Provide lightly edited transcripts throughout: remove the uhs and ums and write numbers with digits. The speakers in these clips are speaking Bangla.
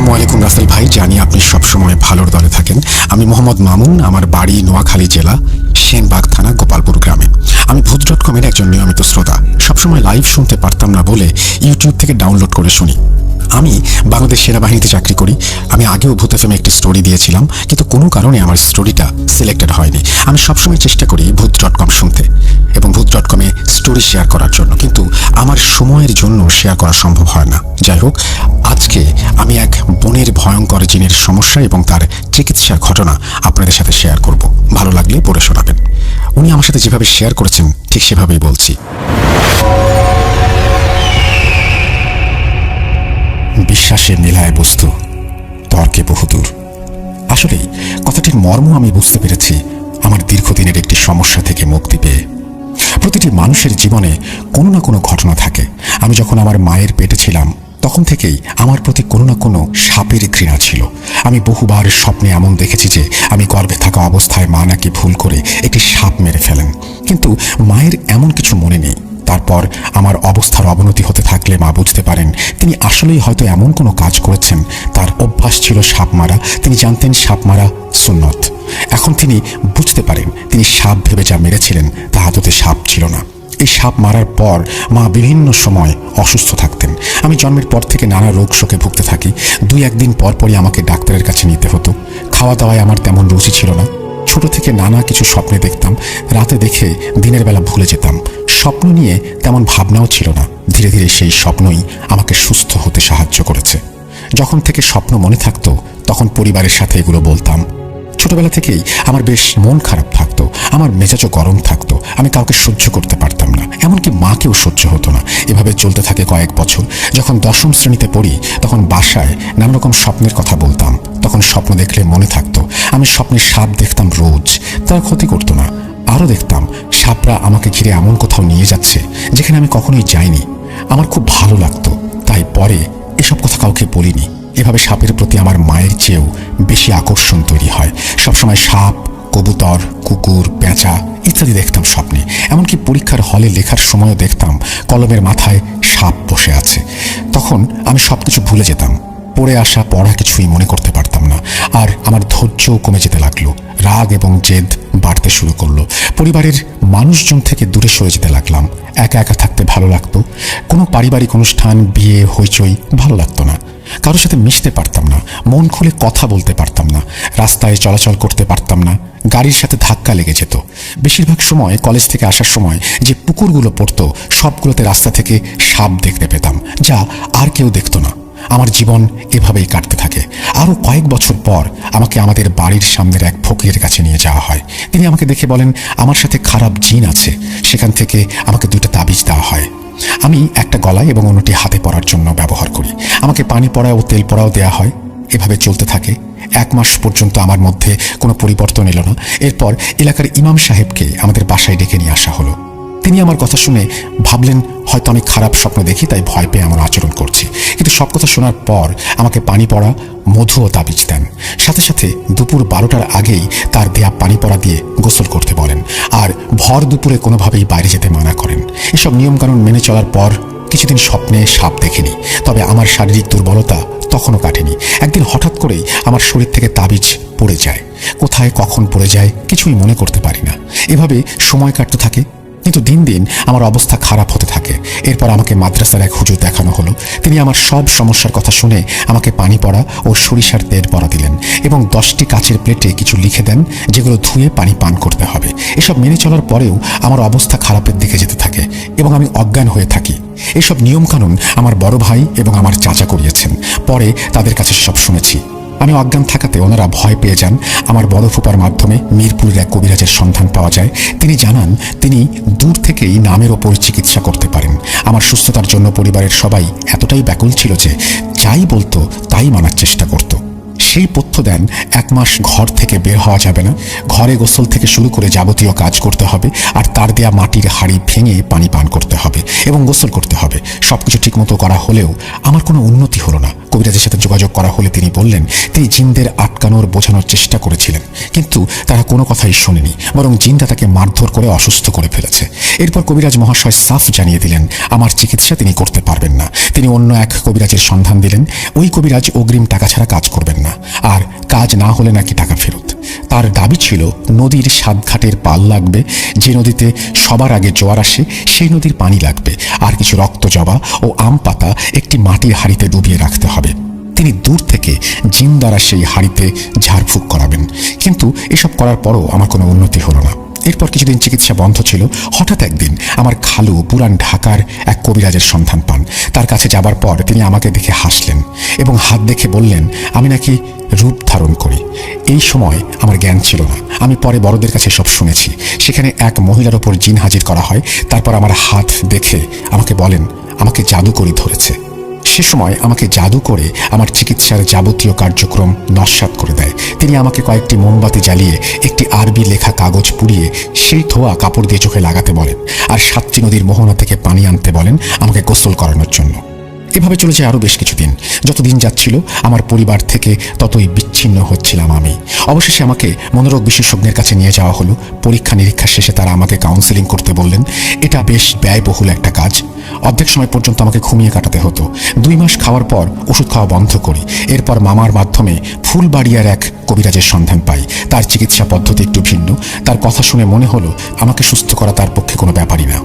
আসসালামু আলাইকুম রাসেল ভাই, জানি আপনি সবসময় ভালোর দলে থাকেন। আমি মোহাম্মদ মামুন, আমার বাড়ি নোয়াখালী জেলা সেনবাগ থানা গোপালপুর গ্রামে। আমি ভূত.com-এর একজন নিয়মিত শ্রোতা। সবসময় লাইভ শুনতে পারতাম না বলে ইউটিউব থেকে ডাউনলোড করে শুনি। আমি বাংলাদেশ সেনাবাহিনীতে চাকরি করি। আমি আগেও ভূত এফএমে একটি স্টোরি দিয়েছিলাম, কিন্তু কোনো কারণে আমার স্টোরিটা সিলেক্টেড হয়নি। আমি সবসময় চেষ্টা করি ভূত.com শুনতে এবং ভূত.com-এ স্টোরি শেয়ার করার জন্য, কিন্তু আমার সময়ের জন্য শেয়ার করা সম্ভব হয় না। যাই হোক, আজকে আমি এক বনের ভয়ঙ্কর জিনের সমস্যা এবং তার চিকিৎসার ঘটনা আপনাদের সাথে শেয়ার করব। ভালো লাগলে পড়ে শোনাবেন। উনি আমার সাথে যেভাবে শেয়ার করেছেন ঠিক সেভাবেই বলছি। বিশ্বাসে মেলায় বস্তু, তর্কে বহুদূর। আসলেই কথাটির মর্ম আমি বুঝতে পেরেছি আমার দীর্ঘদিনের একটি সমস্যা থেকে মুক্তি পেয়ে। প্রতিটি মানুষের জীবনে কোনো না কোনো ঘটনা থাকে। আমি যখন আমার মায়ের পেটে ছিলাম তখন থেকেই আমার প্রতি কোনো না কোনো সাপের ঘৃণা ছিল। আমি বহুবার স্বপ্নে এমন দেখেছি যে আমি গর্ভে থাকা অবস্থায় মা নাকি ভুল করে একটি সাপ মেরে ফেলেন, কিন্তু মায়ের এমন কিছু মনে নেই। তারপর আমার অবস্থার অবনতি হতে থাকলে মা বুঝতে পারেন তিনি আসলেই হয়তো এমন কোনো কাজ করেছেন। তার অভ্যাস ছিল সাপ মারা, তিনি জানতেন সাপ মারা সুন্নত। এখন তিনি বুঝতে পারেন তিনি সাপ ভেবে যা মেরেছিলেন তা আদতে সাপ ছিল না। এই সাপ মারার পর মা বিভিন্ন সময় অসুস্থ থাকতেন। আমি জন্মের পর থেকে নানা রোগ শোকে ভুগতে থাকি। 2-1 দিন পরই আমাকে ডাক্তারের কাছে নিতে হতো। খাওয়া দাওয়ায় আমার তেমন রুচি ছিল না। ছোট থেকে নানা কিছু স্বপ্নে দেখতাম, রাতে দেখে দিনের বেলা ভুলে যেতাম। স্বপ্ন নিয়ে তেমন ভাবনাও ছিল না। ধীরে ধীরে সেই স্বপ্নই আমাকে সুস্থ হতে সাহায্য করেছে। যখন থেকে স্বপ্ন মনে থাকতো তখন পরিবারের সাথে এগুলো বলতাম। ছোটবেলা থেকেই আমার বেশ মন খারাপ থাকতো, আমার মেজাজও গরম থাকতো। আমি কাউকে সহ্য করতে পারতাম না, এমনকি মাকেও সহ্য হতো না। এভাবে চলতে থাকে কয়েক বছর। যখন 10ম শ্রেণীতে পড়ি তখন বাসায় নানা রকম স্বপ্নের কথা বলতাম। তখন স্বপ্ন দেখলে মনে থাকতো আমি স্বপ্নে সাপ দেখতাম রোজ, তার ক্ষতি করতো না। আরও দেখতাম সাপরা আমাকে ঘিরে এমন কোথাও নিয়ে যাচ্ছে যেখানে আমি কখনোই যাইনি। আমার খুব ভালো লাগতো, তাই পরে এসব কথা কাউকে বলিনি। এভাবে সাপের প্রতি আমার মায়ের চেয়েও বেশি আকর্ষণ তৈরি হয়। সবসময় সাপ, কবুতর, কুকুর, পেঁচা ইত্যাদি দেখতাম স্বপ্নে। এমনকি পরীক্ষার হলে লেখার সময়ও দেখতাম কলমের মাথায় সাপ বসে আছে। তখন আমি সবকিছু ভুলে যেতাম। পড়ে আসা পড়া কিছুই মনে করতে পারতাম না। আর আমার ধৈর্যও কমে যেতে লাগলো। রাগ এবং জেদ বাড়তে শুরু করলো। পরিবারের মানুষজন থেকে দূরে সরে যেতে লাগলাম। একা একা থাকতে ভালো লাগতো। কোনো পারিবারিক অনুষ্ঠান, বিয়ে, হইচই ভালো লাগতো না। কারোর সাথে মিশতে পারতাম না, মন খুলে কথা বলতে পারতাম না, রাস্তায় চলাচল করতে পারতাম না, গাড়ির সাথে ধাক্কা লেগে যেত। বেশিরভাগ সময় কলেজ থেকে আসার সময় যে পুকুরগুলো পড়তো সবগুলোতে রাস্তা থেকে সাপ দেখতে পেতাম, যা আর কেউ দেখতো না। আমার জীবন এভাবেই কাটতে থাকে। আরও কয়েক বছর পর আমাকে আমাদের বাড়ির সামনের এক ফকিরের কাছে নিয়ে যাওয়া হয়। তিনি আমাকে দেখে বলেন আমার সাথে খারাপ জিন আছে। সেখান থেকে আমাকে 2টা তাবিজ দেওয়া হয়। আমি একটা গলায় এবং অন্যটি হাতে পরার জন্য ব্যবহার করি। আমাকে পানি পড়া ও তেল পড়াও দেওয়া হয়। এভাবে চলতে থাকে। 1 মাস পর্যন্ত আমার মধ্যে কোনো পরিবর্তন এলো না। এরপর এলাকার ইমাম সাহেবকে আমাদের বাসায় ডেকে নিয়ে আসা হলো। তিনি আমার কথা শুনে ভাবলেন হয়তো আমি খারাপ স্বপ্ন দেখি, তাই ভয় পেয়ে আমার আচরণ করছি। কিন্তু সব কথা শোনার পর আমাকে পানি পড়া, মধু ও তাবিজ দেন। সাথে সাথে দুপুর 12টার আগেই তার দেয়া পানি পড়া দিয়ে গোসল করতে বলেন, আর ভর দুপুরে কোনোভাবেই বাইরে যেতে মানা করেন। এসব নিয়মকানুন মেনে চলার পর কিছুদিন স্বপ্নে সাপ দেখিনি, তবে আমার শারীরিক দুর্বলতা তখনও কাটেনি। একদিন হঠাৎ করেই আমার শরীর থেকে তাবিজ পড়ে যায়। কোথায় কখন পড়ে যায় কিছুই মনে করতে পারি না। এভাবে সময় কাটতে থাকে, কিন্তু দিন দিন আমার অবস্থা খারাপ হতে থাকে। এরপর আমাকে মাদ্রাসার এক হুজুর দেখানো হলো। তিনি আমার সব সমস্যার কথা শুনে আমাকে পানি পড়া ও সরিষার তেল পড়া দিলেন এবং 10টি কাচের প্লেটে কিছু লিখে দেন যেগুলো ধুয়ে পানি পান করতে হবে। এসব মেনে চলার পরেও আমার অবস্থা খারাপের দিকে যেতে থাকে এবং আমি অজ্ঞান হয়ে থাকি। এসব নিয়মকানুন আমার বড় ভাই এবং আমার চাচা করিয়েছেন। পরে তাদের কাছে সব শুনেছি। আমি অজ্ঞান থাকাতে ওনারা ভয় পেয়ে যান। আমার বড় ফুপার মাধ্যমে মিরপুরের এক কবিরাজের সন্ধান পাওয়া যায়। তিনি জানান তিনি দূর থেকেই নামের ওপর চিকিৎসা করতে পারেন। আমার সুস্থতার জন্য পরিবারের সবাই এতটাই ব্যাকুল ছিল যে যাই বলতো তাই মানার চেষ্টা করত। সেই পথ্য দেন 1 মাস ঘর থেকে বের হওয়া যাবে না, ঘরে গোসল থেকে শুরু করে যাবতীয় কাজ করতে হবে, আর তার দেয়া মাটির হাঁড়ি ভেঙে পানি পান করতে হবে এবং গোসল করতে হবে। সবকিছু ঠিকমতো করা হলেও আমার কোনো উন্নতি হলো না। কবিরাজের সাথে যোগাযোগ করা হলে তিনি বললেন তিনি জিনদের আটকানোর বোঝানোর চেষ্টা করেছিলেন, কিন্তু তারা কোনো কথাই শোনেনি, বরং জিনটা তাকে মারধর করে অসুস্থ করে ফেলেছে। এরপর কবিরাজ মহাশয় সাফ জানিয়ে দিলেন আমার চিকিৎসা তিনি করতে পারবেন না। তিনি অন্য এক কবিরাজের সন্ধান দিলেন। ওই কবিরাজ অগ্রিম টাকা ছাড়া কাজ করবেন না, আর কাজ না হলে নাকি টাকা ফেরত। তার দাবি ছিল নদীর 7 ঘাটের পাল লাগবে, যে নদীতে সবার আগে জোয়ার আসে সেই নদীর পানি লাগবে, আর কিছু রক্ত জবা ও আম পাতা একটি মাটির হাঁড়িতে ডুবিয়ে রাখতে হবে। তিনি দূর থেকে জিন দ্বারা সেই হাঁড়িতে ঝাড়ফুঁক করাবেন। কিন্তু এসব করার পরও আমার কোনো উন্নতি হলো না। এরপর কিছুদিন চিকিৎসা বন্ধ ছিল। হঠাৎ একদিন আমার খালু পুরান ঢাকার এক কবিরাজের সন্ধান পান। তার কাছে যাবার পর তিনি আমাকে দেখে হাসলেন এবং হাত দেখে বললেন আমি নাকি রূপ ধারণ করি। এই সময় আমার জ্ঞান ছিল না। আমি পরে বড়দের কাছে সব শুনেছি। সেখানে এক মহিলার ওপর জিন হাজির করা হয়। তারপর আমার হাত দেখে আমাকে বলেন আমাকে জাদুকরি ধরেছে। সে সময় আমাকে জাদু করে আমার চিকিৎসার যাবতীয় কার্যক্রম নস্যাৎ করে দেয়। তিনি আমাকে কয়েকটি মোমবাতি জ্বালিয়ে একটি আরবি লেখা কাগজ পুড়িয়ে সেই ধোয়া কাপড় দিয়ে চোখে লাগাতে বলেন, আর 7টি নদীর মোহনা থেকে পানি আনতে বলেন আমাকে গোসল করানোর জন্য। এভাবে চলে যায় আরও বেশ কিছুদিন। যতদিন যাচ্ছিল আমার পরিবার থেকে ততই বিচ্ছিন্ন হচ্ছিলাম আমি। অবশেষে আমাকে মনোরোগ বিশেষজ্ঞের কাছে নিয়ে যাওয়া হলো। পরীক্ষা নিরীক্ষা শেষে তারা আমাকে কাউন্সেলিং করতে বললেন। এটা বেশ ব্যয়বহুল একটা কাজ। অর্ধেক সময় পর্যন্ত আমাকে ঘুমিয়ে কাটাতে হতো। 2 মাস খাওয়ার পর ওষুধ খাওয়া বন্ধ করি। এরপর মামার মাধ্যমে ফুলবাড়িয়ার এক কবিরাজের সন্ধান পাই। তার চিকিৎসা পদ্ধতি একটু ভিন্ন। তার কথা শুনে মনে হলো আমাকে সুস্থ করা তার পক্ষে কোনো ব্যাপারই না।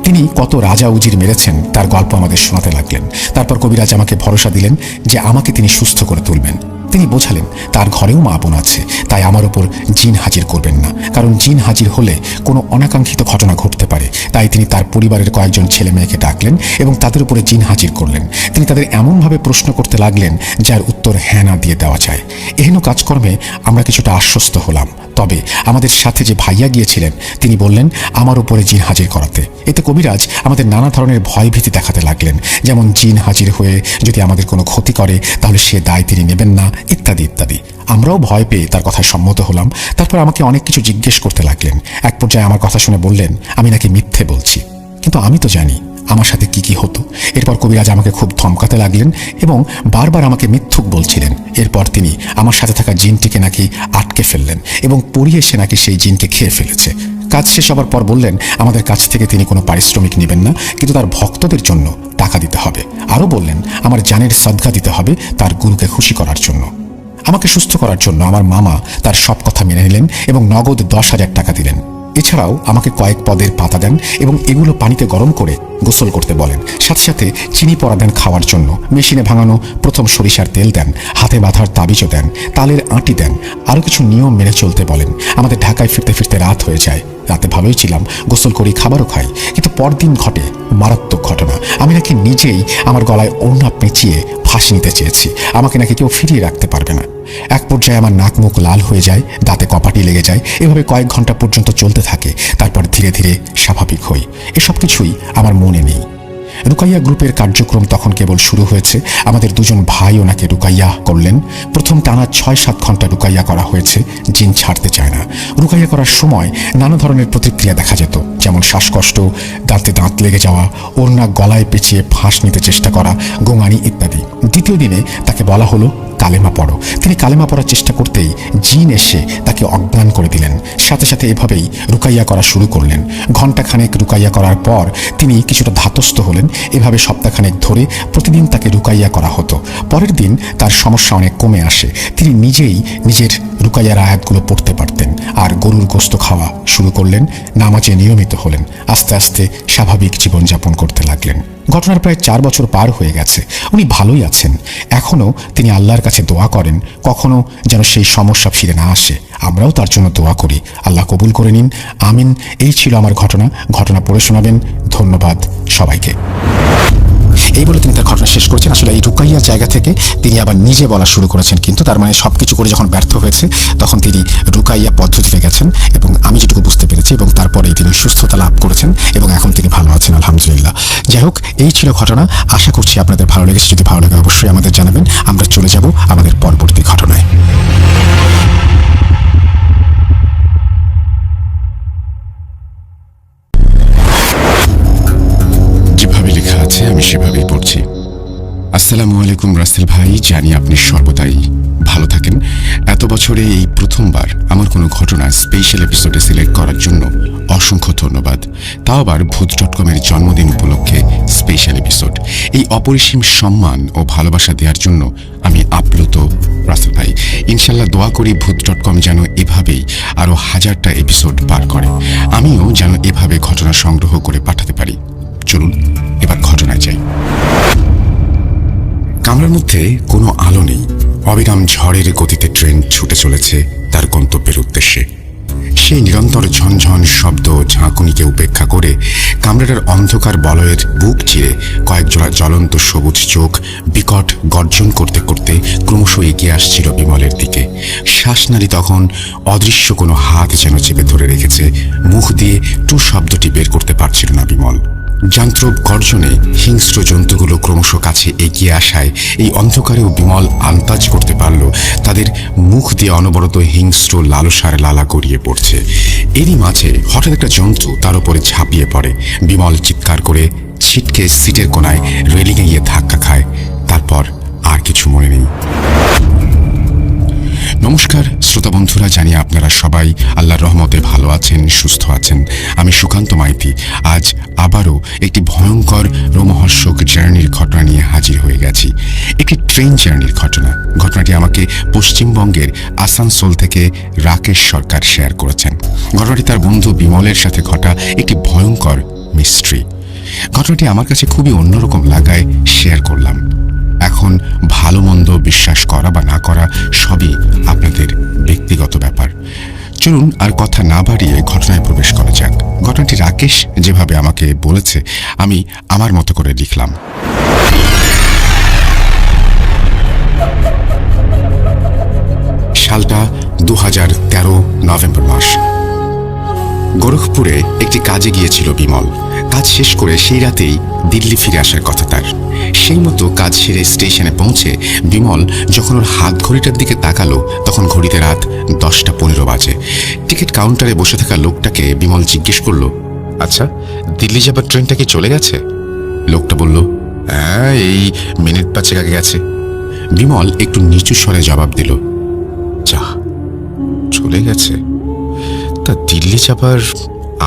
তিনি কত রাজা উজির মেরেছেন তার গল্প আমাদের শোনাতে লাগলেন। তারপর কবিরাজ আমাকে ভরসা দিলেন যে আমাকে তিনি সুস্থ করে তুলবেন। তিনি বোঝালেন তার ঘরেও মা বোন আছে, তাই আমার ওপর জিন হাজির করবেন না, কারণ জিন হাজির হলে কোনো অনাকাঙ্ক্ষিত ঘটনা ঘটতে পারে। তাই তিনি তার পরিবারের কয়েকজন ছেলে মেয়েকে ডাকলেন এবং তাদের উপরে জিন হাজির করলেন। তিনি তাদের এমনভাবে প্রশ্ন করতে লাগলেন যার উত্তর হ্যাঁ না দিয়ে দেওয়া যায়। এহেন কাজকর্মে আমরা কিছুটা আশ্বস্ত হলাম। তবে আমাদের সাথে যে ভাইয়া গিয়েছিলেন তিনি বললেন আমার উপরে জিন হাজির করাতে। এতে কবিরাজ আমাদের নানা ধরনের ভয়ভীতি দেখাতে লাগলেন, যেমন জিন হাজির হয়ে যদি আমাদের কোনো ক্ষতি করে তাহলে সে দায় তিনি নেবেন না, ইত্যাদি ইত্যাদি। আমরাও ভয় পেয়ে তার কথায় সম্মত হলাম। তারপর আমাকে অনেক কিছু জিজ্ঞেস করতে লাগলেন। এক পর্যায়ে আমার কথা শুনে বললেন আমি নাকি মিথ্যে বলছি, কিন্তু আমি তো জানি আমার সাথে কি কি হতো। এরপর কবিরাজ আমাকে খুব ধমকাতে লাগলেন এবং বারবার আমাকে মিথ্যুক বলছিলেন। এরপর তিনি আমার সাথে থাকা জিনটিকে নাকি আটকে ফেললেন এবং পড়িয়ে সে নাকি সেই জিনকে খেয়ে ফেলেছে। কাজ শেষ হবার পর বললেন আমাদের কাছ থেকে তিনি কোনো পারিশ্রমিক নেবেন না, কিন্তু তার ভক্তদের জন্য টাকা দিতে হবে। আরও বললেন আমার জানের সদকা দিতে হবে তার গুরুকে খুশি করার জন্য। আমাকে সুস্থ করার জন্য আমার মামা তার সব কথা মেনে নিলেন এবং নগদ 10,000 টাকা দিলেন। এছাড়াও আমাকে কয়েক পদের পাতা দেন এবং এগুলো পানিতে গরম করে গোসল করতে বলেন। সাথে সাথে চিনি পড়া দেন খাওয়ার জন্য। মেশিনে ভাঙানো প্রথম সরিষার তেল দেন, হাতে বাঁধার তাবিজও দেন, তালের আঁটি দেন। আরও কিছু নিয়ম মেনে চলতে বলেন। আমাদের ঢাকায় ফিরতে ফিরতে রাত হয়ে যায়। রাতে ভালোই ছিলাম, গোসল করি, খাবারও খাই, কিন্তু পরদিন ঘটে মারাত্মক ঘটনা। আমি নাকি নিজেই আমার গলায় ওড়না পেঁচিয়ে ফাঁসি নিতে চেয়েছি। আমাকে নাকি কেউ ফিরিয়ে রাখতে পারবে না। এক পর্যায়ে আমার নাক মুখ লাল হয়ে যায়, দাঁতে কপাটি লেগে যায়। এভাবে কয়েক ঘন্টা পর্যন্ত চলতে থাকে। তারপর ধীরে ধীরে স্বাভাবিক হই। এসব কিছুই আমার মনে নেই। রুকাইয়া গ্রুপের কার্যক্রম তখন কেবল শুরু হয়েছে। আমাদের 2জন ভাই ওনাকে রুকাইয়া করলেন। প্রথম টানা 6-7 ঘন্টা রুকাইয়া করা হয়েছে। জিন ছাড়তে চায় না। রুকাইয়া করার সময় নানা ধরনের প্রতিক্রিয়া দেখা যেত, যেমন শ্বাসকষ্ট, দাঁতে দাঁত লেগে যাওয়া, ওড়না গলায় পেঁচিয়ে ফাঁস নিতে চেষ্টা করা, গোঙানি ইত্যাদি। দ্বিতীয় দিনে তাকে বলা হলো কালেমা পড়ো। তিনি কালেমা পড়ার চেষ্টা করতেই জিন এসে তাকে অজ্ঞান করে দিলেন। সাথে সাথে এভাবেই রুকাইয়া করা শুরু করলেন। ঘণ্টাখানেক রুকাইয়া করার পর তিনি কিছুটা ধাতস্থ হলেন। এভাবে সপ্তাহখানেক ধরে প্রতিদিন তাকে রুকাইয়া করা হতো। পরের দিন তার সমস্যা অনেক কমে আসে। তিনি নিজেই নিজের রুকাইয়ার আয়াতগুলো পড়তে পারতেন আর গরুর গোস্ত খাওয়া শুরু করলেন। নামাজে নিয়মিত হলেন। আস্তে আস্তে স্বাভাবিক জীবনযাপন করতে লাগলেন। ঘটনার প্রায় 4 বছর পার হয়ে গেছে। উনি ভালোই আছেন। এখনও তিনি আল্লাহর কাছে দোয়া করেন কখনো যেন সেই সমস্যা ফিরে না আসে। আমরাও তার জন্য দোয়া করি। আল্লাহ কবুল করে নিন, আমিন। এই ছিল আমার ঘটনা পড়ে শোনাবেন। ধন্যবাদ সবাইকে। এই বলে তিনি তার ঘটনা শেষ করেছেন। আসলে এই রুকাইয়ার জায়গা থেকে তিনি আবার নিজে বলা শুরু করেছেন, কিন্তু তার মানে সবকিছু করে যখন ব্যর্থ হয়েছে তখন তিনি রুকাইয়া পদ্ধতিতে গেছেন এবং আমি যেটুকু বুঝতে পেরেছি, এবং তারপরেই তিনি সুস্থতা লাভ করেছেন এবং এখন তিনি ভালো আছেন আলহামদুলিল্লাহ। যাই হোক, এই ছিল ঘটনা। আশা করছি আপনাদের ভালো লেগেছে। যদি ভালো লাগে অবশ্যই আমাদের জানাবেন। আমরা চলে যাব আমাদের পরবর্তী ঘটনায়। যেভাবে লেখা আছে আমি সেভাবেই পড়ছি। আসসালামু আলাইকুম রাসেল ভাই, জানি আপনি সর্বদাই ভালো থাকেন। এত বছরে এই প্রথমবার আমার কোনো ঘটনা স্পেশাল এপিসোডে সিলেক্ট করার জন্য অসংখ্য ধন্যবাদ। তাও আবার ভূত.com-এর জন্মদিন উপলক্ষে স্পেশাল এপিসোড। এই অপরিসীম সম্মান ও ভালোবাসা দেওয়ার জন্য আমি আপ্লুত রাসেল ভাই। ইনশাল্লাহ দোয়া করি ভূত.com যেন এভাবেই আরো হাজারটা এপিসোড পার করে, আমিও যেন এভাবে ঘটনা সংগ্রহ করে পাঠাতে পারি। চলুন এবার ঘটনায় যাই। কামরার মধ্যে কোনো আলো নেই। অবিরাম ঝড়ের গতিতে ট্রেন ছুটে চলেছে তার গন্তব্যের উদ্দেশ্যে। সেই নিরন্তর ঝনঝন শব্দ ঝাঁকুনিকে উপেক্ষা করে কামরাটার অন্ধকার বলয়ের বুক চিরে কয়েক জোড়া জ্বলন্ত সবুজ চোখ বিকট গর্জন করতে করতে ক্রমশ এগিয়ে আসছিল বিমলের দিকে। শ্বাসনালী তখন অদৃশ্য কোনো হাত যেন চেপে ধরে রেখেছে। মুখ দিয়ে টু শব্দটি বের করতে পারছিল না বিমল। যান্ত্রিক গর্জনে হিংস্র জন্তুগুলো ক্রমশ কাছে এগিয়ে আসায় এই অন্ধকারেও বিমল আন্দাজ করতে পারল তাদের মুখ দিয়ে অনবরত হিংস্র লালসার লালা গড়িয়ে পড়ছে। এরই মাঝে হঠাৎ একটা জন্তু তার উপরে ঝাঁপিয়ে পড়ে। বিমল চিৎকার করে ছিটকে সিটের কোনায় রেলিংয়ে গিয়ে ধাক্কা খায়। তারপর আর কিছু মনে নেই। নমস্কার শ্রোতা বন্ধুরা, জানি আপনারা সবাই আল্লাহর রহমতে ভালো আছেন, সুস্থ আছেন। আমি সুকান্ত মাইতি আজ আবারও একটি ভয়ঙ্কর রোমহর্ষক জার্নির ঘটনা নিয়ে হাজির হয়ে গেছি। একটি ট্রেন জার্নির ঘটনা। ঘটনাটি আমাকে পশ্চিমবঙ্গের আসানসোল থেকে রাকেশ সরকার শেয়ার করেছেন। ঘটনাটি তার বন্ধু বিমলের সাথে ঘটা একটি ভয়ঙ্কর মিস্ট্রি। ঘটনাটি আমার কাছে খুবই অন্যরকম লাগায় শেয়ার করলাম। এখন ভালো মন্দ বিশ্বাস করা বা না করা সবই আপনাদের ব্যক্তিগত ব্যাপার। চলুন আর কথা না বাড়িয়ে ঘটনায় প্রবেশ করা যাক। ঘটনাটি রাকেশ যেভাবে আমাকে বলেছে আমি আমার মতো করে লিখলাম। সালটা 2013 নভেম্বর মাস। গোরখপুরে একটি কাজে গিয়েছিল বিমল। কাজ শেষ করে সেই রাতেই দিল্লি ফিরে আসার কথা তার। সেই মতো কাজ সেরে স্টেশনে পৌঁছে বিমল যখন ওর হাত ঘড়িটার দিকে তাকালো তখন ঘড়িতে রাত 10:15 বাজে। টিকিট কাউন্টারে বসে থাকা লোকটাকে বিমল জিজ্ঞেস করলো, আচ্ছা দিল্লি যাবার ট্রেনটা কি চলে গেছে? লোকটা বলল, হ্যাঁ এই মিনিট 5 আগে গেছে। বিমল একটু নিচু স্বরে জবাব দিল, যা চলে গেছে? তা দিল্লি যাবার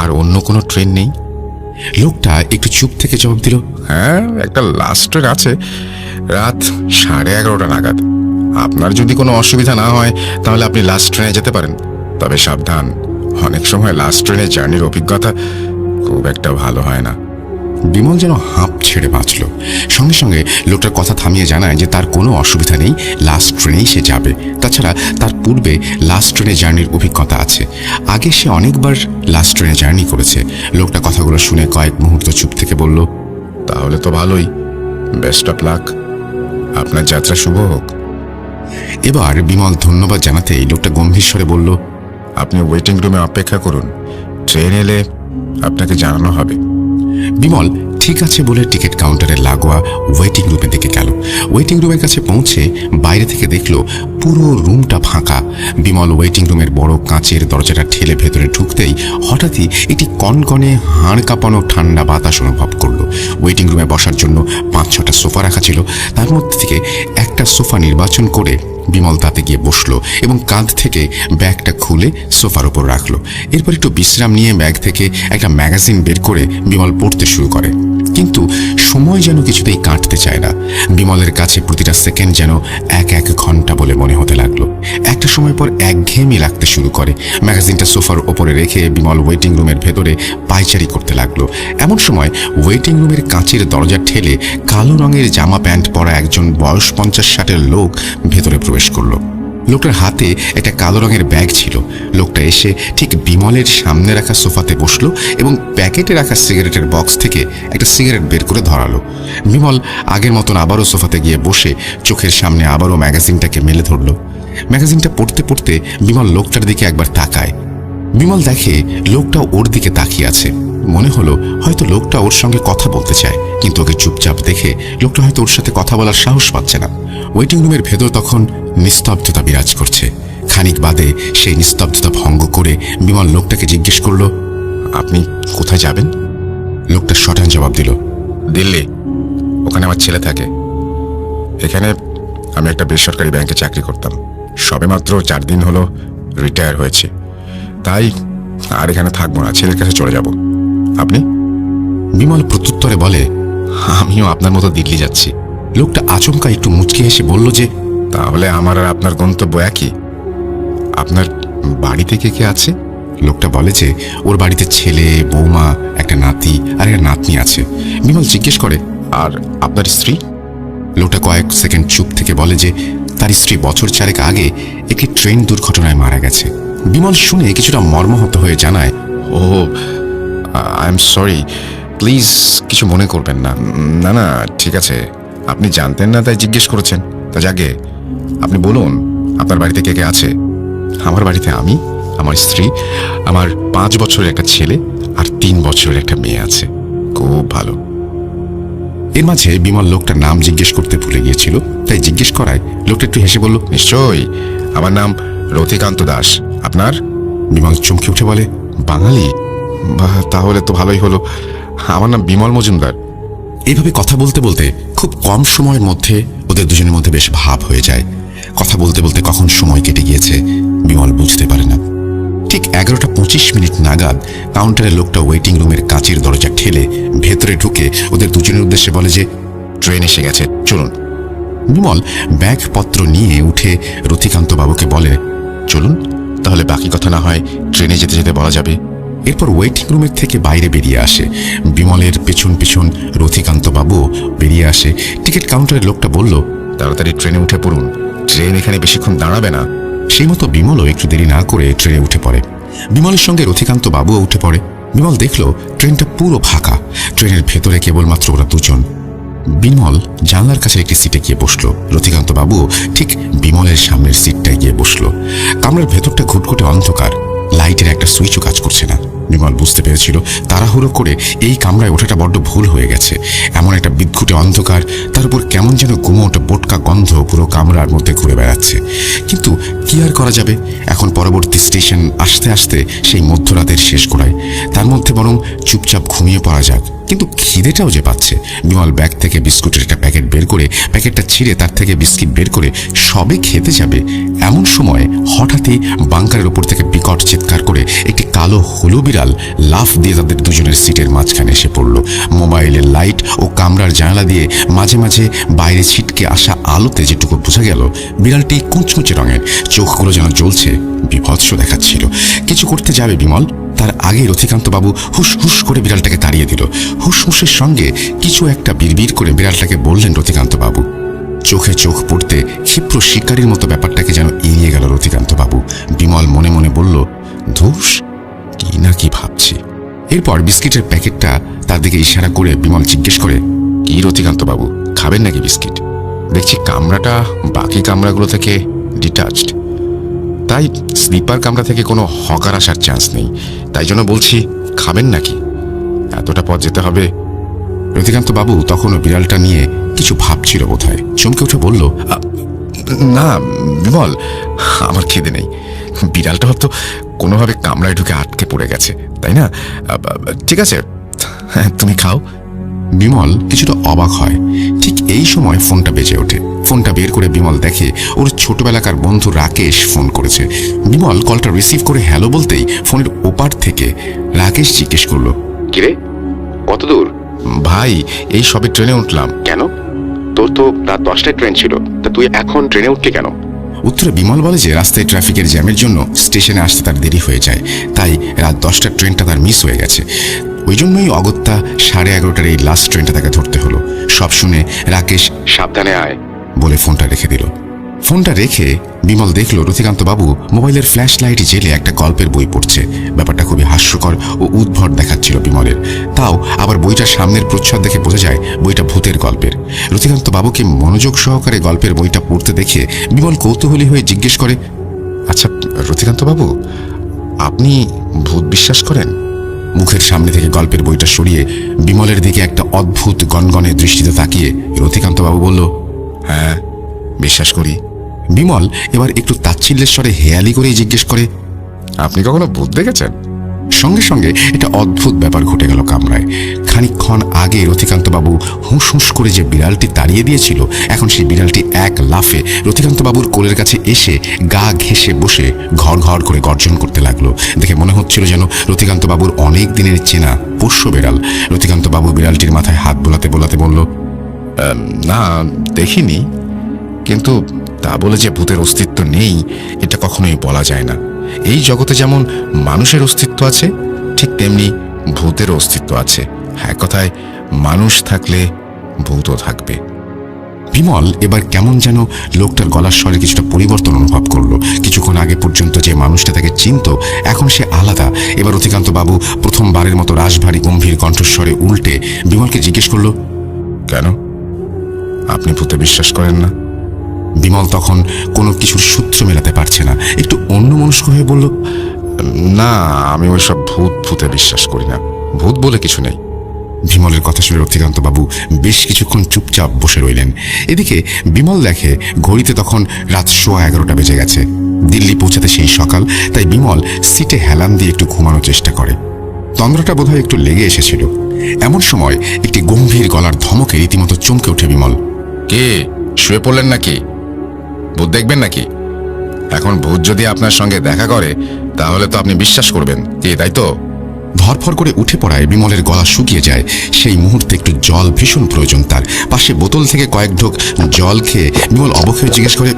আর অন্য কোনো ট্রেন নেই? লোকটা একটু চুপ থেকে জবাব দিল, হ্যাঁ একটা লাস্ট ট্রেন আছে রাত 11:30 নাগাদ। আপনার যদি কোনো অসুবিধা না হয় তাহলে আপনি লাস্ট ট্রেনে যেতে পারেন, তবে সাবধান, অনেক সময় লাস্ট ট্রেনে জার্নির অভিজ্ঞতা খুব একটা ভালো হয় না। বিমল যেন হাঁপ ছেড়ে বাঁচল। সঙ্গে সঙ্গে লোকটার কথা থামিয়ে জানায় যে তার কোনো অসুবিধা নেই, লাস্ট ট্রেনেই সে যাবে। তাছাড়া তার পূর্বে লাস্ট ট্রেনে জার্নির অভিজ্ঞতা আছে, আগে সে অনেকবার লাস্ট ট্রেনে জার্নি করেছে। লোকটা কথাগুলো শুনে কয়েক মুহূর্ত চুপ থেকে বলল, তাহলে তো ভালোই, বেস্ট অফ লাক, আপনার যাত্রা শুভ হোক। এবার বিমল ধন্যবাদ জানাতেই লোকটা গম্ভীর স্বরে বলল, আপনি ওয়েটিং রুমে অপেক্ষা করুন, ট্রেন এলে আপনাকে জানানো হবে। বিমল ঠিক আছে বলে টিকিট কাউন্টারের লাগোয়া ওয়েটিং রুমের দিকে গেল। ওয়েটিং রুমের কাছে পৌঁছে বাইরে থেকে দেখলো পুরো রুমটা ফাঁকা। বিমল ওয়েটিং রুমের বড় কাঁচের দরজাটা ঠেলে ভেতরে ঢুকতেই হঠাৎই একটি কনকনে হাড় কাঁপানো ঠান্ডা বাতাস অনুভব করলো। ওয়েটিং রুমে বসার জন্য 5-6টা সোফা রাখা ছিল, তার মধ্যে থেকে একটা সোফা নির্বাচন করে বিমল তাতে গিয়ে বসলো এবং কাঁধ থেকে ব্যাগটা খুলে সোফার উপর রাখলো। এরপর একটু বিশ্রাম নিয়ে ব্যাগ থেকে একটা ম্যাগাজিন বের করে বিমল পড়তে শুরু করে। কিন্তু সময় যেন কিছুতেই কাটতে চায় না। বিমলের কাছে প্রতিটা সেকেন্ড যেন 1 ঘন্টা বলে মনে হতে লাগলো। একটা সময় পর একঘেয়েমি লাগতে শুরু করে। ম্যাগাজিনটা সোফার ওপরে রেখে বিমল ওয়েটিং রুমের ভেতরে পায়চারি করতে লাগলো। এমন সময় ওয়েটিং রুমের কাঁচের দরজা ঠেলে কালো রঙের জামা প্যান্ট পরা একজন বয়স 50-60-এর লোক ভেতরে প্রবেশ করলো। লোকটার হাতে একটা কালো রঙের ব্যাগ ছিল। লোকটা এসে ঠিক বিমলের সামনে রাখা সোফাতে বসলো এবং প্যাকেটে রাখা সিগারেটের বক্স থেকে একটা সিগারেট বের করে ধরালো। বিমল আগের মতন আবারও সোফাতে গিয়ে বসে চোখের সামনে আবারও ম্যাগাজিনটাকে মেলে ধরলো। ম্যাগাজিনটা পড়তে পড়তে বিমল লোকটার দিকে একবার তাকায়। বিমল দেখে লোকটা ওর দিকে তাকিয়ে আছে। মনে হলো হয়তো লোকটা ওর সঙ্গে কথা বলতে চায়, কিন্তু ওকে চুপচাপ দেখে লোকটা হয়তো ওর সাথে কথা বলার সাহস পাচ্ছে না। ওয়েটিং রুমের ভেতর তখন নিস্তব্ধতা বিরাজ করছে। খানিক বাদে সেই নিস্তব্ধতা ভঙ্গ করে বিমল লোকটাকে জিজ্ঞেস করলো, আপনি কোথায় যাবেন? লোকটা শটান জবাব দিল, দিল্লি, ওখানে আমার ছেলে থাকে। এখানে আমি একটা বেসরকারি ব্যাংকে চাকরি করতাম, সবেমাত্র 4 দিন হলো রিটায়ার হয়েছে, তাই আর এখানে থাকবো না, ছেলের কাছে চলে যাব। আপনি? বিমল প্রত্যুত্তরে বলে, আমিও আপনার মতো দিল্লি যাচ্ছি। লোকটা আচমকা একটু মুচকি হেসে বলল যে, তাহলে আমার আর আপনার গন্তব্য একই। আপনার বাড়িতে কে কে আছে? লোকটা বলে যে ওর বাড়িতে ছেলে, বৌমা, একটা নাতি আর একটা নাতনি আছে। বিমল জিজ্ঞেস করে, আর আপনার স্ত্রী? লোকটা কয়েক সেকেন্ড চুপ থেকে বলে যে তার স্ত্রী বছর 4 আগে একটি ট্রেন দুর্ঘটনায় মারা গেছে। বিমল শুনে কিছুটা মর্মাহত হয়ে জানায়, ও, আই এম সরি, প্লিজ কিছু মনে করবেন না। না না, ঠিক আছে, আপনি জানতেন না তাই জিজ্ঞেস করেছেন। তা যাকে, আপনি বলুন আপনার বাড়িতে কে কে আছে? আমার বাড়িতে আমি, আমার স্ত্রী, আমার 5 বছরের একটা ছেলে আর 3 বছরের একটা মেয়ে আছে। খুব ভালো। এর মাঝে বিমল লোকটার নাম জিজ্ঞেস করতে ভুলে গিয়েছিল, তাই জিজ্ঞেস করায় লোকটা একটু হেসে বলল, নিশ্চয়ই, আমার নাম রথিকান্ত দাস। আপনার? বিমল চমকে উঠে বলে, বাঙালি? বাহ, তাহলে তো ভালোই হলো। আমার নাম বিমল মজুমদার। এইভাবে কথা বলতে বলতে খুব কম সময়ের মধ্যে ওদের দুজনের মধ্যে বেশ ভাব হয়ে যায়। কথা বলতে বলতে কখন সময় কেটে গিয়েছে বিমল বুঝতে পারে না। ঠিক 11:25 নাগাদ কাউন্টারের লোকটা ওয়েটিং রুমের কাচের দরজা ঠেলে ভেতরে ঢুকে ওদের দুজনের উদ্দেশ্যে বলে যে, ট্রেন এসে গেছে, চলুন। বিমল ব্যাগপত্র নিয়ে উঠে রথিকান্ত বাবুকে বলে, চলুন, তাহলে বাকি কথা না হয় ট্রেনে যেতে যেতে বলা যাবে। এরপর ওয়েটিং রুমের থেকে বাইরে বেরিয়ে আসে। বিমলের পেছন পেছন রথিকান্ত বাবু বেরিয়ে আসে। টিকিট কাউন্টারের লোকটা বলল, তাড়াতাড়ি ট্রেনে উঠে পড়ুন, ট্রেন এখানে বেশিক্ষণ দাঁড়াবে না। সেই মতো বিমলও একটু দেরি না করে ট্রেনে উঠে পড়ে। বিমলের সঙ্গে রথিকান্ত বাবুও উঠে পড়ে। বিমল দেখল ট্রেনটা পুরো ফাঁকা। ট্রেনের ভেতরে কেবলমাত্র ওরা দুজন। বিমল জানলার কাছে একটি সিটে গিয়ে বসলো। রথিকান্ত বাবুও ঠিক বিমলের সামনের সিটটায় গিয়ে বসলো। কামরার ভেতরটা ঘুটঘুটে অন্ধকার, লাইটের একটা সুইচও কাজ করছে না। বিমল বুঝতে পেরেছিল তাড়াহুড়ো করে এই কামরায় ওঠাটা বড্ড ভুল হয়ে গেছে। এমন একটা বিদ্ঘুটে অন্ধকার, তার উপর কেমন যেন গুমোট বোটকা গন্ধ পুরো কামরার মধ্যে ঘুরে বেড়াচ্ছে। কিন্তু কি আর করা যাবে, এখন পরবর্তী স্টেশন আসতে আসতে সেই মধ্যরাতের শেষ গোড়ায়। তার মধ্যে বরং চুপচাপ ঘুমিয়ে পড়া যাক। কিন্তু খিদেটাও যে পাচ্ছে। বিমল ব্যাগ থেকে বিস্কুটের একটা প্যাকেট বের করে প্যাকেটটা ছিঁড়ে তার থেকে বিস্কিট বের করে সবে খেতে যাবে, এমন সময় হঠাৎই বাংকারের উপর থেকে বিকট চিৎকার করে একটি কালো হলু বিড়াল লাফ দিয়ে তাদের দুজনের সিটের মাঝখানে এসে পড়ল। মোবাইলের লাইট ও কামরার জানালা দিয়ে মাঝে মাঝে বাইরে ছিটকে আসা আলোতে যেটুকু বোঝা গেল, বিড়ালটি কুঁচকুঁচে রঙের, চোখগুলো যেন জ্বলছে, বিভৎস দেখাচ্ছিল। কিছু করতে যাবে বিমল, তার আগে রথিকান্ত বাবু হুস হুস করে বিড়ালটাকে তাড়িয়ে দিল। হুসহুসের সঙ্গে কিছু একটা বিড়বিড় করে বিড়ালটাকে বললেন রথিকান্ত বাবু। চোখে চোখ পড়তে ক্ষিপ্র শিকারীর মতো ব্যাপারটাকে যেন এড়িয়ে গেল রথিকান্ত বাবু। বিমল মনে মনে বলল, ধুস, কি না কি ভাবছি। এরপর বিস্কিটের প্যাকেটটা তার দিকে ইশারা করে বিমল জিজ্ঞেস করে, কি রথিকান্ত বাবু, খাবেন নাকি বিস্কিট? দেখছি কামরাটা বাকি কামরাগুলো থেকে ডিটাচড, তাই স্লিপার কামরা থেকে কোনো হকার আসার চান্স নেই। তাই জন্য বলছি, খাবেন নাকি? এতটা পথ যেতে হবে। রথিকান্ত বাবু তখনও বিড়ালটা নিয়ে কিছু ভাবছিল বোধহয়। চমকে উঠে বলল, না বিমল, আমার খিদে নেই। বিড়ালটা হয়তো কোনোভাবে কামরায় ঢুকে আটকে পড়ে গেছে, তাই না? ঠিক আছে, তুমি খাও। বিমল কিছুটা অবাক হয়। ঠিক এই সময় ফোনটা বেজে ওঠে। ফোনটা বের করে বিমল দেখে ওর ছোটবেলাকার বন্ধু রাকেশ ফোন করেছে। বিমল কলটা রিসিভ করে হ্যালো বলতেই ফোনের ওপার থেকে রাকেশ জিজ্ঞেস করলো, কিরে, কত দূর? ভাই, এই সবে ট্রেনে উঠলাম। কেন? তোর তো রাত 10টায় ট্রেন ছিল, তা তুই এখন ট্রেনে উঠলি কেন? উত্তরে বিমল বলে যে রাস্তায় ট্রাফিকের জ্যামের জন্য স্টেশনে আসতে তার দেরি হয়ে যায়, তাই রাত 10টার ট্রেনটা তার মিস হয়ে গেছে। ওই জন্যই অগত্যা 11:30টার এই লাস্ট ট্রেনটা তাকে ধরতে হলো। সব শুনে রাকেশ সাবধানে আয় বলে ফোনটা রেখে দিল। ফোনটা রেখে বিমল দেখল রথিকান্ত বাবু মোবাইলের ফ্ল্যাশ লাইট জেলে একটা গল্পের বই পড়ছে। ব্যাপারটা খুবই হাস্যকর ও উদ্ভট দেখাচ্ছিল বিমলের। তাও আবার বইটার সামনের প্রচ্ছদ দেখে বোঝা যায় বইটা ভূতের গল্পের। রথিকান্ত বাবুকে মনোযোগ সহকারে গল্পের বইটা পড়তে দেখে বিমল কৌতূহলী হয়ে জিজ্ঞেস করে, আচ্ছা রথিকান্ত বাবু, আপনি ভূত বিশ্বাস করেন? মুখের সামনে থেকে গল্পের বইটা সরিয়ে বিমলের দিকে একটা অদ্ভুত গনগনে দৃষ্টিতে তাকিয়ে রথিকান্ত বাবু বলল, হ্যাঁ, বিশ্বাস করি। বিমল এবার একটু তাচ্ছিল্যের স্বরে হেয়ালি করেই জিজ্ঞেস করে, আপনি কখনো ভূত দেখেছেন? সঙ্গে সঙ্গে একটা অদ্ভুত ব্যাপার ঘটে গেল কামরায়। খানিকক্ষণ আগে রতিকান্তবাবু হুঁশ হুঁশ করে যে বিড়ালটি তাড়িয়ে দিয়েছিল, এখন সেই বিড়ালটি এক লাফে রতিকান্তবাবুর কোলের কাছে এসে গা ঘেঁষে বসে ঘর ঘর করে গর্জন করতে লাগলো। দেখে মনে হচ্ছিল যেন রতিকান্তবাবুর অনেক দিনের চেনা পোষ্য বিড়াল। রতিকান্তবাবু বিড়ালটির মাথায় হাত বোলাতে বোলাতে বলল, না দেখিনি, কিন্তু তা বলে যে ভূতের অস্তিত্ব নেই এটা কখনোই বলা যায় না। এই জগতে যেমন মানুষের অস্তিত্ব আছে, ঠিক তেমনি ভূতের অস্তিত্ব আছে। এক কথায় মানুষ থাকলে ভূতও থাকবে। বিমল এবার কেমন যেন লোকটার গলার স্বরে কিছুটা পরিবর্তন অনুভব করলো। কিছুক্ষণ আগে পর্যন্ত যে মানুষটা তাকে চিনত, এখন সে আলাদা। এবার রতিকান্তবাবু প্রথমবারের মতো রাশভারী গম্ভীর কণ্ঠস্বরে উল্টে বিমলকে জিজ্ঞেস করলো, কেন, আপনি ভূতে বিশ্বাস করেন না? বিমল তখন কোনো কিছুর সূত্র মেলাতে পারছে না, একটু অন্যমনস্ক হয়ে বলল, না, আমি ওইসব ভূতে বিশ্বাস করি না। ভূত বলে কিছু নেই। বিমলের কথা শুনে রতিকান্তবাবু বেশ কিছুক্ষণ চুপচাপ বসে রইলেন। এদিকে বিমল দেখে ঘড়িতে তখন রাত 11:15 বেজে গেছে। দিল্লি পৌঁছাতে সেই সকাল, তাই বিমল সিটে হেলান দিয়ে একটু ঘুমানোর চেষ্টা করে। তন্দ্রাটা বোধহয় একটু লেগে এসেছিল। এমন সময় একটি গম্ভীর গলার ধমকে রীতিমতো চমকে ওঠে বিমল। কে, শুয়ে পড়লেন নাকি? ভূত দেখবেন নাকি? এখন ভূত যদি আপনার সঙ্গে দেখা করে তাহলে তো আপনি বিশ্বাস করবেন, কি তাই তো? ধরফর করে উঠে পড়ায় বিমলের গলা শুকিয়ে যায়। সেই মুহূর্তে একটু জল ভীষণ প্রয়োজন তার। পাশে বোতল থেকে কয়েক ঢোক জল খেয়ে বিমল অবাক হয়ে জিজ্ঞেস করে,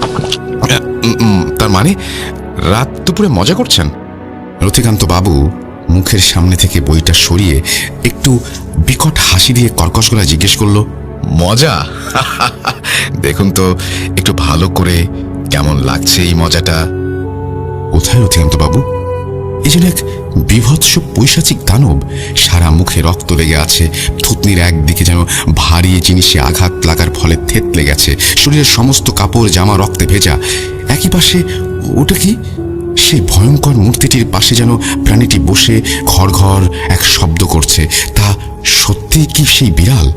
তার মানে রাত দুপুরে মজা করছেন? রতিকান্তবাবু মুখের সামনে থেকে বইটা সরিয়ে একটু বিকট হাসি দিয়ে কর্কশ গলায় জিজ্ঞেস করলো, মজা? দেখুন তো একটু ভালো করে কেমন লাগছে এই মজাটা। কোথায় রতিকান্তবাবু? এই যেন এক বিভৎস পৈশাচিক দানব। সারা মুখে রক্ত লেগে আছে, থুতনির একদিকে যেন ভারী জিনিসে আঘাত লাগার ফলে থেতলে গেছে, শরীরের সমস্ত কাপড় জামা রক্তে ভেজা। একই পাশে ওটা কি? সেই ভয়ঙ্কর মূর্তিটির পাশে যেন প্রাণীটি বসে ঘর ঘর এক শব্দ করছে। তা সত্যি কি সেই বিড়াল?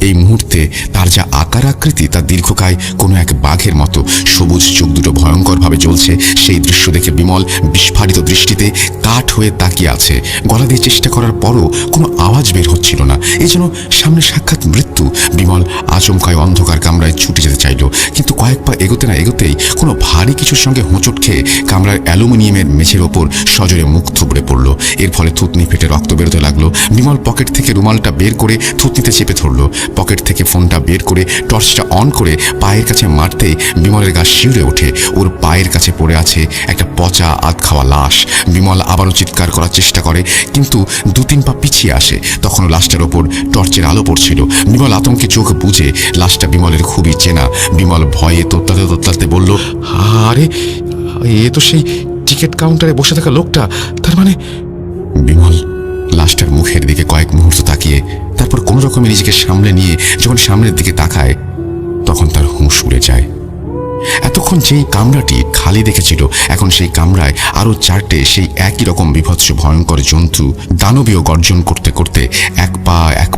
এই মুহূর্তে তার যা আকার আকৃতি তা দীর্ঘকায় কোনো এক বাঘের মতো। সবুজ চোখ দুটো ভয়ঙ্করভাবে জ্বলছে। সেই দৃশ্য দেখে বিমল বিস্ফারিত দৃষ্টিতে কাঠ হয়ে তাকিয়ে আছে। গলা দিয়ে চেষ্টা করার পরও কোনো আওয়াজ বের হচ্ছিল না। এই যেন সামনে সাক্ষাৎ মৃত্যু। বিমল আচমকায় অন্ধকার কামরায় ছুটে যেতে চাইল, কিন্তু কয়েক পা এগোতে না এগোতেই কোনো ভারী কিছুর সঙ্গে হোঁচট খেয়ে কামরার অ্যালুমিনিয়ামের মেঝের ওপর সজোরে মুখ থুবড়ে পড়ল। এর ফলে থুতনি ফেটে রক্ত বেরোতে লাগলো। বিমল পকেট থেকে রুমালটা বের করে থুতনিতে চেপে ধরল। পকেট থেকে ফোনটা বের করে টর্চটা অন করে পায়ের কাছে মারতেই বিমলের গা শিউরে ওঠে। ওর পায়ের কাছে পড়ে আছে একটা পচা আধ খাওয়া লাশ। বিমল আবারও চিৎকার করার চেষ্টা করে, কিন্তু 2-3 পা পিছিয়ে আসে। তখনও লাশটার ওপর টর্চের আলো পড়ছিল। বিমল আতঙ্কে চোখ বুজে, লাশটা বিমলের খুবই চেনা। বিমল ভয়ে তোতলাতে তোতলাতে বলল, আরে এ তো সেই টিকিট কাউন্টারে বসে থাকা লোকটা। তার মানে? বিমল লাশটার মুখের দিকে কয়েক মুহূর্ত তাকিয়ে তারপর কোনো রকমে নিজেকে সামলে নিয়ে যখন সামনের দিকে তাকায়, তখন তার হুঁশ উড়ে যায়। এতক্ষণ যেই কামরাটি খালি দেখেছিল, এখন সেই কামরায় আরো 4টে সেই একই রকম বিভৎস ভয়ঙ্কর জন্তু দানবীয় গর্জন করতে করতে এক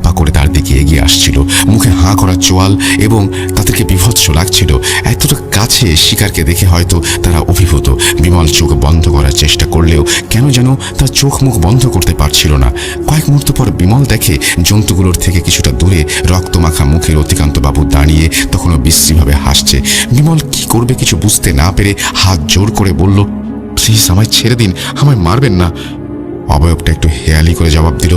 পা করে তার দিকে এগিয়ে আসছিল। মুখে হাঁ করা চোয়াল এবং তাদেরকে বিভৎস লাগছিল। এতটা কাছে শিকারকে দেখে হয়তো তারা অভিভূত। বিমল চোখ বন্ধ করার চেষ্টা করলেও কেন যেন তার চোখ মুখ বন্ধ করতে পারছিল না। কয়েক মুহূর্ত পর বিমল দেখে জন্তুগুলোর থেকে কিছুটা দূরে রক্তমাখা মুখে রতিকান্তবাবু দাঁড়িয়ে তখনও বিশ্রীভাবে হাসছে। বিমল কি করবে কিছু বুঝতে না পেরে হাত জোর করে বলল, প্লিজ আমায় ছেড়ে দিন, আমায় মারবেন না। অবয়বটা একটু হেয়ালি করে জবাব দিল,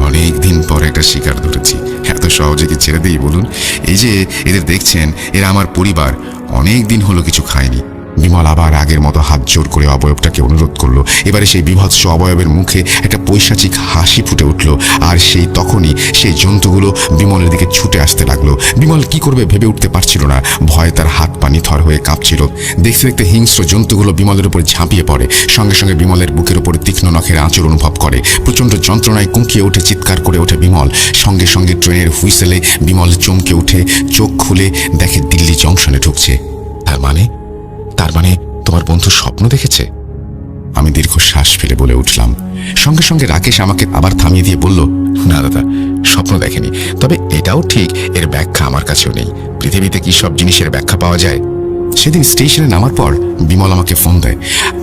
অনেক দিন পর একটা শিকার ধরেছি, এত সহজে কি ছেড়ে দিই বলুন? এই যে এদের দেখছেন, এরা আমার পরিবার, অনেক দিন হলো কিছু খায়নি। বিমল আবার আগের মতো হাত জোর করে অবয়বটাকে অনুরোধ করলো। এবারে সেই বিভৎস অবয়বের মুখে একটা পৈশাচিক হাসি ফুটে উঠল, আর সেই তখনই সেই জন্তুগুলো বিমলের দিকে ছুটে আসতে লাগলো। বিমল কি করবে ভেবে উঠতে পারছিল না। ভয়ে তার হাত পা নিথর হয়ে কাঁপছিল। দেখতে দেখতে হিংস্র জন্তুগুলো বিমলের উপর ঝাঁপিয়ে পড়ে। সঙ্গে সঙ্গে বিমলের বুকের উপর তীক্ষ্ণ নখের আঁচড় অনুভব করে। প্রচণ্ড যন্ত্রণায় কুঁকিয়ে উঠে চিৎকার করে ওঠে বিমল। সঙ্গে সঙ্গে ট্রেনের হুইসেলে বিমল চমকে উঠে চোখ খুলে দেখে দিল্লি জংশনে ঢুকছে। তার মানে তোমার বন্ধু স্বপ্ন দেখেছে? আমি দীর্ঘ শ্বাস ফেলে বলে উঠলাম। সঙ্গে সঙ্গে রাকেশ আমাকে আবার থামিয়ে দিয়ে বলল, না দাদা, স্বপ্ন দেখেনি। তবে এটাও ঠিক, এর ব্যাখ্যা আমার কাছেও নেই। পৃথিবীতে কি সব জিনিসের ব্যাখ্যা পাওয়া যায়? সেদিন স্টেশনে নামার পর বিমল আমাকে ফোন দেয়।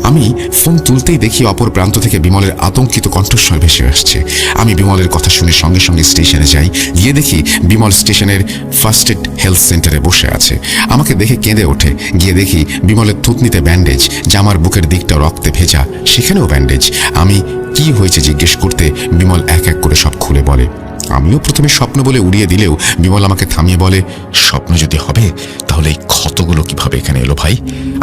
আমি ফোন তুলতেই দেখি অপর প্রান্ত থেকে বিমলের আতঙ্কিত কণ্ঠস্বর ভেসে আসছে। আমি বিমলের কথা শুনে সঙ্গে সঙ্গে স্টেশনে যাই। গিয়ে দেখি বিমল স্টেশনের ফার্স্ট এড হেলথ সেন্টারে বসে আছে। আমাকে দেখে কেঁদে ওঠে। গিয়ে দেখি বিমলের থুতনিতে ব্যান্ডেজ, জামার বুকের দিকটা রক্তে ভেজা, সেখানেও ব্যান্ডেজ। আমি কি হয়েছে জিজ্ঞেস করতে বিমল এক এক করে সব খুলে বলে। আমিও প্রথমে স্বপ্ন বলে উড়িয়ে দিলেও বিমল আমাকে থামিয়ে বলে, স্বপ্ন যদি হবে তাহলে এই ক্ষতগুলো কিভাবে এখানে এলো ভাই?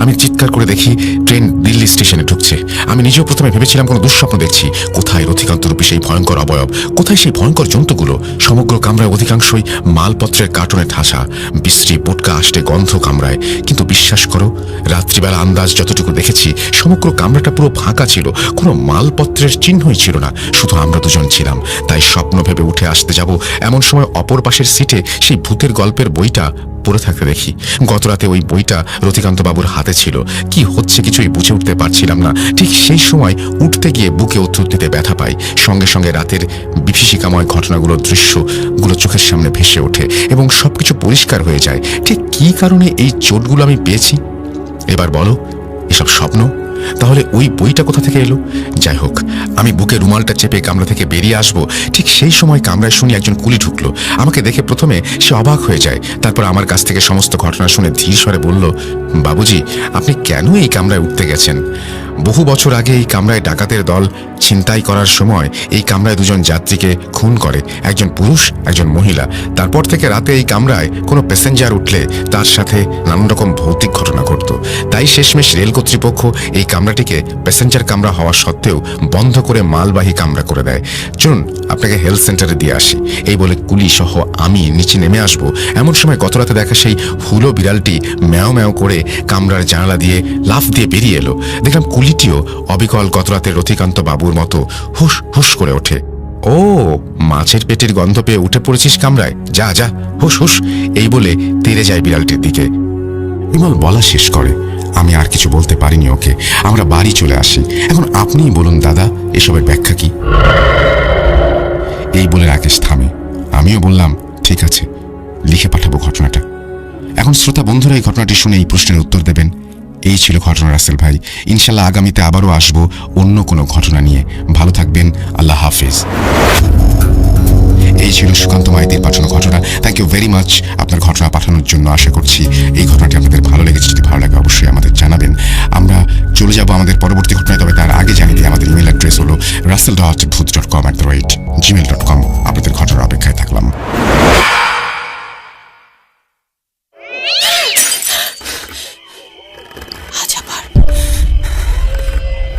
আমি চিৎকার করে দেখি ট্রেন দিল্লি স্টেশনে ঢুকছে। আমি নিজেও প্রথমে ভেবেছিলাম কোনো দুঃস্বপ্ন দেখছি। কোথায় রথিকান্ত রূপী সেই ভয়ঙ্কর অবয়ব, কোথায় সেই ভয়ঙ্কর জন্তুগুলো? সমগ্র কামরায় অধিকাংশই মালপত্রের কার্টনে ঠাসা, বিশ্রী বোটকা আসতে গন্ধ কামরায়। কিন্তু বিশ্বাস করো, রাত্রিবেলা আন্দাজ যতটুকু দেখেছি, সমগ্র কামরাটা পুরো ফাঁকা ছিল, কোনো মালপত্রের চিহ্নই ছিল না, শুধু আমরা দুজন ছিলাম। তাই স্বপ্ন ভেবে উঠে আসতে যাব, এমন সময় অপর পাশের সিটে সেই ভূতের গল্পের বইটা পড়ে থাকতে দেখি। গত রাতে ওই বইটা রথিকান্ত বাবুর হাতে ছিল। কি হচ্ছে কিছুই বুঝে উঠতে পারছিলাম না। ঠিক সেই সময় উঠতে গিয়ে বুকে ও থুতনিতে ব্যথা পাই। সঙ্গে সঙ্গে রাতের বিভীষিকাময় ঘটনাগুলোর দৃশ্যগুলো চোখের সামনে ভেসে ওঠে এবং সবকিছু পরিষ্কার হয়ে যায়। ঠিক কী কারণে এই চোটগুলো আমি পেয়েছি? এবার বলো, এসব স্বপ্ন? তাহলে ওই বইটা কোথা থেকে এলো? যাই হোক, আমি বুকে রুমালটা চেপে কামরা থেকে বেরিয়ে আসবো, ঠিক সেই সময় কামরায় শুনি একজন কুলি ঢুকলো। আমাকে দেখে প্রথমে সে অবাক হয়ে যায়, তারপর আমার কাছ থেকে সমস্ত ঘটনা শুনে ধীর স্বরে বলল, বাবুজি, আপনি কেন এই কামরায় উঠতে গেছেন? বহু বছর আগে এই কামরায় ডাকাতের দল ছিনতাই করার সময় এই কামরায় দুজন যাত্রীকে খুন করে, একজন পুরুষ একজন মহিলা। তারপর থেকে রাতে এই কামরায় কোনো প্যাসেঞ্জার উঠলে তার সাথে নানান রকম ভৌতিক ঘটনা ঘটত। তাই শেষমেশ রেল কর্তৃপক্ষ এই কামরাটিকে প্যাসেঞ্জার কামরা হওয়া সত্ত্বেও বন্ধ করে মালবাহী কামরা করে দেয়। চলুন আপনাকে হেলথ সেন্টারে দিয়ে আসি। এই বলে কুলি সহ আমি নিচে নেমে আসবো, এমন সময় গত রাতে দেখা সেই হুলো বিড়ালটি ম্যাও ম্যাও করে কামরার জানালা দিয়ে লাফ দিয়ে বেরিয়ে এলো। দেখলাম কুলিটিও অবিকল গত রাতের রথিকান্ত বাবুর মতো হুস হুস করে ওঠে। ও, মাছের পেটের গন্ধ পেয়ে উঠে পড়েছিস কামরায়, যা যা হুস হুস, এই বলে তেড়ে যায় বিড়ালটির দিকে। বিমল বলা শেষ করে। আমি আর কিছু বলতে পারিনি ওকে। আমরা বাড়ি চলে আসি। এখন আপনিই বলুন দাদা, এসবের ব্যাখ্যা কি? এই বলে রাকেশ থামে। আমিও বললাম, ঠিক আছে, লিখে পাঠাবো ঘটনাটা। এখন শ্রোতা বন্ধুরা এই ঘটনাটি শুনে এই প্রশ্নের উত্তর দেবেন। এই ছিল ঘটনা রাসেল ভাই। ইনশাল্লাহ আগামীতে আবারও আসবো অন্য কোনো ঘটনা নিয়ে। ভালো থাকবেন, আল্লাহ হাফেজ। এই ছিল সুকান্ত মাইতির পাঠানো ঘটনা। থ্যাংক ইউ ভেরি মাচ আপনার ঘটনা পাঠানোর জন্য। আশা করছি এই ঘটনাটি আপনাদের ভালো লেগেছে। যদি ভালো লাগে অবশ্যই আমাদের জানাবেন। আমরা চলে যাব আমাদের পরবর্তী ঘটনায়, তবে তার আগে জানিয়ে দিই আমাদের ইমেল অ্যাড্রেস হলো russell.bhuth.com@gmail.com। আপনাদের ঘটনার অপেক্ষায় থাকলাম।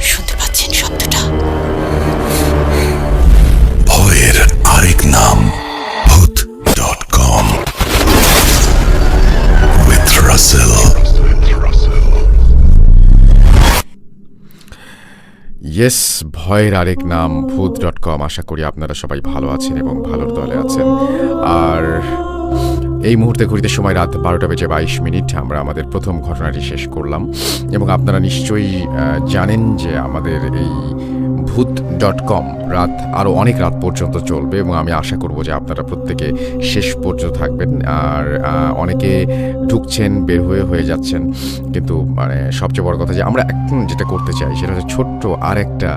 শুনতে পাচ্ছেন শব্দটা? ভয়ের আরেক নাম bhuth.com with Russell. ইয়েস, ভয়ের আরেক নাম ভূত.com। আশা করি আপনারা সবাই ভালো আছেন এবং ভালোর দলে আছেন। আর এই মুহূর্তে ঘড়িতে সময় রাত 12:22। আমরা আমাদের প্রথম ঘটনাটি শেষ করলাম এবং আপনারা নিশ্চয়ই জানেন যে আমাদের এই ভূত.com আরও অনেক রাত পর্যন্ত চলবে এবং আমি আশা করব যে আপনারা প্রত্যেকে শেষ পর্যন্ত থাকবেন। আর অনেকে ঢুকছেন, বের হয়ে যাচ্ছেন, কিন্তু মানে সবচেয়ে বড় কথা যে আমরা এখন যেটা করতে চাই সেটা হচ্ছে ছোট্ট আর একটা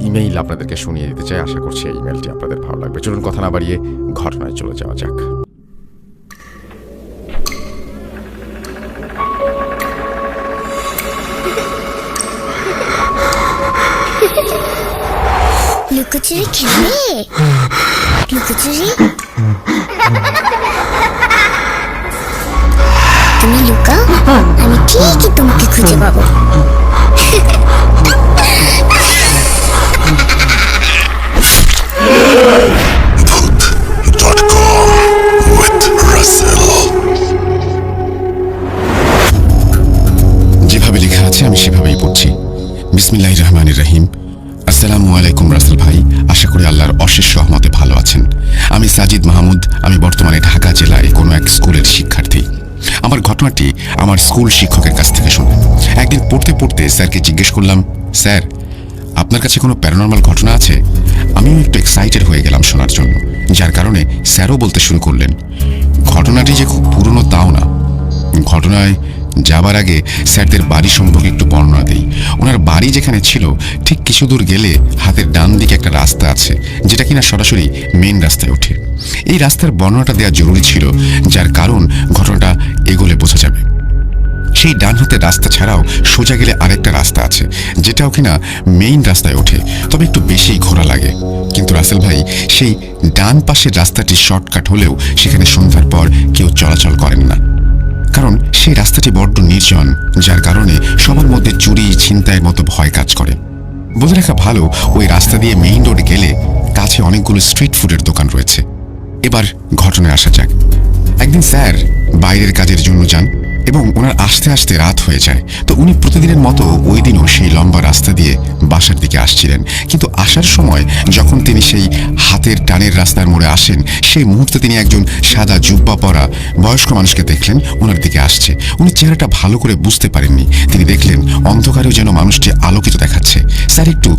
ইমেইল আপনাদেরকে শুনিয়ে দিতে চাই। আশা করছি এই ইমেইলটি আপনাদের ভালো লাগবে। চলুন কথা না বাড়িয়ে ঘটনায় চলে যাওয়া যাক। লুকোচুরি খেলবে? লুকোচুরি? তুমি লুকাও, আমি ঠিকই তোমাকে খুঁজে পাবো। bhuth.com with Russell. যেভাবে লেখা আছে আমি সেভাবেই পড়ছি। বিসমিল্লাহির রহমানির রহিম। আসসালামু আলাইকুম রাসেল ভাই, আশা করি আল্লাহর অশেষ রহমতে ভালো আছেন। আমি সাজিদ মাহমুদ। আমি বর্তমানে ঢাকা জেলায় কোনো এক স্কুলের শিক্ষার্থী। আমার ঘটনাটি আমার স্কুল শিক্ষকের কাছ থেকে শুনে। একদিন পড়তে পড়তে স্যারকে জিজ্ঞেস করলাম, স্যার, আপনার কাছে কোনো প্যারানর্মাল ঘটনা আছে? আমিও একটু এক্সাইটেড হয়ে গেলাম শোনার জন্য, যার কারণে স্যারও বলতে শুরু করলেন, ঘটনাটি যে খুব পুরনো তাও না। ঘটনায় যাবার আগে স্যারদের বাড়ি সম্পর্কে একটু বর্ণনা দিই। ওনার বাড়ি যেখানে ছিল ঠিক কিছু দূর গেলে হাতের ডান দিকে একটা রাস্তা আছে, যেটা কিনা সরাসরি মেন রাস্তায় ওঠে। এই রাস্তার বর্ণনাটা দেওয়া জরুরি ছিল, যার কারণ ঘটনাটা এগোলে বোঝা যাবে। সেই ডান হাতের রাস্তা ছাড়াও সোজা গেলে আরেকটা রাস্তা আছে, যেটাও কিনা মেইন রাস্তায় ওঠে, তবে একটু বেশি ঘোরা লাগে। কিন্তু রাসেল ভাই, সেই ডান পাশের রাস্তাটি শর্টকাট হলেও সেখানে সন্ধ্যার পর কেউ চলাচল করেন না, কারণ সেই রাস্তাটি বড্ড নির্জন, যার কারণে সবার মধ্যে চুরি ছিনতাইয়ের মতো ভয় কাজ করে। বলে রাখা ভালো, ওই রাস্তা দিয়ে মেইন রোডে গেলে কাছে অনেকগুলো স্ট্রিট ফুডের দোকান রয়েছে। এবার ঘটনায় আসা যাক। একদিন স্যার বাইরের কাজের জন্য যান এবং ওনার আসতে আসতে রাত হয়ে যায়। তো উনি প্রতিদিনের মতো ওই দিনও সেই লম্বা রাস্তা দিয়ে বাসার দিকে আসছিলেন। কিন্তু আসার সময় যখন তিনি সেই হাতের টানের রাস্তার মোড়ে আসেন, সেই মুহূর্তে তিনি একজন সাদা জুব্বা পরা বয়স্ক মানুষকে দেখলেন ওনার দিকে আসছে। উনি চেহারাটা ভালো করে বুঝতে পারেননি। তিনি দেখলেন অন্ধকারেও যেন মানুষটি আলোকিত দেখাচ্ছে। স্যার একটু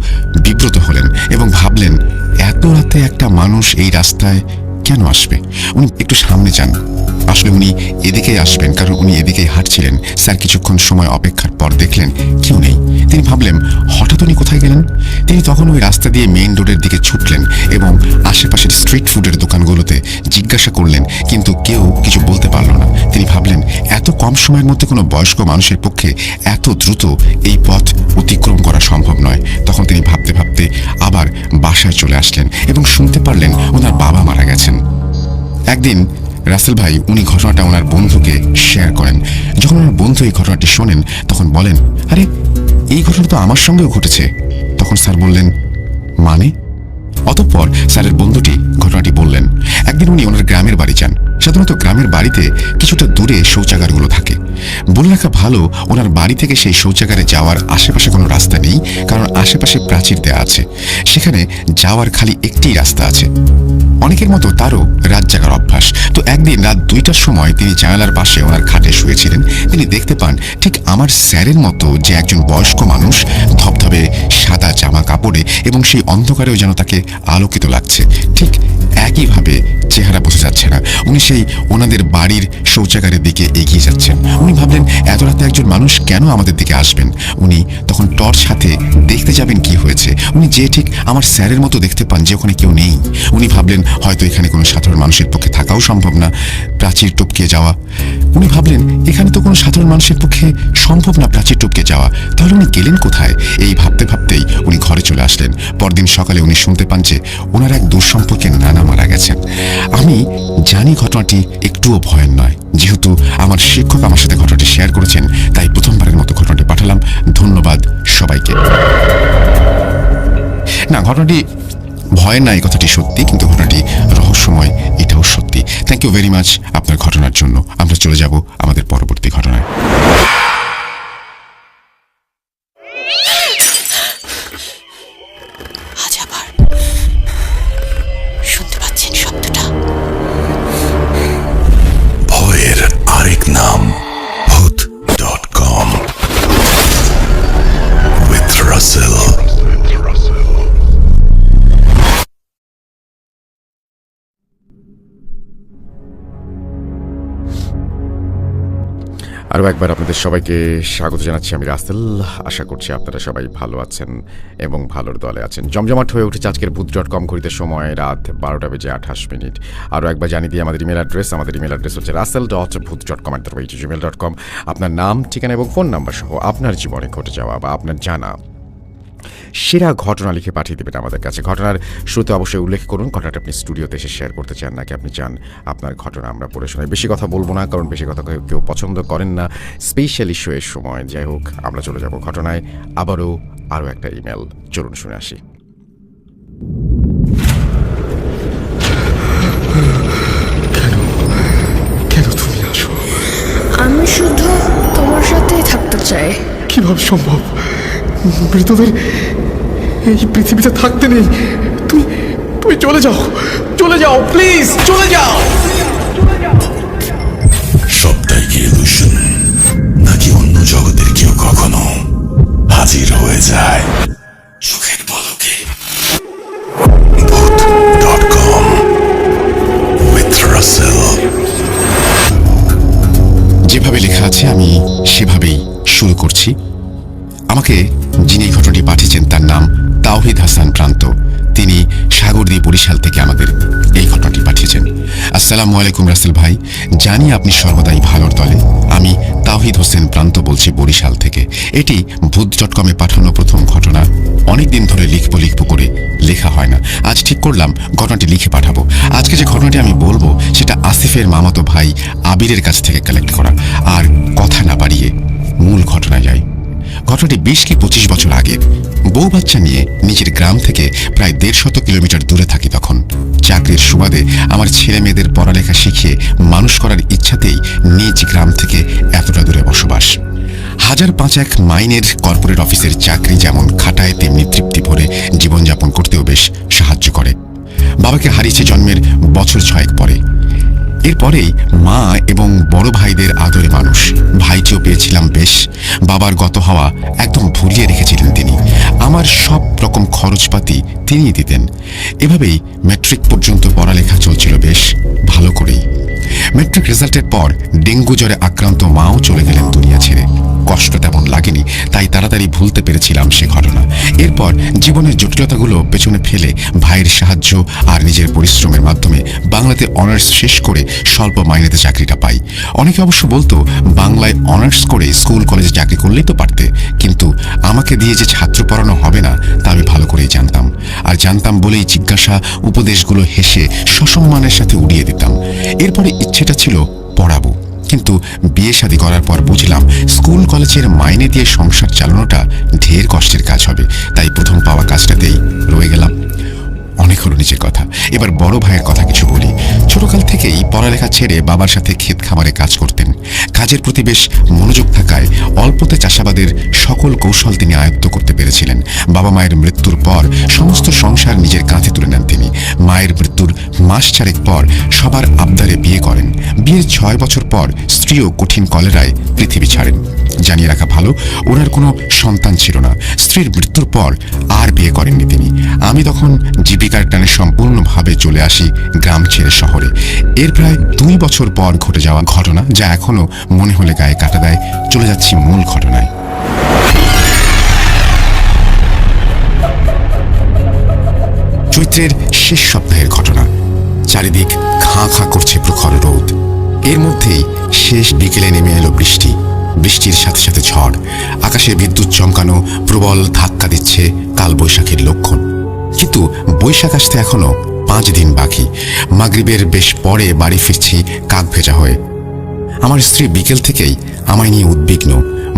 বিব্রত হলেন এবং ভাবলেন, এত রাতে একটা মানুষ এই রাস্তায় কেন আসবে? উনি একটু সামনে যান। আসলে উনি এদিকেই আসবেন, কারণ উনি এদিকেই হাঁটছিলেন। স্যার কিছুক্ষণ সময় অপেক্ষার পর দেখলেন কেউ নেই। তিনি ভাবলেন, হঠাৎ উনি কোথায় গেলেন? তিনি তখন ওই রাস্তা দিয়ে মেইন রোডের দিকে ছুটলেন এবং আশেপাশের স্ট্রিট ফুডের দোকানগুলোতে জিজ্ঞাসা করলেন, কিন্তু কেউ কিছু বলতে পারল না। তিনি ভাবলেন, এত কম সময়ের মধ্যে কোনো বয়স্ক মানুষের পক্ষে এত দ্রুত এই পথ অতিক্রম করা সম্ভব নয়। তখন তিনি ভাবতে ভাবতে আবার বাসায় চলে আসলেন এবং শুনতে পারলেন ওনার বাবা মারা গেছেন। একদিন রাসেল ভাই উনি ঘটনাটা ওনার বন্ধুকে শেয়ার করেন। যখন ওনার বন্ধু এই ঘটনাটি শোনেন, তখন বলেন, আরে এই ঘটনা তো আমার সঙ্গেও ঘটেছে। তখন স্যার বললেন, মানে? অতঃপর স্যারের বন্ধুটি ঘটনাটি বললেন। একদিন উনি ওনার গ্রামের বাড়ি যান। সাধারণত গ্রামের বাড়িতে কিছুটা দূরে শৌচাগারগুলো থাকে। বলে রাখা ভালো, ওনার বাড়ি থেকে সেই শৌচাগারে যাওয়ার আশেপাশে কোনো রাস্তা নেই, কারণ আশেপাশে প্রাচীর দেয়া আছে। সেখানে যাওয়ার খালি একটি রাস্তা আছে। অনেকের মতো তারও রাত জাগার অভ্যাস। তো একদিন রাত 2টার সময় তিনি জানালার পাশে ওনার খাটে শুয়েছিলেন। তিনি দেখতে পান ঠিক আমার স্যারের মতো যে একজন বয়স্ক মানুষ ধবধবে সাদা জামা কাপড়ে এবং সেই অন্ধকারেও যেন তাকে আলোকিত লাগছে। ঠিক একইভাবে চেহারা বোঝা যাচ্ছে না। উনি সেই ওনাদের বাড়ির শৌচাগারের দিকে এগিয়ে যাচ্ছেন। উনি ভাবলেন, এত রাতে একজন মানুষ কেন আমাদের দিকে আসবেন? উনি তখন টর্চ হাতে দেখতে যাবেন কি হয়েছে। উনি যে ঠিক আমার স্যারের মতো দেখতে পান যে ওখানে কেউ নেই। উনি ভাবলেন, হয়তো এখানে কোনো সাধারণ মানুষের পক্ষে থাকাও সম্ভব না, প্রাচীর টপকে যাওয়া। উনি ভাবলেন, এখানে তো কোনো সাধারণ মানুষের পক্ষে সম্ভব না প্রাচীর টপকে যাওয়া, তাহলে উনি গেলেন কোথায়? এই ভাবতে ভাবতেই উনি ঘরে চলে আসলেন। পরদিন সকালে উনি শুনতে পান যে ওনার এক দূর সম্পর্কের নানা মারা গেছেন। আমি জানি ঘটনাটি একটুও ভয়ের নয়। যেহেতু আমার শিক্ষক আমার সাথে ঘটনাটি শেয়ার করেছেন, তাই প্রথমবারের মতো ঘটনাটি পাঠালাম। ধন্যবাদ সবাইকে। না, ঘটনাটি ভয়ের না, এই কথাটি সত্যি, কিন্তু ঘটনাটি রহস্যময়, এটাও সত্যি। থ্যাংক ইউ ভেরি মাচ আপনার ঘটনার জন্য। আমরা চলে যাব আমাদের পরবর্তী ঘটনায়। আজ আবার শুনতে পাচ্ছেন শব্দটা? ভয়ের আরেক নাম ভূত.com with Russell. আরও একবার আপনাদের সবাইকে স্বাগত জানাচ্ছি। আমি রাসেল। আশা করছি আপনারা সবাই ভালো আছেন এবং ভালোর দলে আছেন। জমজমাট হয়ে উঠেছে আজকের ভূত.com। ঘড়িতে সময় রাত 12:28। আরও একবার জানিয়ে দিই আমাদের ইমেল অ্যাড্রেস। আমাদের ইমেল অ্যাড্রেস হচ্ছে russell.bhoot.com@gmail.com। আপনার নাম, ঠিকানা এবং ফোন নাম্বার সহ আপনার জীবনে ঘটে যাওয়া বা আপনার জানা সেরা ঘটনা লিখে পাঠিয়ে দেবেন আমাদের কাছে। ঘটনার শুরুতে অবশ্যই উল্লেখ করুন ঘটনাটা আপনি স্টুডিওতে এসে শেয়ার করতে চান, নাকি আপনি চান আপনার ঘটনা আমরা পড়ে শোনাই। বেশি কথা বলবো না, কারণ বেশি কথা কেউ পছন্দ করেন না স্পেশালি শোয়ের সময়। যাই হোক, আমরা চলে যাব ঘটনায়। আরও একটা ইমেল, চলুন শুনে আসি। কেন তুমি আসো? আমি শুধু তোমার সাথেই থাকতে চাই। কিভাবে সম্ভব? মৃতদের এই পৃথিবীতে থাকতে নেই। তুমি চলে যাও, চলে যাও, প্লিজ চলে যাও। সবটাই কি ইলুশন, নাকি অন্য জগতের কেউ কখনো হাজির হয়ে যায় চোখের পলকে? ভূত.com with Russell. যেভাবে লেখা আছে আমি আমাকে যিনি এই ঘটনাটি পাঠিয়েছেন তার নাম তাওহিদ হাসান প্রান্ত। তিনি সাগরদী বরিশাল থেকে আমাদের এই ঘটনাটি পাঠিয়েছেন। আসসালামু আলাইকুম রাসেল ভাই, জানি আপনি সর্বদাই ভালোর দলে। আমি তাওহিদ হোসেন প্রান্ত বলছি বরিশাল থেকে। এটি ভূত.কমে পাঠানো প্রথম ঘটনা। অনেকদিন ধরে লিখবো করে লেখা হয় না, আজ ঠিক করলাম ঘটনাটি লিখে পাঠাবো। আজকে যে ঘটনাটি আমি বলবো সেটা আসিফের মামাতো ভাই আবিরের কাছ থেকে কালেক্ট করা। আর কথা না বাড়িয়ে মূল ঘটনায় যাই। ঘটনাটি 20 কি 25 বছর আগের। বউ বাচ্চা নিয়ে নিজের গ্রাম থেকে প্রায় 150 কিলোমিটার দূরে থাকি তখন। চাকরির সুবাদে আমার ছেলে মেয়েদের পড়ালেখা শিখিয়ে মানুষ করার ইচ্ছাতেই নিজ গ্রাম থেকে এতটা দূরে বসবাস। 1005 মাইনের কর্পোরেট অফিসের চাকরি যেমন খাটায় তেমনি তৃপ্তি ভরে জীবনযাপন করতেও বেশ সাহায্য করে। বাবাকে হারিয়েছে জন্মের বছর 6 পরে। এরপরেই মা এবং বড় ভাইদের আদরে মানুষ। ভাইটিও পেয়েছিলাম বেশ। বাবার গত হওয়া একদম ভুলিয়ে রেখেছিলেন তিনি। আমার সব রকম খরচপাতি তিনিই দিতেন। এভাবেই ম্যাট্রিক পর্যন্ত পড়ালেখা চলছিল বেশ ভালো করেই। ম্যাট্রিক রেজাল্টের পর ডেঙ্গু জ্বরে আক্রান্ত মাও চলে গেলেন দুনিয়া ছেড়ে। কষ্ট তেমন লাগেনি, তাই তাড়াতাড়ি ভুলতে পেরেছিলাম সে ঘটনা। এরপর জীবনের জটিলতাগুলো পেছনে ফেলে ভাইয়ের সাহায্য আর নিজের পরিশ্রমের মাধ্যমে বাংলাতে অনার্স শেষ করে স্বল্প মাইনেতে চাকরিটা পাই। অনেকে অবশ্য বলতো বাংলায় অনার্স করে স্কুল কলেজে চাকরি করলেই তো পারতে, কিন্তু আমাকে দিয়ে যে ছাত্র পড়ানো হবে না তা আমি ভালো করেই জানতাম। আর জানতাম বলেই জিজ্ঞাসা উপদেশগুলো হেসে সসম্মানের সাথে উড়িয়ে দিতাম। এরপরে ইচ্ছেটা ছিল পড়াবো, কিন্তু বিয়ে শাদী করার পর বুঝলাম স্কুল কলেজের মাইনে দিয়ে সংসার চালানোটা ঢের কষ্টের কাজ হবে। তাই প্রথম পাওয়া কাজটাতেই রয়ে গেলাম। অনেক হলো নিজের কথা, এবার বড় ভাইয়ের কথা কিছু বলি। ছোটকাল থেকেই পড়ালেখা ছেড়ে বাবার সাথে ক্ষেত খামারে কাজ করতেন। কাজের প্রতি বেশ মনোযোগ থাকায় অল্পতে চাষাবাদের সকল কৌশল তিনি আয়ত্ত করতে পেরেছিলেন। বাবা মায়ের মৃত্যুর পর সমস্ত সংসার নিজের কাঁধে তুলে নেন তিনি। মায়ের মৃত্যুর মাস 4 পর সবার আবদারে বিয়ে করেন। বিয়ের 6 বছর পর স্ত্রীও কঠিন কলেরায় পৃথিবী ছাড়েন। জানিয়ে রাখা ভালো, ওনার কোনো সন্তান ছিল না। স্ত্রীর মৃত্যুর পর আর বিয়ে করেননি তিনি। আমি তখন জীবিকার টানে সম্পূর্ণভাবে চলে আসি গ্রাম ছেড়ে শহরে। এর প্রায় 2 বছর পর ঘটে যাওয়া ঘটনা, যা এখনো মনে হলে গায়ে কাটা দেয়। চলে যাচ্ছি মূল ঘটনায়। চৈত্রের শেষ সপ্তাহের ঘটনা। চারিদিক খাঁ খাঁ করছে প্রখর রোদ। এর মধ্যেই শেষ বিকেলে নেমে এলো বৃষ্টি। বৃষ্টির সাথে সাথে ঝড়। আকাশে বিদ্যুৎ চমকানো প্রবল ধাক্কা দিচ্ছে কাল বৈশাখের লক্ষণ। কিন্তু বৈশাখ আসতে এখনো 5 দিন বাকি। মাগরিবের বেশ পরে বাড়ি ফিরছি কাক ভেজা হয়ে। আমার স্ত্রী বিকেল থেকেই আমায় নিয়ে উদ্বিগ্ন।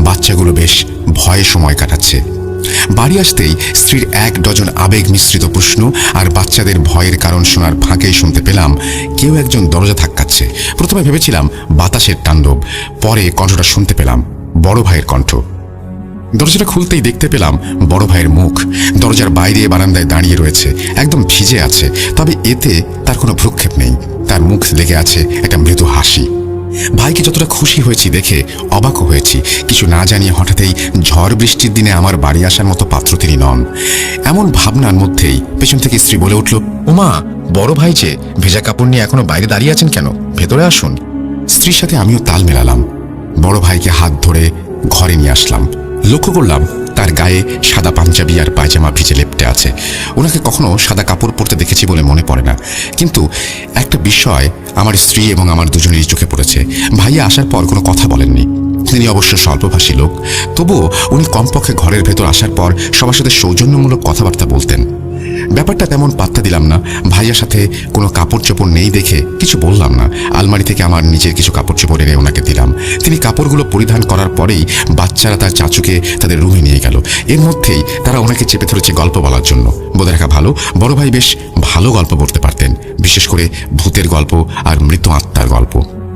বাচ্চাগুলো বেশ ভয়ে সময় কাটাচ্ছে। বাড়ি আসতেই স্ত্রীর 1 ডজন আবেগ মিশ্রিত প্রশ্ন আর বাচ্চাদের ভয়ের কারণ শোনার ফাঁকেই শুনতে পেলাম কেউ একজন দরজা ধাক্কাচ্ছে। প্রথমে ভেবেছিলাম বাতাসের তাণ্ডব, পরে কণ্ঠটা শুনতে পেলাম বড় ভাইয়ের কণ্ঠ। দরজাটা খুলতেই দেখতে পেলাম বড় ভাইয়ের মুখ। দরজার বাইরে বারান্দায় দাঁড়িয়ে রয়েছে, একদম ভিজে আছে, তবে এতে তার কোনো ভ্রুক্ষেপ নেই। তার মুখ লেগে আছে একটা মৃদু হাসি। ভাইকে যতটা খুশি হয়েছি দেখে অবাকও হয়েছি। কিছু না জানিয়ে হঠাৎই ঝড় বৃষ্টির দিনে আমার বাড়ি আসার মতো পাত্র তিনি নন। এমন ভাবনার মধ্যেই পেছন থেকে স্ত্রী বলে উঠল, ওমা, বড় ভাই যে ভেজা কাপড় নিয়ে এখনো বাইরে দাঁড়িয়ে আছেন কেন? ভেতরে আসুন। স্ত্রীর সাথে আমিও তাল মেলালাম। বড় ভাইকে হাত ধরে ঘরে নিয়ে আসলাম। লক্ষ্য করলাম তার গায়ে সাদা পাঞ্জাবি আর পায়জামা ভিজে লেপ্টে আছে। ওনাকে কখনো সাদা কাপড় পরতে দেখেছি বলে মনে পড়ে না। কিন্তু একটা বিষয় আমার স্ত্রী এবং আমার দুজনেরই চোখে পড়েছে। ভাইয়া আসার পর কোনো কথা বলেননি। তিনি অবশ্য স্বল্পভাষী লোক, তবুও উনি কমপক্ষে ঘরের ভেতর আসার পর সবার সাথে সৌজন্যমূলক কথাবার্তা বলতেন। ব্যাপারটা তেমন পাত্তা দিলাম না। ভাইয়ার সাথে কোনো কাপড় চোপড় নেই দেখে কিছু বললাম না। আলমারি থেকে আমার নিজের কিছু কাপড় চোপড় এনে ওনাকে দিলাম। তিনি কাপড়গুলো পরিধান করার পরেই বাচ্চারা তার চাচুকে তাদের রুমে নিয়ে গেল। এর মধ্যেই তারা ওনাকে চেপে ধরেছে গল্প বলার জন্য। বলে রাখা ভালো, বড় ভাই বেশ ভালো গল্প বলতে পারতেন, বিশেষ করে ভূতের গল্প আর মৃত আত্মার গল্প।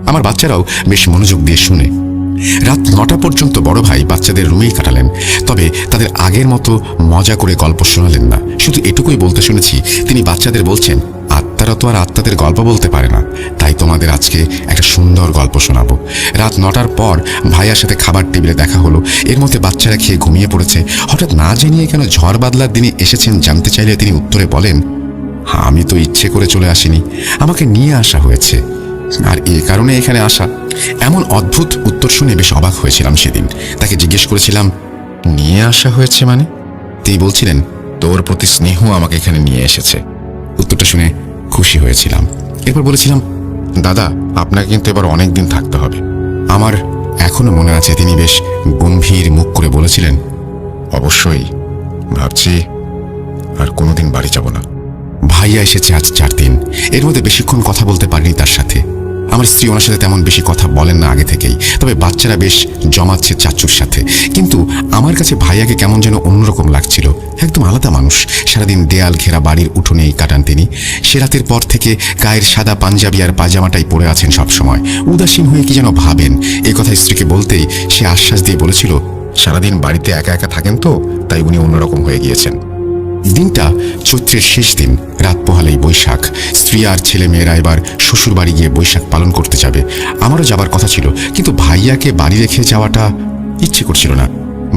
আমার বাচ্চারাও বেশ মনোযোগ দিয়ে শুনে। রাত 9টা পর্যন্ত বড় ভাই বাচ্চাদের রুমেই কাটালেন। তবে তাদের আগের মতো মজা করে গল্প শোনালেন না। শুধু এটুকুই বলতে শুনেছি, তিনি বাচ্চাদের বলছেন, আত্মারা তো আর আত্মাদের গল্প বলতে পারে না, তাই তোমাদের আজকে একটা সুন্দর গল্প শোনাবো। রাত 9টার পর ভাইয়ার সাথে খাবার টেবিলে দেখা হলো। এর মধ্যে বাচ্চারা খেয়ে ঘুমিয়ে পড়েছে। হঠাৎ না জানিয়ে কেন ঝড় বাদলার দিনে এসেছেন জানতে চাইলে তিনি উত্তরে বলেন, আমি তো ইচ্ছে করে চলে আসিনি, আমাকে নিয়ে আসা হয়েছে, আর এই কারণে এখানে আসা। এমন অদ্ভুত উত্তর শুনে বেশ অবাক হয়েছিলাম সেদিন। তাকে জিজ্ঞেস করেছিলাম, নিয়ে আসা হয়েছে মানে? তিনি বলছিলেন তোর প্রতি স্নেহ আমাকে এখানে নিয়ে এসেছে। উত্তরটা শুনে খুশি হয়েছিলাম। এরপর বলেছিলাম, দাদা আপনাকে কিন্তু এবার অনেক দিন থাকতে হবে। আমার এখনো মনে আছে তিনি বেশ গম্ভীর মুখ করে বলেছিলেন, অবশ্যই, ভাবছি আর কোনোদিন বাড়ি যাব না। ভাইয়া এসেছে আজ 4 দিন। এর মধ্যে বেশিক্ষণ কথা বলতে পারিনি তার সাথে। আমার স্ত্রী ওনার সাথে তেমন বেশি কথা বলেন না আগে থেকেই, তবে বাচ্চারা বেশ জমাচ্ছে চাচুর সাথে। কিন্তু আমার কাছে ভাইয়াকে কেমন যেন অন্যরকম লাগছিল। একদম আলাদা মানুষ। সারাদিন দেয়াল ঘেরা বাড়ির উঠোনেই কাটান তিনি। সে রাতের পর থেকে গায়ের সাদা পাঞ্জাবি আর পাজামাটাই পরে আছেন সবসময়। উদাসীন হয়ে কি যেন ভাবেন। এ কথা স্ত্রীকে বলতেই সে আশ্বাস দিয়ে বলেছিল, সারাদিন বাড়িতে একা একা থাকেন তো, তাই উনি অন্যরকম হয়ে গিয়েছেন। দিনটা চৈত্রের শেষ দিন, রাত পোহালেই বৈশাখ। স্ত্রী আর ছেলে মেয়েরা এবার শ্বশুর বাড়ি গিয়ে বৈশাখ পালন করতে যাবে। আমারও যাবার কথা ছিল, কিন্তু ভাইয়াকে বাড়ি রেখে যাওয়াটা ইচ্ছে করছিল না।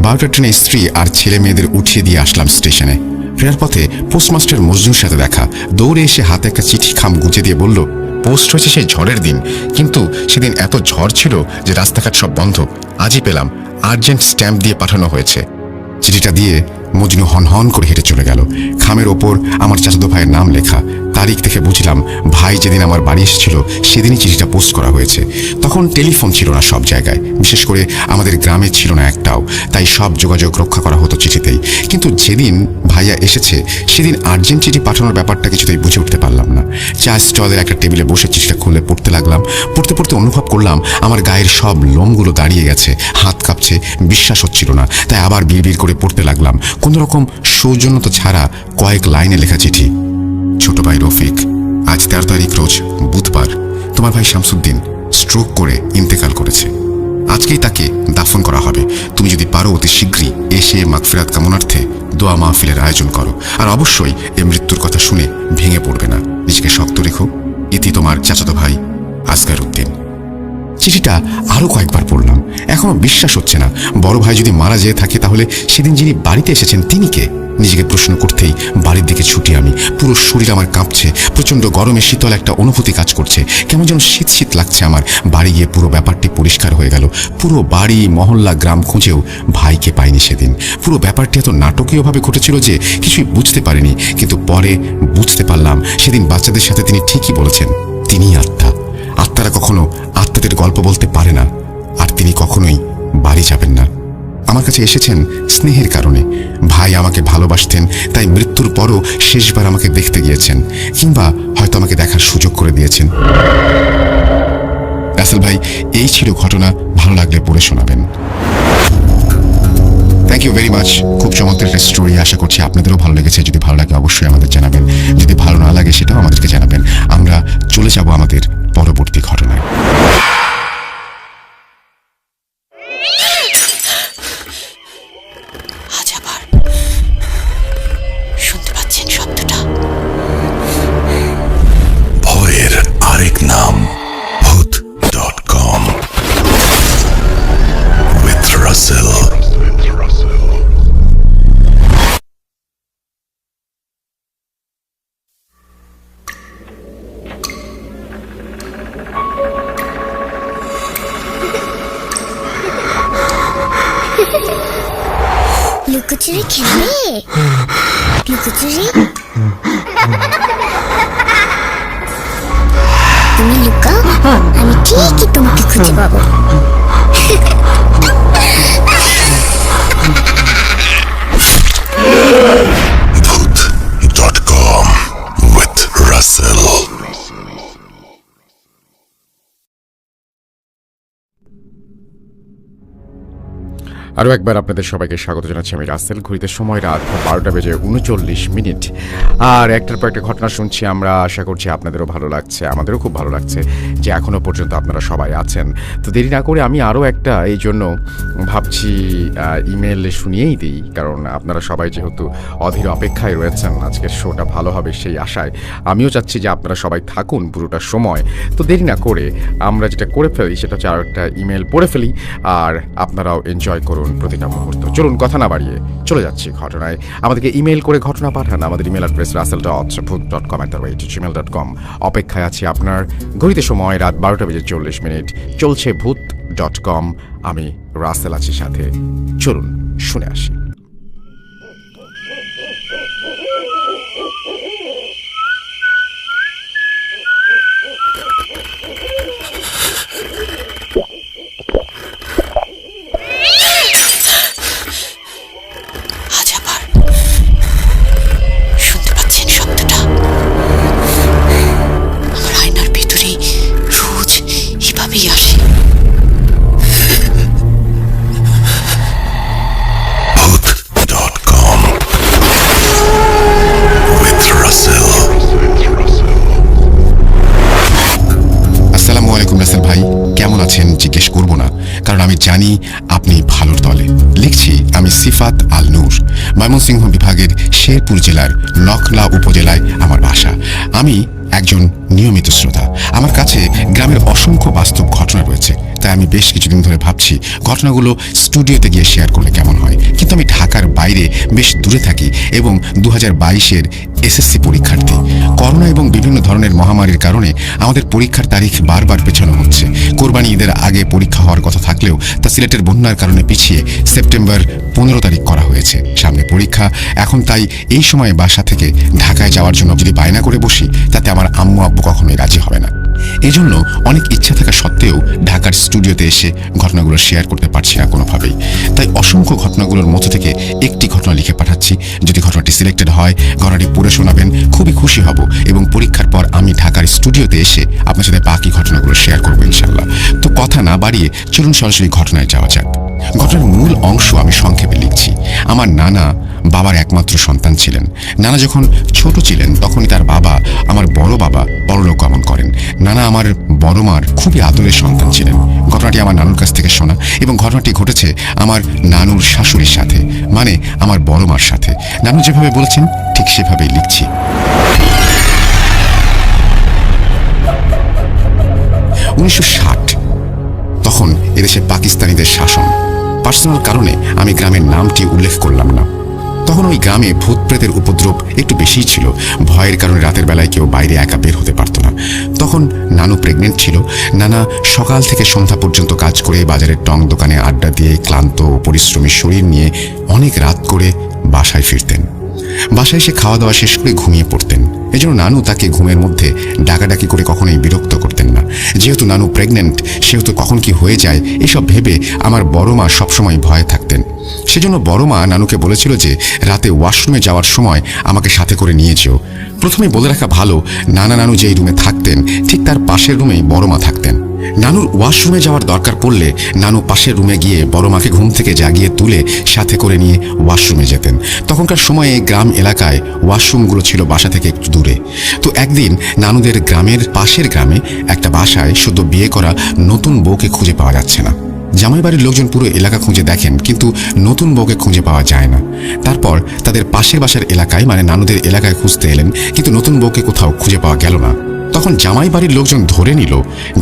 12টার ট্রেনে স্ত্রী আর ছেলে মেয়েদের উঠিয়ে দিয়ে আসলাম স্টেশনে। ফেরার পথে পোস্টমাস্টার মজনুর সাথে দেখা। দৌড়ে এসে হাতে একটা চিঠি খাম গুজে দিয়ে বলল, পোস্ট হয়েছে সেই ঝড়ের দিন, কিন্তু সেদিন এত ঝড় ছিল যে রাস্তাঘাট সব বন্ধ। আজই পেলাম, আর্জেন্ট স্ট্যাম্প দিয়ে পাঠানো হয়েছে। চিঠিটা দিয়ে মজনু হন করে হেঁটে চলে গেল। খামের ওপর আমার চাচাতো ভাইয়ের নাম লেখা। তারিখ দেখে বুঝলাম ভাই যেদিন আমার বাড়ি এসেছিল সেদিনই চিঠিটা পোস্ট করা হয়েছে। তখন টেলিফোন ছিল না সব জায়গায়, বিশেষ করে আমাদের গ্রামে ছিল না একটাও, তাই সব যোগাযোগ রক্ষা করা হতো চিঠিতেই। কিন্তু যেদিন ভাইয়া এসেছে সেদিন আর্জেন্ট চিঠি পাঠানোর ব্যাপারটা কিছুতেই বুঝে উঠতে পারলাম না। চা স্টলের একটা টেবিলে বসে চিঠিটা খুলে পড়তে লাগলাম। পড়তে পড়তে অনুভব করলাম আমার গায়ের সব লোমগুলো দাঁড়িয়ে গেছে, হাত কাঁপছে, বিশ্বাস হচ্ছিল না। তাই আবার বিড়বিড় করে পড়তে লাগলাম, কোনো রকম সৌজন্যতা ছাড়া কয়েক লাইনে লেখা চিঠি। ছোট ভাই রফিক, আজ 13 তারিখ রোজ বুধবার তোমার ভাই শামসুদ্দিন স্ট্রোক করে ইন্তেকাল করেছে। আজকেই তাকে দাফন করা হবে। তুমি যদি পারো অতি শীঘ্রই এসে মাগফিরাত কামনার্থে দোয়া মাহফিলের আয়োজন করো। আর অবশ্যই এই মৃত্যুর কথা শুনে ভেঙে পড়বে না। নিজেকে শক্ত রেখো। ইতি তোমার চাচাতো ভাই আসগার উদ্দিন। চিঠিটা আরো কয়েকবার পড়লাম। এখনো বিশ্বাস হচ্ছে না। বড় ভাই যদি মারা যেয়ে থাকে তাহলে সেদিন যিনি বাড়িতে এসেছেন তিনি কে? নিজেকে প্রশ্ন করতেই বাড়ির দিকে ছুটি আমি। পুরো শরীর আমার কাঁপছে। প্রচন্ড গরমে শীতল একটা অনুভূতি কাজ করছে। কেমন যেন শীত শীত লাগছে আমার। বাড়ি গিয়ে পুরো ব্যাপারটি পরিষ্কার হয়ে গেল। পুরো বাড়ি মহল্লা গ্রাম খুঁজেও ভাইকে পাইনি সেদিন। পুরো ব্যাপারটি এত নাটকীয়ভাবে ঘটেছিল যে কিছুই বুঝতে পারিনি। কিন্তু পরে বুঝতে পারলাম সেদিন বাচ্চাদের সাথে তিনি ঠিকই বলেছেন, তিনিই আত্মা। আত্মারা কখনো আত্মাদের গল্প বলতে পারে না। আর তিনি কখনোই বাড়ি যাবেন না। আমার কাছে এসেছেন স্নেহের কারণে। ভাই আমাকে ভালোবাসতেন, তাই মৃত্যুর পরও শেষবার আমাকে দেখতে গিয়েছেন, কিংবা হয়তো আমাকে দেখার সুযোগ করে দিয়েছেন। রাসেল ভাই, এই ছিল ঘটনা। ভালো লাগলে পড়ে শোনাবেন। Thank you very much. খুব চমৎকার একটা স্টোরি। আশা করছি আপনাদেরও ভালো লেগেছে। যদি ভালো লাগে অবশ্যই আমাদের জানাবেন। যদি ভালো না লাগে সেটাও আমাদেরকে জানাবেন। আমরা চলে যাব আমাদের পরবর্তী ঘটনায়। আজ আবার শুনতে পাচ্ছেন শব্দটা? ভয়ের আরেক নাম ভূত.com with Russell. লুকোচুরি খেলবে? লুকোচুরি? তুমি লুকাও, আমি ঠিকই তোমাকে খুঁজে পাবো। Voot.com with Russell. আরও একবার আপনাদের সবাইকে স্বাগত জানাচ্ছি। আমি রাসেল। ঘড়িতে সময় রাত 12:39। আর একটার পর একটা ঘটনা শুনছি আমরা। আশা করছি আপনাদেরও ভালো লাগছে। আমাদেরও খুব ভালো লাগছে যে এখনও পর্যন্ত আপনারা সবাই আছেন। তো দেরি না করে আমি আরও একটা এই জন্য ভাবছি ইমেল শুনিয়েই দিই, কারণ আপনারা সবাই যেহেতু অধীর অপেক্ষায় রয়েছেন আজকের শোটা ভালো হবে সেই আশায়। আমিও চাচ্ছি যে আপনারা সবাই থাকুন পুরোটা সময়। তো দেরি না করে আমরা যেটা করে ফেলি সেটা হচ্ছে আরও একটা ইমেল পড়ে ফেলি, আর আপনারাও এনজয় করুন প্রতিটা মুহূর্ত। চলুন কথা না বাড়িয়ে চলে যাচ্ছি ঘটনায়। আমাদেরকে ইমেল করে ঘটনা পাঠান। আমাদের ইমেল অ্যাড্রেস russell.voot.com@gmail.com। অপেক্ষায় আছি আপনার। ঘড়িতে সময় রাত 12:40। চলছে ভূত.com। আমি রাসেল আছি সাথে। চলুন শুনে আসি। আজ আবার শুনতে পাচ্ছেন শব্দটা? আমার আয়নার ভেতরে রোজ এভাবেই আসে। Booth.com with Russell. আসসালামু আলাইকুম রাসেল ভাই, কেমন আছেন জিজ্ঞেস করব না, কারণ আমি জানি আপনি ভালোর দলে। লিখছি আমি সিফাত আল নূর, ময়মনসিংহ বিভাগের শেরপুর জেলার নকলা উপজেলায় আমার বাসা। আমি একজন নিয়মিত শ্রোতা। আমার কাছে গ্রামের অসংখ্য বাস্তব ঘটনা রয়েছে, তাই আমি বেশ কিছুদিন ধরে ভাবছি ঘটনাগুলো স্টুডিওতে গিয়ে শেয়ার করলে কেমন হয়। কিন্তু আমি ঢাকার বাইরে বেশ দূরে থাকি এবং 2022-এর এসএসসি পরীক্ষার্থী। করোনা এবং বিভিন্ন ধরনের মহামারীর কারণে আমাদের পরীক্ষার তারিখ বারবার পেছানো হচ্ছে। কোরবানি ঈদের আগে পরীক্ষা হওয়ার কথা থাকলেও তা সিলেটের বন্যার কারণে পিছিয়ে সেপ্টেম্বর 15 তারিখ করা হয়েছে। সামনে পরীক্ষা, এখন তাই এই সময়ে বাসা থেকে ঢাকায় যাওয়ার জন্য যদি বায়না করে বসি, তাতে আমার আম্মু আব্বু কখনোই রাজি হবে না। এজন্য অনেক ইচ্ছা থাকা সত্ত্বেও ঢাকার স্টুডিওতে এসে ঘটনাগুলো শেয়ার করতে পারছি না কোনোভাবেই। তাই অসংখ্য ঘটনাগুলোর মধ্য থেকে একটি ঘটনা লিখে পাঠাচ্ছি। যদি ঘটনাটি সিলেক্টেড হয়, ঘটনাটি পড়ে শোনাবেন, খুবই খুশি হব এবং পরীক্ষার পর আমি ঢাকার স্টুডিওতে এসে আপনার সাথে বাকি ঘটনাগুলো শেয়ার করবো ইনশাল্লাহ। তো কথা না বাড়িয়ে চলুন সরাসরি ঘটনায় যাওয়া যাক। ঘটনার মূল অংশ আমি সংক্ষেপে লিখছি। আমার নানা বাবার একমাত্র সন্তান ছিলেন। নানা যখন ছোট ছিলেন তখনই তার বাবা, আমার বড় বাবা, পরলোক গমন করেন। নানা আমার বড় মার খুবই আদরের সন্তান ছিলেন। ঘটনাটি আমার নানুর কাছ থেকে শোনা এবং ঘটনাটি ঘটেছে আমার নানুর শাশুড়ির সাথে, মানে আমার বড় মার সাথে। নানু যেভাবে বলেছেন ঠিক সেভাবেই লিখছি। 1960 তখন এদেশে পাকিস্তানিদের শাসন। পার্সোনাল কারণে আমি গ্রামের নামটি উল্লেখ করলাম না। তখন ওই গ্রামে ভূত প্রেতের উপদ্রব একটু বেশিই ছিল। ভয়ের কারণে রাতের বেলায় কেউ বাইরে একা বের হতে পারত না। তখন নানু প্রেগনেন্ট ছিল। নানা সকাল থেকে সন্ধ্যা পর্যন্ত কাজ করে বাজারের টং দোকানে আড্ডা দিয়ে ক্লান্ত পরিশ্রমী শরীর নিয়ে অনেক রাত করে বাসায় ফিরতেন। বাসায় এসে খাওয়া দাওয়া শেষ করে ঘুমিয়ে পড়তেন। এজন্য নানু তাকে ঘুমের মধ্যে ডাকাডাকি করে কখনোই বিরক্ত করতেন না। যেহেতু নানু প্রেগনেন্ট, সেহেতু কখন কি হয়ে যায় এসব ভেবে আমার বড় মা সবসময় ভয়ে থাকতেন। সেজন্য বড় মা নানুকে বলেছিল যে রাতে ওয়াশরুমে যাওয়ার সময় আমাকে সাথে করে নিয়ে যেও। প্রথমে বলে রাখা ভালো, নানু যেই রুমে থাকতেন ঠিক তার পাশের রুমেই বড় মা থাকতেন। নানুর ওয়াশরুমে যাওয়ার দরকার পড়লে নানু পাশের রুমে গিয়ে বড় মাকে ঘুম থেকে জাগিয়ে তুলে সাথে করে নিয়ে ওয়াশরুমে যেতেন। তখনকার সময়ে গ্রাম এলাকায় ওয়াশরুমগুলো ছিল বাসা থেকে একটু দূরে। তো একদিন নানুদের গ্রামের পাশের গ্রামে একটা বাসায় সদ্য বিয়ে করা নতুন বউকে খুঁজে পাওয়া যাচ্ছে না। জামাই বাড়ির লোকজন পুরো এলাকা খুঁজে দেখেন, কিন্তু নতুন বউকে খুঁজে পাওয়া যায় না। তারপর তাদের পাশের বাসার এলাকায়, মানে নানুদের এলাকায় খুঁজতে এলেন, কিন্তু নতুন বউকে কোথাও খুঁজে পাওয়া গেল না। তখন জামাই বাড়ির লোকজন ধরে নিল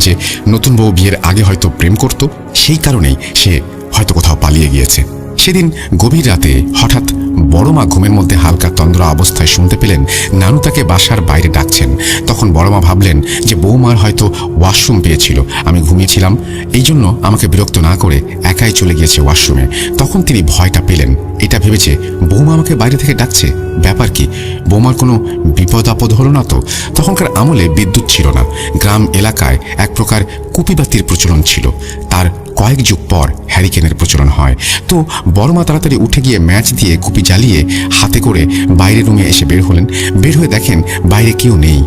যে নতুন বউ বিয়ের আগে হয়তো প্রেম করত, সেই কারণেই সে হয়তো কোথাও পালিয়ে গিয়েছে। সেদিন গভীর রাতে হঠাৎ বড় মা ঘুমের মধ্যে হালকা তন্দ্রা অবস্থায় শুনতে পেলেন নানু তাকে বাসার বাইরে ডাকছেন। তখন বড় মা ভাবলেন যে বৌমার হয়তো ওয়াশরুম পেয়েছিল, আমি ঘুমিয়েছিলাম, এই জন্য আমাকে বিরক্ত না করে একাই চলে গিয়েছে ওয়াশরুমে। তখন তিনি ভয়টা পেলেন, এটা ভেবেছে বৌমা আমাকে বাইরে থেকে ডাকছে, ব্যাপার কি, বৌমার কোনো বিপদ আপদ হলো না তো? তখনকার আমলে বিদ্যুৎ ছিল না, গ্রাম এলাকায় এক প্রকার কুপিবাতির প্রচলন ছিল। তার কয়েক যুগ পর হ্যারিকেনের প্রচলন হয়। তো বড় মা তাড়াতাড়ি উঠে গিয়ে ম্যাচ দিয়ে কুপি জ্বালিয়ে হাতে করে বাইরের রুমে এসে বের হলেন। বের হয়ে দেখেন বাইরে কেউ নেই।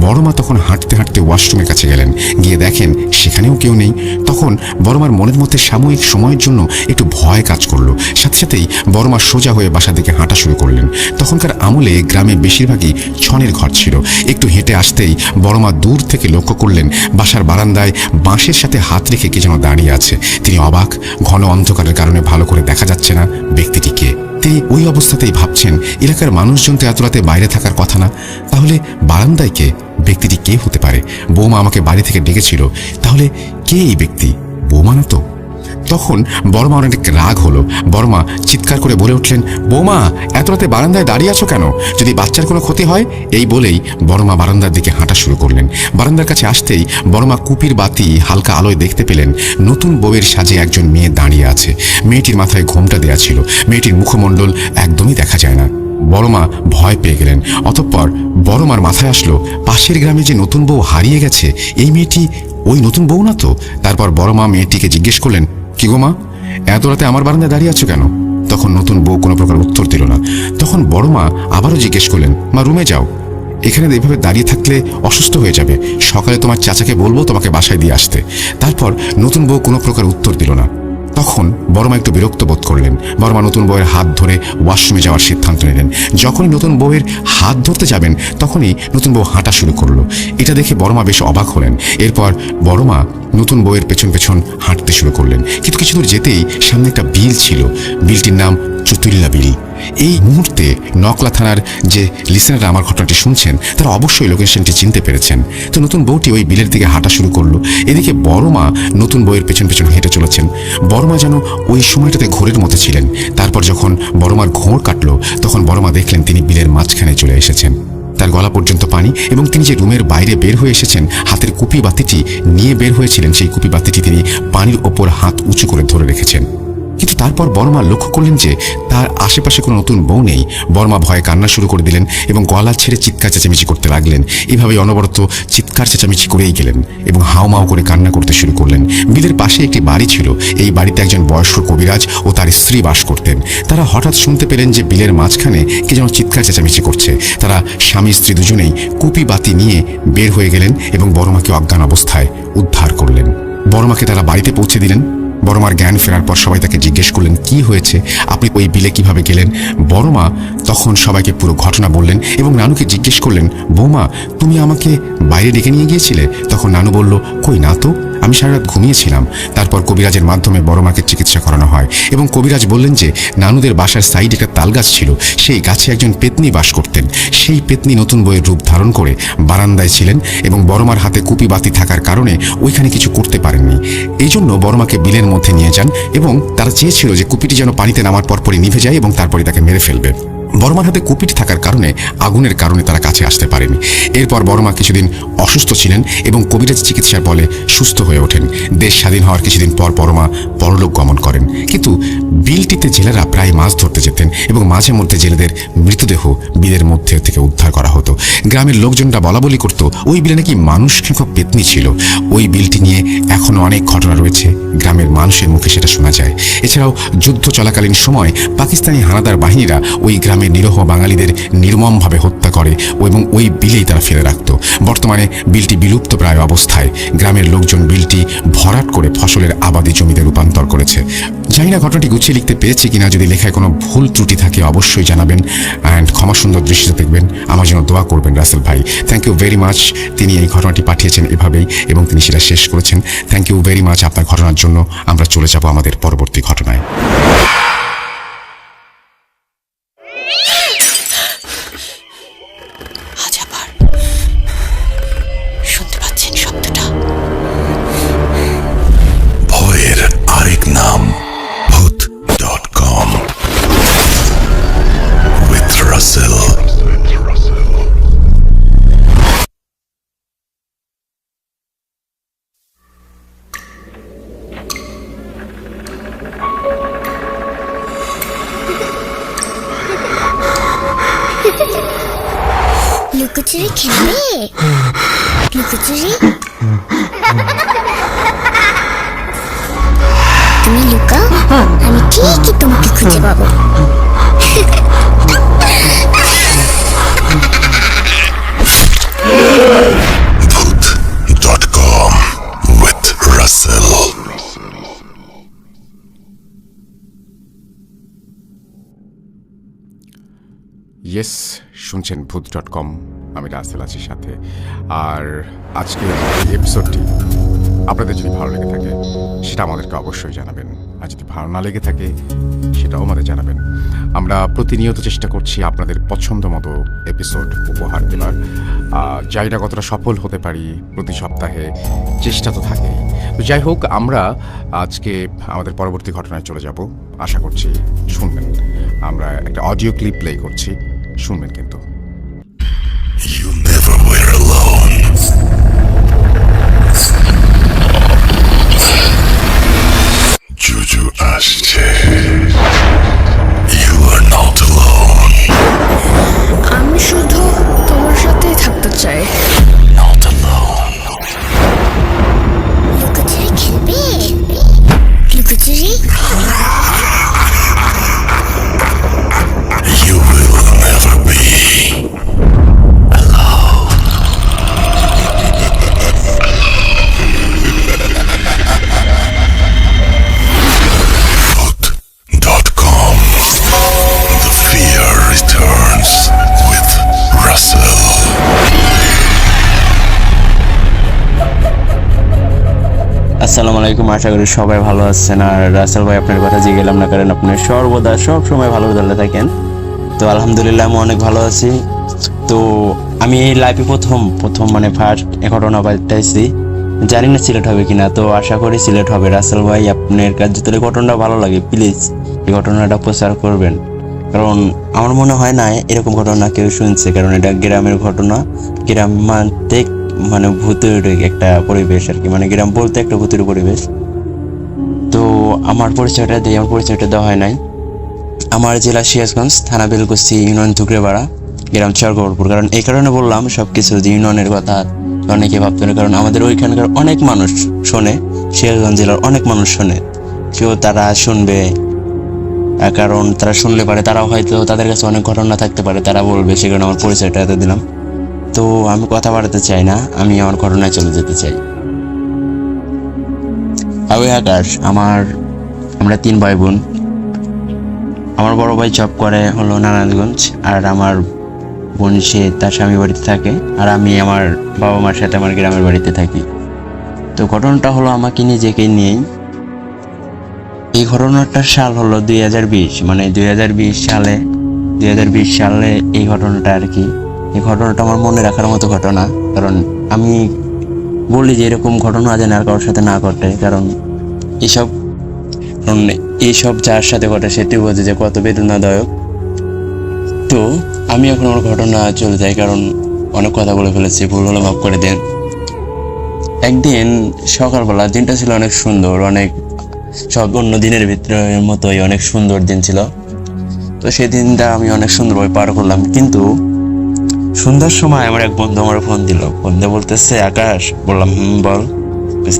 বড় মা তখন হাঁটতে হাঁটতে ওয়াশরুমের কাছে গেলেন, গিয়ে দেখেন সেখানেও কেউ নেই। তখন বড় মার মনের মধ্যে সাময়িক সময়ের জন্য একটু ভয় কাজ করলো। সাথে সাথেই বড় মা সোজা হয়ে বাসার দিকে হাঁটা শুরু করলেন। তখনকার আমলে গ্রামে বেশিরভাগই ছনের ঘর ছিল। একটু হেঁটে আসতেই বড় মা দূর থেকে লক্ষ্য করলেন বাসার বারান্দায় বাঁশের সাথে হাত রেখে কে যেন দাঁড়িয়ে আছে। তিনি অবাক, ঘন অন্ধকারের কারণে ভালো করে দেখা যাচ্ছে না ব্যক্তিটি কে। তিনি ওই অবস্থাতেই ভাবছেন এলাকার মানুষজন তো এত রাতে বাইরে থাকার কথা না, তাহলে বারান্দায় কে, ব্যক্তিটি কে হতে পারে? বৌমা আমাকে বাড়ি থেকে ডেকেছিল, তাহলে কে এই ব্যক্তি? বৌমা না তো? তখন বড়মা অনেক রাগ হলো। বড়মা চিৎকার করে বলে উঠলেন, বৌমা, এত রাতে বারান্দায় দাঁড়িয়ে আছো কেন? যদি বাচ্চার কোনো ক্ষতি হয়। এই বলেই বড়মা বারান্দার দিকে হাঁটা শুরু করলেন। বারান্দার কাছে আসতেই বড়মা কুপির বাতি হালকা আলোয় দেখতে পেলেন নতুন বউয়ের সাজে একজন মেয়ে দাঁড়িয়ে আছে। মেয়েটির মাথায় ঘোমটা দেয়া ছিল, মেয়েটির মুখমণ্ডল একদমই দেখা যায় না। বড়মা ভয় পেয়ে গেলেন। অতঃপর বড়মার মাথায় আসলো, পাশের গ্রামে যে নতুন বউ হারিয়ে গেছে, এই মেয়েটি ওই নতুন বউ না তো? তারপর বড়মা মেয়েটিকে জিজ্ঞেস করলেন, কি গো মা, এত রাতে আমার বারান্দায় দাঁড়িয়ে আছো কেন? তখন নতুন বউ কোনো প্রকার উত্তর দিল না। তখন বড়মা আবারও জিজ্ঞেস করলেন, মা, রুমে যাও, এখানে এইভাবে দাঁড়িয়ে থাকলে অসুস্থ হয়ে যাবে। সকালে তোমার চাচাকে বলবো তোমাকে বাসায় দিয়ে আসতে। তারপর নতুন বউ কোনো প্রকার উত্তর দিল না। তখন বড়মা একটু বিরক্ত বোধ করলেন। বড়মা নতুন বউয়ের হাত ধরে ওয়াশরুমে যাওয়ার সিদ্ধান্ত নিলেন। যখনই নতুন বউয়ের হাত ধরতে যাবেন তখনই নতুন বউ হাঁটা শুরু করলো। এটা দেখে বড়মা বেশ অবাক হলেন। এরপর বড়মা নতুন বউয়ের পেছন পেছন হাঁটতে শুরু করলেন। কিন্তু কিছু দূর যেতেই সামনে একটা বিল ছিল। বিলটির নাম চতুল্লা বিল। এই মুহূর্তে নকলা থানার যে লিসেনাররা আমার ঘটনাটি শুনছেন তারা অবশ্যই লোকেশনটি চিনতে পেরেছেন। তো নতুন বউটি ওই বিলের দিকে হাঁটা শুরু করলো। এদিকে বড়মা নতুন বউয়ের পেছন পেছন হেঁটে চলেছেন। বড়মা যেন ওই সময়টাতে ঘোরের মতো ছিলেন। তারপর যখন বড়মার ঘোর কাটলো তখন বড়মা দেখলেন তিনি বিলের মাঝখানে চলে এসেছেন। তার গলা পর্যন্ত পানি, এবং তিনি যে রুমের বাইরে বের হয়ে এসেছেন হাতের কুপি বাতিটি নিয়ে বের হয়েছিলেন, সেই কুপি বাতিটি তিনি পানির ওপর হাত উঁচু করে ধরে রেখেছেন। কিন্তু তারপর বড়মা লক্ষ্য করলেন যে তার আশেপাশে কোনো নতুন বউ নেই। বড়মা ভয়ে কান্না শুরু করে দিলেন এবং গলা ছেড়ে চিৎকার চেঁচামেচি করতে লাগলেন। এভাবেই অনবরত চিৎকার চেঁচামেচি করেই গেলেন এবং হাউমাউ করে কান্না করতে শুরু করলেন। বিলের পাশে একটি বাড়ি ছিল। এই বাড়িতে একজন বয়স্ক কবিরাজ ও তার স্ত্রী বাস করতেন। তারা হঠাৎ শুনতে পেলেন যে বিলের মাঝখানে কে যেন চিৎকার চেঁচামেচি করছে। তারা স্বামী স্ত্রী দুজনেই কুপি বাতি নিয়ে বের হয়ে গেলেন এবং বড়মাকে অজ্ঞান অবস্থায় উদ্ধার করলেন। বড়মাকে তারা বাড়িতে পৌঁছে দিলেন। বড়মার জ্ঞান ফেরার পর সবাই তাকে জিজ্ঞেস করলেন, কি হয়েছে, আপনি ওই বিলে কিভাবে গেলেন? বড়মা তখন সবাইকে পুরো ঘটনা বললেন এবং নানুকে জিজ্ঞেস করলেন, বৌমা, তুমি আমাকে বাইরে ডেকে নিয়ে গিয়েছিলে? তখন নানু বলল, কই না তো, আমি সারা রাত ঘুমিয়েছিলাম। তারপর কবিরাজের মাধ্যমে বড়মাকে চিকিৎসা করানো হয় এবং কবিরাজ বললেন যে নানুদের বাসার সাইডে একটা তাল গাছ ছিল, সেই গাছে একজন পেতনি বাস করতেন। সেই পেতনি নতুন বউয়ের রূপ ধারণ করে বারান্দায় ছিলেন এবং বড়মার হাতে কুপি বাতি থাকার কারণে ওইখানে কিছু করতে পারেননি। এই জন্য বড়মাকে বিলের মধ্যে নিয়ে যান এবং তারা চেয়েছিল যে কুপিটি যেন পানিতে নামার পরপরই নিভে যায় এবং তারপরে তাকে মেরে ফেলবে। বড়মার হাতে কুপিটি থাকার কারণে আগুনের কারণে তারা কাছে আসতে পারেনি। এরপর বড়মা কিছুদিন অসুস্থ ছিলেন এবং কবিরাজ চিকিৎসার বলে সুস্থ হয়ে ওঠেন। দেশ স্বাধীন হওয়ার কিছুদিন পর বড়মা পরলোক গমন করেন। কিন্তু বিলটিতে জেলেরা প্রায় মাছ ধরতে যেতেন এবং মাঝে মধ্যে জেলেদের মৃতদেহ বিলের মধ্যে থেকে উদ্ধার করা হতো। গ্রামের লোকজনরা বলা বলি করতো ওই বিলে নাকি মানুষ সংখ্যক পেতনি ছিল। ওই বিলটি নিয়ে এখনো অনেক ঘটনা রয়েছে, গ্রামের মানুষের মুখে সেটা শোনা যায়। এছাড়াও যুদ্ধ চলাকালীন সময় পাকিস্তানি হানাদার বাহিনীরা ওই গ্রামের নিরহ বাঙালিদের নির্মমভাবে হত্যা করে এবং ওই বিলেই তারা ফেলে রাখত। বর্তমানে বিলটি বিলুপ্ত প্রায় অবস্থায়। গ্রামের লোকজন বিলটি ভরাট করে ফসলের আবাদি জমিতে রূপান্তর করেছে। জানি না ঘটনাটি গুছিয়ে লিখতে পেরেছি কিনা, যদি লেখায় কোনো ভুল ত্রুটি থাকে অবশ্যই জানাবেন অ্যান্ড ক্ষমা সুন্দর দৃষ্টিতে দেখবেন। আমার জন্য দোয়া করবেন রাসেল ভাই। Thank you very much. তিনি এই ঘটনাটি পাঠিয়েছেন এভাবেই এবং তিনি সেটা শেষ করেছেন। থ্যাংক ইউ ভেরি মাচ আপনার ঘটনার জন্য। আমরা চলে যাব আমাদের পরবর্তী ঘটনায়। আজ আবার শুনতে পাচ্ছেন শব্দটা? ভয়ের আরেক নাম ভূত.com with Russell. লুকোচুরি খেলবে? লুকোচুরি? তুমি লুকাও, আমি ঠিকই তোমাকে খুঁজে পাবো। Voot.com with Russell. ইয়েস, শুনছেন ভূত.com। আমি রাসেল আছি সাথে। আর আজকে এই এপিসোডটি আপনাদের যদি ভালো লেগে থাকে সেটা আমাদেরকে অবশ্যই জানাবেন, আর যদি ভালো না লেগে থাকে সেটাও আমাদের জানাবেন। আমরা প্রতিনিয়ত চেষ্টা করছি আপনাদের পছন্দ মতো এপিসোড উপহার দেওয়ার। জানি না কতটা সফল হতে পারি, প্রতি সপ্তাহে চেষ্টা তো থাকেই। তো যাই হোক, আমরা আজকে আমাদের পরবর্তী ঘটনায় চলে যাব। আশা করছি শুনবেন। আমরা একটা অডিও ক্লিপ প্লে করছি, শুনবেন কিন্তু। You never were alone. Juju আসছে। You are not alone. আমি শুধু তোমার সাথেই থাকতে চাই। Not alone. লুকোচুরি খেলবে? লুকোচুরি? You will never be alone. Foot.com. The fear returns with Russell. আসসালামু আলাইকুম, আশা করি সবাই ভালো আছেন। আর রাসেল ভাই, আপনার কথা জিজ্ঞেলাম না, কারণ আপনি সর্বদা সব সময় ভালো দলে থাকেন। তো আলহামদুলিল্লাহ আমি অনেক ভালো আছি। তো আমি এই লাইভে প্রথম মানে ফার্স্ট ঘটনা পাঠাইছি, জানি না সিলেক্ট হবে কিনা, তো আশা করি সিলেক্ট হবে। রাসেল ভাই, আপনার কাছে যদি ঘটনাটা ভালো লাগে প্লিজ এই ঘটনাটা প্রচার করবেন, কারণ আমার মনে হয় না এরকম ঘটনা কেউ শুনছে, কারণ এটা গ্রামের ঘটনা। গ্রাম মানতে মানে ভূতের একটা পরিবেশ আর কি, মানে গ্রাম বলতে একটা ভূতের পরিবেশ। তো আমার পরিচয়টা দেওয়া হয় নাই। আমার জেলা সিরাজগঞ্জ, থানা বেলকুচি, ইউনিয়ন ধুকরেপাড়া, গ্রাম চরগড়পুর। কারণ এই কারণে বললাম সব কিছু ইউনিয়নের কথা অনেকে ভাবতে পারে, কারণ আমাদের ওইখানকার অনেক মানুষ শোনে, সিরাজগঞ্জ জেলার অনেক মানুষ শোনে। কেউ তারা শুনবে, কারণ তারা শুনলে পারে, তারাও হয়তো তাদের কাছে অনেক ঘটনা থাকতে পারে, তারা বলবে, সে কারণে আমার পরিচয়টা এত দিলাম। তো আমি কথা বাড়াতে চাই না, আমি আমার ঘটনায় চলে যেতে চাই। আমি আকাশ, আমরা 3 ভাই বোন। আমার বড় ভাই জব করে হলো নারায়ণগঞ্জ, আর আমার বোন সে তার স্বামী বাড়িতে থাকে, আর আমি আমার বাবা মার সাথে আমার গ্রামের বাড়িতে থাকি। তো ঘটনাটা হলো আমাকে নিজেকে নিয়েই। এই ঘটনাটার সাল হলো 2020, মানে 2020 সালে এই ঘটনাটা আর কি। এই ঘটনাটা আমার মনে রাখার মতো ঘটনা, কারণ আমি বলি যে এরকম ঘটনা যেন আর কারোর সাথে না ঘটে, কারণ এইসব যার সাথে ঘটে সেটি বোঝে যে কত বেদনাদায়ক। তো আমি এখন আমার ঘটনা চলে যাই, কারণ অনেক কথা বলে ফেলেছি, ভুল হলে মাফ করে দেন। একদিন সকালবেলা, দিনটা ছিল অনেক সুন্দর, অনেক সব অন্য দিনের ভিতরে মতোই অনেক সুন্দর দিন ছিল। তো সেই দিনটা আমি অনেক সুন্দরভাবে পার করলাম, কিন্তু সন্ধ্যার সময় আমার এক বন্ধু আমার ফোন দিয়ে বলতেছে, আকাশ। বললাম বল,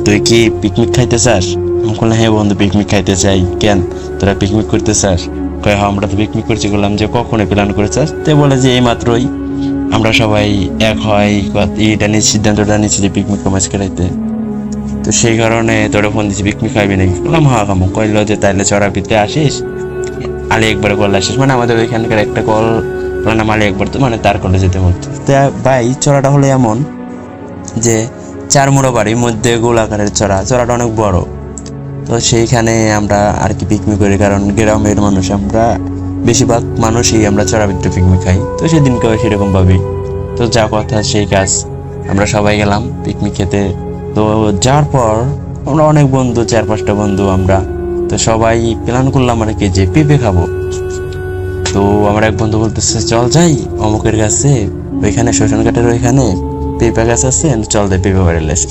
তুই কি পিকনিক খাইতে চাস? আমি বললাম হ্যাঁ বন্ধু, পিকনিক খাইতে চাই। কেন, তোরা পিকনিক করতে চাস? কয় হ্যাঁ, আমরা তো পিকনিক করছি। বললাম যে কখনো প্ল্যান করে চাস? তো বলে যে এই মাত্রই আমরা সবাই এক হয় সিদ্ধান্তটা নিচ্ছি যে পিকনিক মাছ খেলাইতে। তো সেই কারণে তোরা ফোন দিচ্ছি, পিকনিক খাইবি নাকি? বললাম হ্যাঁ খামো। কইলো যে তাইলে চড়াপিতে আসিস, আলি একবার কল আসিস, মানে আমাদের ওইখানকার একটা কল নাম আলি একবার, তো মানে তার কলে যেতে বলতো। তো ভাই, চড়াটা হলো এমন যে 4 মুড়ো বাড়ির মধ্যে গোলাকারের চড়াটা অনেক বড়। তো সেইখানে আমরা আর কি পিকনিক করি, কারণ গ্রামের মানুষ আমরা, বেশিরভাগ মানুষই আমরা চড়াপিতে পিকনিক খাই। তো সেদিনকেও সেরকম ভাবি, তো যা কথা সেই কাজ, আমরা সবাই গেলাম পিকনিক খেতে। তো যাওয়ার পর আমরা অনেক বন্ধু, 4-5টা বন্ধু আমরা, তো সবাই প্ল্যান করলাম আর কি যে পেঁপে খাবো। তো আমার এক বন্ধু বলতেছে চল যাই অমুকের কাছে, ওইখানে শ্মশান ঘাটের ওইখানে পেঁপে গাছ আছে, চল যাই পেঁপে বাড়ি লেস।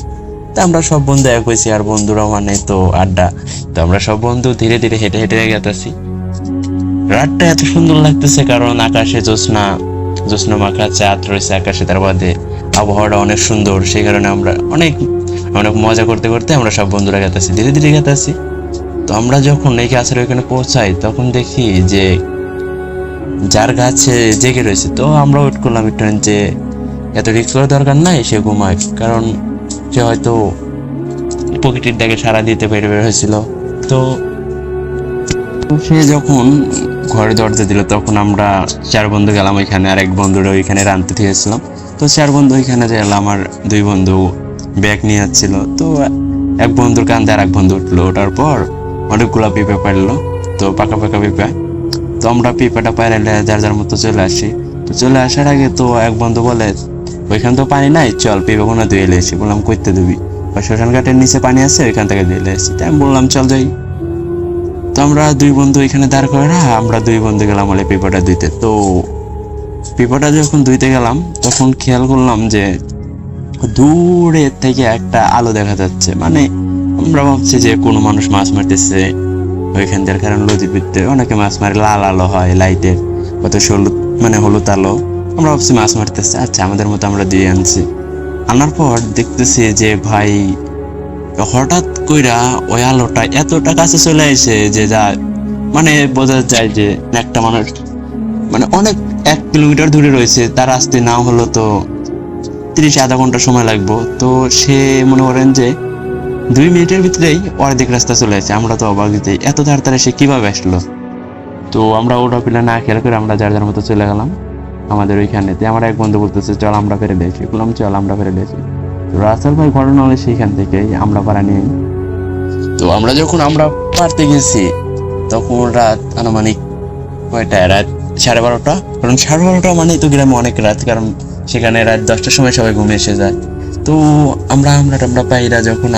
তো আমরা সব বন্ধু এক হয়েছি, আর বন্ধুরা মানে তো আড্ডা। তো আমরা সব বন্ধু ধীরে ধীরে হেঁটে হেঁটে গেতেছি। রাতটা এত সুন্দর লাগতেছে, কারণ আকাশে জ্যোৎস্না মাখা চাঁদ রয়েছে আকাশে, তার বাদে আবহাওয়াটা অনেক সুন্দর। সেই কারণে আমরা অনেক মজা করতে করতে আমরা সব বন্ধুরা গেতেছি, ধীরে ধীরে গেতেছি। তো আমরা যখন এই গাছের ওইখানে পৌঁছাই, তখন দেখি যে যার গাছে জেগে রয়েছে। তো আমরা ওয়েট করলাম একটু, যে এত রিস্ক করার দরকার নাই, সে ঘুমায়, কারণ সে হয়তো প্রকৃতির ডাকে সাড়া দিতে বের হয়েছিল। তো সে যখন ঘরে দরজা দিল, তখন আমরা 4 বন্ধু গেলাম ওইখানে, আর এক বন্ধুরা ওইখানে রানতে দিয়েছিলাম। তো 4 বন্ধু ওইখানে গেলাম, আমার 2 বন্ধু ব্যাগ নিয়ে যাচ্ছিল। তো এক বন্ধুর কান্দে আর এক বন্ধু উঠলো, ওঠার পর অনেকগুলা পেঁপে পারলো, তো পাকা পেঁপে। তো আমরা পেঁপেটা পাইলে যার যার মতো চলে আসি। তো চলে আসার আগে তো এক বন্ধু বলে ওইখানে তো পানি নাই, চল পেঁপে কোনা ধুয়ে এসে। বললাম কইতে দিবি? ওই শ্মশান ঘাটের নিচে পানি আছে, ওইখান থেকে দিলে এসেছি। তাই আমি বললাম চল যাই। তো আমরা দুই বন্ধু এখানে দাঁড় করে আমরা দুই বন্ধু গেলাম হলে পেপারটা ধুইতে। তো পেপারটা যখন ধুইতে গেলাম তখন খেয়াল করলাম যে দূরে থেকে একটা আলো দেখা যাচ্ছে। মানে আমরা ভাবছি যে কোনো মানুষ মাছ মারতেছে ওইখান থেকে, কারণ নদীর ভিতরে অনেকে মাছ মারে, লাল আলো হয় লাইটের, কত হলুদ মানে হলুদ আলো। আমরা ভাবছি মাছ মারতেছে, আচ্ছা আমাদের মতো আমরা দিয়ে আনছি। আনার পর দেখতেছি যে ভাই হঠাৎ কইরা ওই আলোটা এতটা কাছে চলে আসে যে যা মানে বোঝা যায় যে একটা মানুষ মানে অনেক 1 কিলোমিটার দূরে রয়েছে, তার আসতে না হলো তো 30-আধা ঘন্টা সময় লাগবো। তো সে মনে করেন যে 2 মিনিটের ভিতরেই অর্ধেক রাস্তা চলে আসে। আমরা তো অবাক দিতে এত তাড়াতাড়ি সে কিভাবে আসলো। তো আমরা ওটা পেলে না খেয়াল করে আমরা যার যার মতো চলে গেলাম আমাদের ওইখানেতে। আমার এক বন্ধু বলতেছে চল আমরা ফেরে দিয়েছি, বললাম চল আমরা ফেরে দিয়েছি। তো রাসেল ভাই ঘটনা হলে সেইখান থেকেই আমরা পাড়া নিয়ে। তো আমরা যখন আমরা পারতে গেছি তখন রাত আনুমানিক কয়টা, রাত 12:30। কারণ 12:30 মানে তো গ্রামে অনেক রাত, কারণ সেখানে রাত 10টার সময় সবাই ঘুমে এসে যায়। তো আমরা পায়রা যখন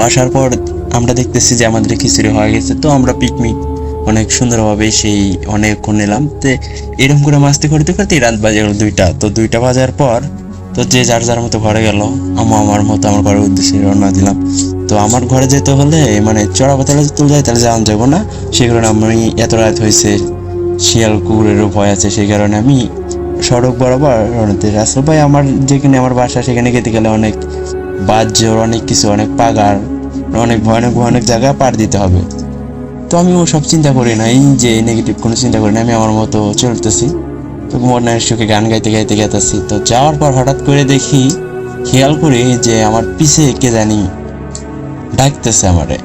আসার পর আমরা দেখতেছি যে আমাদের খিচুড়ি হয়ে গেছে। তো আমরা পিকনিক অনেক সুন্দরভাবে সেই অনেকক্ষণ নিলাম। তো এরকম করে মাস্তি করতে করতে রাত বাজে গেল 2টা। তো 2টা বাজার পর তো যে যার যার মতো ঘরে গেল, আমার মতো আমার ঘরের উদ্দেশ্যে রওনা দিলাম। তো আমার ঘরে যেতে হলে মানে চড়াপাতালে তুলে যায় তাহলে যাওয়া যাবো না, সেই কারণে আমি এত রাত হয়েছে, শিয়াল কুকুরেরও ভয় আছে, সেই কারণে আমি সড়ক বরাবর রওনা দিই। রাসেল ভাই আমার যেখানে আমার বাসা সেখানে যেতে গেলে অনেক বাহ্যর অনেক কিছু, অনেক পাগার, অনেক ভয়ানক ভয়ানক জায়গা পার দিতে হবে। তো আমি ও সব চিন্তা করি নাই, যে নেগেটিভ কোনো চিন্তা করি না, আমি আমার মতো চলতেছি। তো মনের সুখে গান গাইতে গাইতে গেতেছি। তো যাওয়ার পর হঠাৎ করে দেখি, খেয়াল করি যে আমার পিছে কে জানি ডাকতেছে আমারে।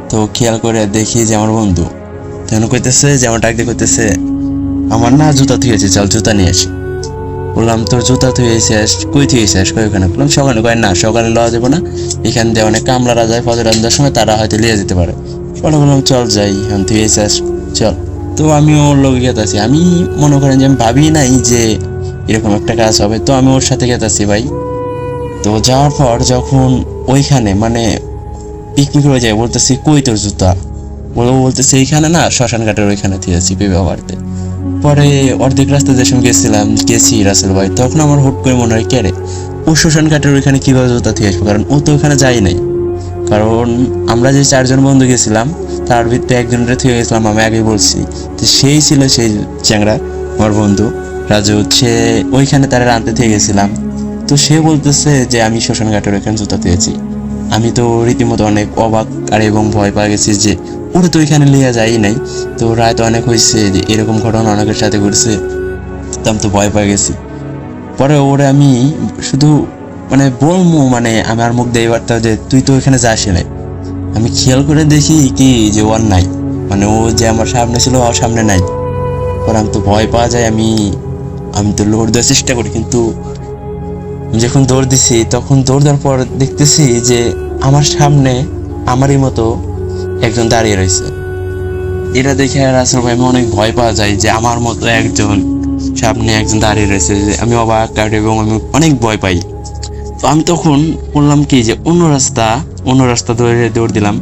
তো খেয়াল করে দেখি যে আমার বন্ধু তেমন কইতেছে যে আমার ডাক দিয়ে কইতেছে আমার না জুতা থুয়েছে, চল জুতা নিয়ে আসি। বললাম তোর জুতা থুয়েছিস, কই থুয়েছিস, কই ওখানে? বললাম সকালে। কয় না সকালে লওয়া যাবো না, এখান দিয়ে অনেক কামলারা যায় ফজর আন্দার সময়, তারা হয়তো লিয়ে যেতে পারে। পরে বললাম চল যাই, এখন থুয়েছিস চল। তো আমি ওর লোক গেতাছি, আমি মনে করেন যে আমি ভাবি নাই যে এরকম একটা কাজ হবে। তো আমি ওর সাথে গেতাছি ভাই। তো যাওয়ার পর যখন ওইখানে মানে পিকনিক হয়ে যায়, বলতেছি কই তোর জুতা? বলতেছে এইখানে না, শ্মশান ঘাটের ওইখানে থিয়েছি পেঁপে বাড়তে। পরে অর্ধেক রাস্তা যে সময় গেছি রাসেল ভাই, তখন আমার হুট করে মনে হয় কে রে ও শ্মশান ঘাটের ওইখানে কিভাবে জুতা থিয়ে আসবো, কারণ ও তো ওখানে যাই নাই। কারণ আমরা যে 4 জন বন্ধু গেছিলাম তার ভিতরে একজনের থিয়ে গেছিলাম, আমি আগেই বলছি। তো সেই ছিল সেই চ্যাংরা আমার বন্ধু রাজু, সে ওইখানে তারা আনতে থেকে গেছিলাম। তো সে বলতেছে যে আমি শ্মশান ঘাটের ওইখানে জুতা থিয়েছি। আমি তো রীতিমতো অনেক অবাক আর এবং ভয় পেয়ে গেছি যে ওরা তো ওইখানে লিয়া যাই নাই। তো রায় তো অনেক হয়েছে যে এরকম ঘটনা অনেকের সাথে ঘটছে, তো আমি তো ভয় পেয়ে গেছি। পরে ওরে আমি শুধু মানে বলবো, মানে আমার মুখ দিয়ে বার্তা যে তুই তো ওইখানে যাস নাই। আমি খেয়াল করে দেখি কি যে ওর নাই, মানে ও যে আমার সামনে ছিল ওর সামনে নাই। পরে আমি তো ভয় পাওয়া যায়, আমি তো দৌড় দেওয়ার চেষ্টা করি, কিন্তু যখন দৌড় দিছি তখন দৌড় দেওয়ার পর দেখতেছি যে আমার সামনে আমারই মতো একজন দাঁড়িয়ে রয়েছে। এটা দেখে রাসেল ভাই আমি অনেক ভয় পাওয়া যায় যে আমার মতো একজন সামনে একজন দাঁড়িয়ে রয়েছে, যে আমি অবাক এবং আমি অনেক ভয় পাই। তো আমি তখন বললাম কি যে অন্য রাস্তা দৌড় দিলাম।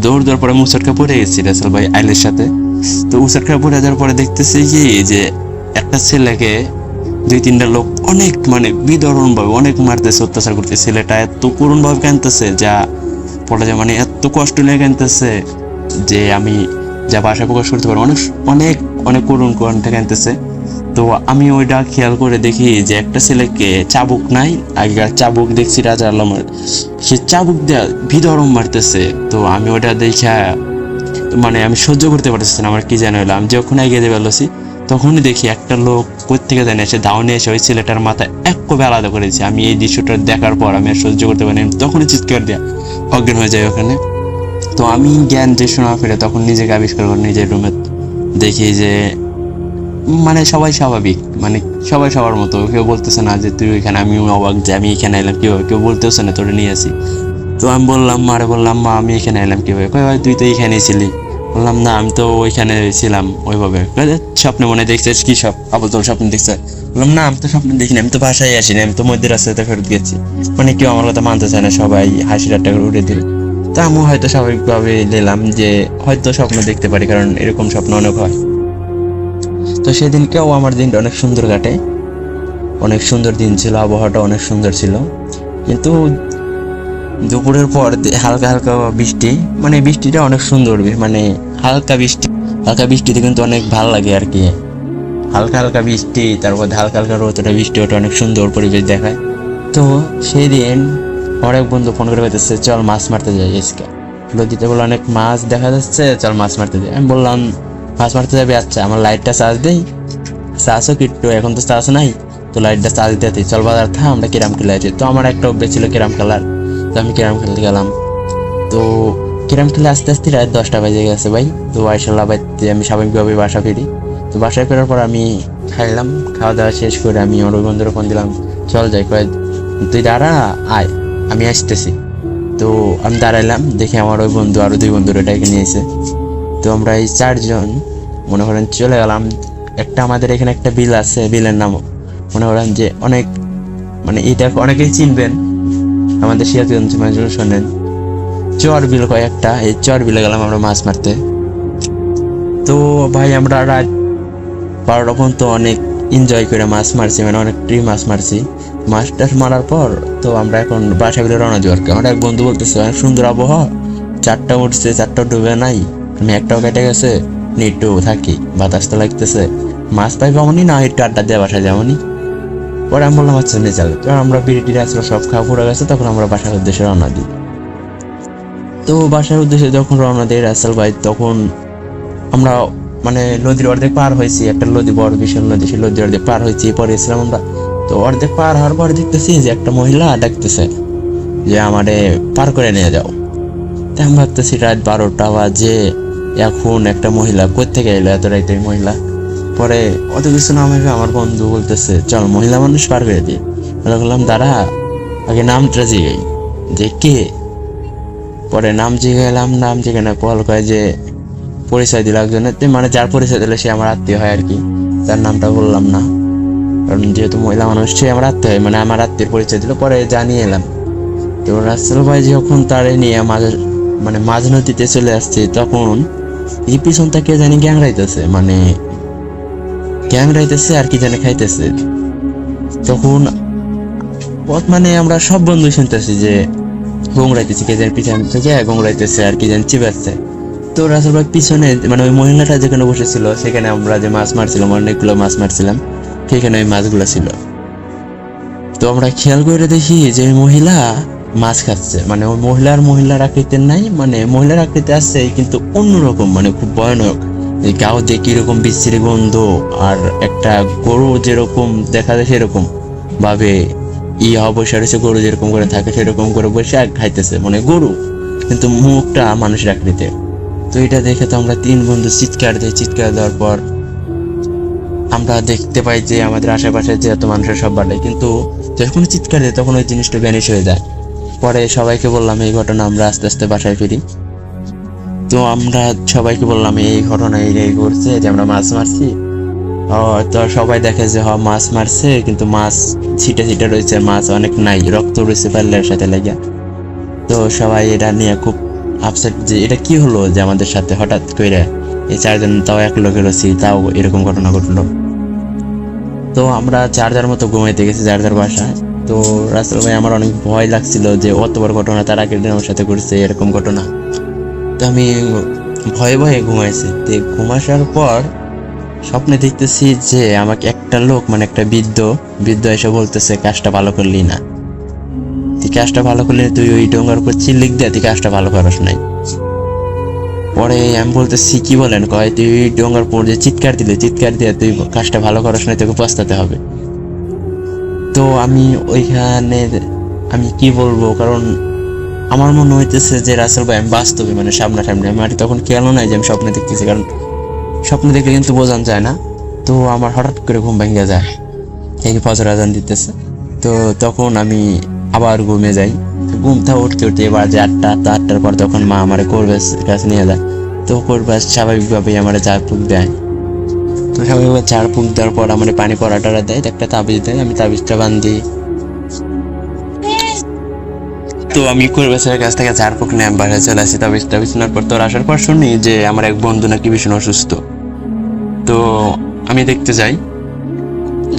দৌড় দেওয়ার পরে মুসাটকা পড়ে গেছি রাসেল ভাই আইলের সাথে। তো মুসাটকা পড়ে যাওয়ার পরে দেখতেছি কি যে একটা ছেলেকে 2-3টা লোক অনেক মানে বিদরণ ভাবে অনেক মারতেছে, অত্যাচার করতেছে। ছেলেটা এত করুণ ভাবে কাঁদতেছে, যা পড়া যায় মানে এত কষ্ট নিয়ে কাঁদতেছে যে আমি যা ভাষা প্রকাশ করতে পারবো, অনেক অনেক অনেক করুণ কণ্ঠে কাঁদতেছে। তো আমি ওইটা খেয়াল করে দেখি যে একটা ছেলেকে চাবুক নাই, আগেকার চাবুক দেখছি রাজা আলমের, সে চাবুক দেওয়া বিদরণ মারতেছে। তো আমি ওইটা দেখা মানে আমি সহ্য করতে পারতেছি না, আমার কি জানা হলো। আমি যখন এগিয়ে যেতে পারছি তখনই দেখি একটা লোক কোত্থেকে জানে এসে দাউনে এসে ওই ছেলেটার মাথা এক কবে আলাদা করেছে। আমি এই দৃশ্যটা দেখার পর আমি আর সহ্য করতে পারিনি, তখনই চিৎকার দেওয়া অজ্ঞান হয়ে যায় ওখানে। তো আমি জ্ঞান যে শোনা ফিরে তখন নিজেকে আবিষ্কার করি নিজের রুমে, দেখি যে মানে সবাই স্বাভাবিক, মানে সবাই সবার মতো, কেউ বলতেছে না যে তুই ওইখানে। আমি অবাক যে আমি এখানে এলাম কীভাবে, কেউ বলতেছে না তোরে নিয়ে আসি। তো আমি বললাম মা আমি এখানে এলাম কীভাবে? কই ভাই তুই তো এইখানেই ছিলি। বললাম না আমি তো ওইখানে ছিলাম ওইভাবে। স্বপ্নে মনে দেখছিস কি সব আবল তোর স্বপ্ন দেখছে? বললাম না আমি তো স্বপ্ন দেখিনি, আমি তো বাসায় আসিনি, আমি তো মধ্যে রাস্তাতে ফেরত গেছি। মানে কেউ আমার কথা মানতে চায় না, সবাই হাসি ঠাট্টা করে উড়ে দিল। তো আমি হয়তো স্বাভাবিকভাবে নিলাম যে হয়তো স্বপ্ন দেখতে পারি, কারণ এরকম স্বপ্ন অনেক হয়। তো সেদিনকেও আমার দিনটা অনেক সুন্দর কাটে, অনেক সুন্দর দিন ছিল, আবহাওয়াটা অনেক সুন্দর ছিল। কিন্তু দুপুরের পর হালকা হালকা বৃষ্টি, মানে বৃষ্টিটা অনেক সুন্দর, মানে হালকা বৃষ্টি, হালকা বৃষ্টিতে কিন্তু অনেক ভালো লাগে আর কি। হালকা হালকা বৃষ্টি, তারপর হালকা হালকা রোদটা, বৃষ্টি ওটা অনেক সুন্দর পরিবেশ দেখায়। তো সেই দিন আমার এক বন্ধু ফোন করে বলতেছে চল মাছ মারতে যাই আজকে নদীতে, বলে অনেক মাছ দেখা যাচ্ছে, চল মাছ মারতে যাই। আমি বললাম মাছ মারতে যাবে, আচ্ছা আমার লাইটটা চার্জ দেই। চার্জও কিট্টু এখন তো চার্জ নাই, তো লাইটটা চার্জ দিতে চল বাজার থা, আমরা ক্যারাম খেলে আছি। তো আমার একটা অভ্যেস ছিল ক্যারাম খেলার, তো আমি ক্যারাম খেলতে গেলাম। তো ক্যারাম খেলে আস্তে আস্তে রাত 10টা বেজে গেছে ভাই। তো আইসাল্লাহ বাইতে আমি স্বাভাবিকভাবে বাসা ফিরি। তো বাসায় ফেরার পর আমি খাইলাম, খাওয়া দাওয়া শেষ করে আমি আমার ওই বন্ধুর ফোন দিলাম, চল যাই, কয় তুই দাঁড়া আয় আমি আসতেছি। তো আমি দাঁড়াইলাম, দেখি আমার ওই বন্ধু আরো 2 বন্ধুর এটাকে নিয়েছে। তো আমরা এই 4 জন মনে করেন চলে গেলাম। একটা আমাদের এখানে একটা বিল আছে, বিলের নাম মনে করেন যে অনেক, মানে এটা অনেকেই চিনবেন, আমাদের সিরাজগঞ্জ মানুষ শোনেন, চর বিল কয়েকটা, এই চর বিলে গেলাম আমরা মাছ মারতে। তো ভাই আমরা রাত 12টা পর্যন্ত অনেক এনজয় করে মাছ মারছি, মানে অনেক মাছ মারছি। মাছটা মারার পর তো আমরা এখন বাসা বিলে রওনা দেওয়ার। আমার এক বন্ধু বলতেছে অনেক সুন্দর আবহাওয়া, 4টা উঠছে, 4টা ডুবে নাই, আমি একটাও কেটে গেছে, একটু থাকি, বাতাস তো লাগতেছে, মাছ পাই পাবনি না, একটু আড্ডা দেওয়া বাসায় যাবনি। পরে আমি বললাম আচ্ছা নিয়ে চলে। কারণ আমরা বিড়ি টিড়ি আসলে সব খাওয়া পুরো গেছে, তখন আমরা বাসার উদ্দেশ্যে রওনা দিই। তো বাসার উদ্দেশ্যে যখন রওনা দিই রাসেল ভাই, তখন আমরা মানে নদীর অর্ধেক পার হয়েছি, একটা নদী বড় বিশাল নদী, সেই নদীর অর্ধেক পার হয়েছি, পরে এসেছিলাম আমরা। তো অর্ধেক পার হওয়ার পরে দেখতেছি যে একটা মহিলা ডাকতেছে যে আমারে পার করে নিয়ে যাও। তাই আমি ভাবতেছি রাত 12টা বাজে, এখন একটা মহিলা কোত্থেকে এলো এত রাইতে মহিলা। পরে অত কিছু না ভেবে আমার বন্ধু বলতেছে চল মহিলা মানুষ পার করে দিই। বললাম দাঁড়া আগে নামটা জিগাই যে কে। পরে নাম জিগাইলাম, নাম জিগানো পল কয় যে পরিচয় দিল একজনের, মানে যার পরিচয় দিলে সে আমার আত্মীয় হয় আর কি। তার নামটা বললাম না, কারণ যেহেতু মহিলা মানুষ সে আমার আত্মীয় হয়, মানে আমার আত্মীয়ের পরিচয় দিল। পরে জানিয়ে এলাম। তো রাসেল ভাই যখন তারে নিয়ে মাঝ নদীতে চলে আসছে, তখন এই পিছন থেকে জানি গ্যাংরাইতেছে, মানে গ্যাংরাইতেছে আর কি জানি খাইতেছে। তখন মানে আমরা সব বন্ধু শুনতেছি যে গোংরাইতেছে, কে জানি পিছন থেকে গোংরাইতেছে আর কি জানি চিবাচ্ছে। তো রাসেল ভাই পিছনে, মানে ওই মহিলাটা যেখানে বসেছিল সেখানে আমরা যে মাছ মারছিলাম, অনেকগুলো মাছ মারছিলাম, সেখানে ওই মাছগুলো ছিল। তো আমরা খেয়াল করে দেখি যে মহিলা মাছ খাচ্ছে, মানে ওই মহিলার আকৃতির নাই, মানে মহিলার আকৃতি আছে কিন্তু অন্যরকম, মানে খুব ভয়ানক। এই গাও দিয়ে কিরকম বিশ্রী গন্ধ, আর একটা গরু যেরকম দেখা যায় সেরকম ভাবে বসে রয়েছে, গরু যেরকম করে থাকে সেরকম করে বসে আর খাইতেছে, মানে গরু কিন্তু মুখটা মানুষের আকৃতি। তো এটা দেখে তো আমরা 3 বন্ধু চিৎকার দিই। চিৎকার দেওয়ার পর আমরা দেখতে পাই যে আমাদের আশেপাশে যে এত মানুষের সব বাড়ে, কিন্তু যখন চিৎকার দেয় তখন ওই জিনিসটা ভ্যানিশ হয়ে যায়। পরে সবাইকে বললাম এই ঘটনা, আমরা আস্তে আস্তে বাসায় ফিরি। তো আমরা সবাইকে বললাম এই ঘটনা এই করছে যে আমরা মাছ মারছি। তো সবাই দেখে যে মাছ মারছে, কিন্তু মাছ ছিটে ছিটে রয়েছে, মাছ অনেক নাই, রক্ত রয়েছে পাল্লার সাথে লেগে। তো সবাই এটা নিয়ে খুব আপসেট যে এটা কি হলো যে আমাদের সাথে হঠাৎ করে এই 4 জন তাও এক লোকে রয়েছি, তাও এরকম ঘটনা ঘটলো। তো আমরা 4 জন মতো ঘুমাইতে গেছি যার যার বাসায়। তো রাসেল ভাই আমার অনেক ভয় লাগছিল যে অত বড় ঘটনা তার আগের দিন আমার সাথে করছে এরকম ঘটনা। তো আমি ভয়ে ভয়ে ঘুমাইছি। তো ঘুমাসার পর স্বপ্নে দেখতেছি যে আমাকে একটা লোক, মানে একটা বৃদ্ধ এসে বলতেছে কাজটা ভালো করলি না, তুই কাজটা ভালো করলি, তুই ওই ডোঙ্গার উপর চিল্লিক দিয়ে তুই কাজটা ভালো করিস নাই। পরে আমি বলতেছি কি বলেন, কয় তুই ডোঙ্গার উপর যে চিৎকার দিয়ে তুই কাজটা ভালো করিস নাই, তোকে পস্তাতে হবে। তো আমি ওইখানে আমি কি বলবো, কারণ আমার মনে হইতেছে যে রাসেল ভাই আমি বাস্তবে, মানে সামনাসামনি, আমি তখন খেয়ালও নাই যে আমি স্বপ্নে দেখতেছি, কারণ স্বপ্ন দেখলে কিন্তু বোঝানো যায় না। তো আমার হঠাৎ করে ঘুম ভেঙে যায়, এই ফজর আজান দিতেছে। তো তখন আমি আবার ঘুমে যাই। ঘুমটা উঠতে এবার যে 8টা, 8টার পর তখন মা আমারে কোরবাস কাছে নিয়ে যায়। তো কোরবাস স্বাভাবিকভাবেই আমার চা ফুক দেয়। তো সবাই এবার চার ফুক দেওয়ার পর আমার পানি পড়া দেয়, একটা তাবিজ দেয়, আমি তাবিজটা বান্ধি। তো আমি কুরবাসের কাছ থেকে 4 ফুক নিয়ে বাসায় চলে আসি। তাবিজটা বিছানোর পর তোর আসার পর শুনি যে আমার এক বন্ধু নাকি ভীষণ অসুস্থ। তো আমি দেখতে যাই,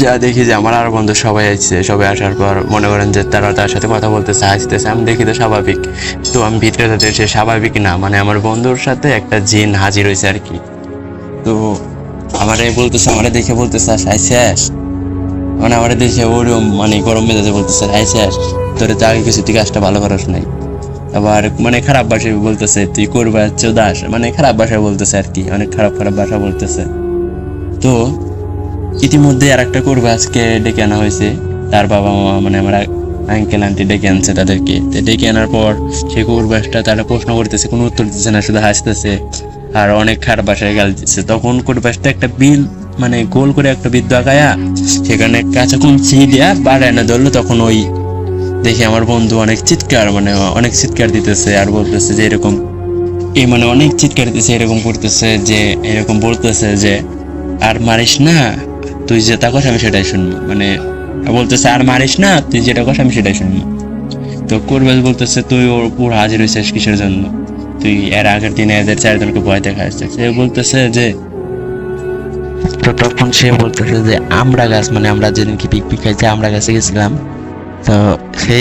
যা দেখি যে আমার আর বন্ধু সবাই আসছে। সবাই আসার পর মনে করেন যে তারা তার সাথে কথা বলতেছে, হাসতেছে। আমি দেখি তো স্বাভাবিক। তো আমি ভিতরে যাতে সে স্বাভাবিক না, মানে আমার বন্ধুর সাথে একটা জিন হাজির হয়েছে আর কি। তো আমারে দেখে বলতেছে আইসিস, মানে আমার দেখে ওরম মানে গরম মেজাজে বলতেছে আইসিস, তোর তো আগে কিছু তুই কাজটা ভালো করাস নাই। আবার মানে খারাপ ভাষায় বলতেছে তুই করবা চোদাস, মানে খারাপ ভাষায় বলতেছে আর কি, অনেক খারাপ ভাষা বলতেছে। তো ইতিমধ্যে আর একটা করবে আজকে ডেকে আনা হয়েছে, তার বাবা মা মানে আমার আঙ্কেল আন্টি ডেকে আনছে তাদেরকে। ডেকে আনার পর সেই কুরবাসটা তারা প্রশ্ন করতেছে, কোনো উত্তর দিচ্ছে না, শুধু হাসতেছে আর অনেক খারাপ ভাষায় গাল দিচ্ছে। তখন কুরবাসটা একটা বিল মানে গোল করে একটা বৃদ্ধ আঁকায়া সেখানে কাঁচা কুঞ্চি দিয়া বাড়ায় না ধরলো। তখন ওই দেখি আমার বন্ধু অনেক চিৎকার দিতেছে আর বলতেছে যে এরকম মানে অনেক চিৎকার দিতেছে, এরকম করতেছে যে এরকম বলতেছে যে আর মারিস না, তুই যেটা কথা আমি সেটাই শুনবো। মানে বলতেছে আর মারিস না, তুই যেটা কথা আমি সেটাই শুনবো। তো কুরবাস বলতেছে তুই ওর উপর হাজির হয়েছিস কিসের জন্য, তুই এর আগের দিনে এদের 4 জনকে ভয় দেখাচ্ছিস। সে বলতেছে যে তো তখন সে বলতেছে যে আমরা গাছ মানে আমরা যেদিনকে পিকনিক খাইছে আমরা গাছে গেছিলাম। তো সে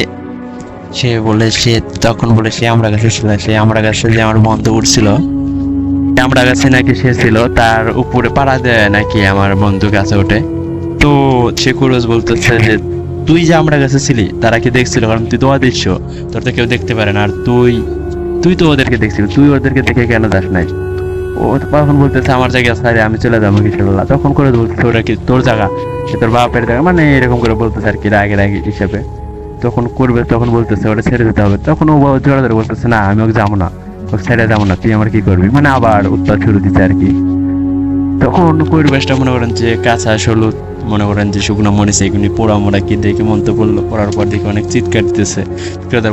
তখন বলে সে আমরা গাছে ছিল, সে আমরা গাছে যে আমার বন্ধু উঠছিল আমরা গাছে নাকি সে ছিল, তার উপরে পাড়া দেয় নাকি আমার বন্ধু গাছে ওঠে। তো সে কুরবাস বলতেছে যে তুই যে আমরা গাছে ছিলি তারা কি দেখছিল, কারণ তুই তো অদৃশ্য, তোর তো কেউ দেখতে পারে না, আর তুই তো ওদেরকে দেখছিলি, তুই ওদেরকে দেখে কেন যাস নাই। ও তখন বলতেছে আমার জায়গা ছাড়ে আমি চলে যাবো কিসের বেলা। তখন করে বলতেছে ওরা কি তোর জায়গা, সে তোর বাপের জায়গা, মানে এরকম করে বলতেছে আর কি রাগে হিসাবে। তখন বলতেছে ওটা ছেড়ে দিতে হবে। তখন ও জোড়া ধরে বলতেছে না আমি ওকে যাবো না, ওকে ছেড়ে যাবো না, তুই আমার কি করবি, মানে আবার উত্তর শুরু দিচ্ছে আর কি। তখন পরিবেশটা মনে করেন যে কাঁচা হলুদ, মনে করেন যে শুকনো মরিচ এগুলি পোড়া মোড়া কি দেখে মন তো বললো। পড়ার পর দেখে অনেক চিৎকার দিতেছে,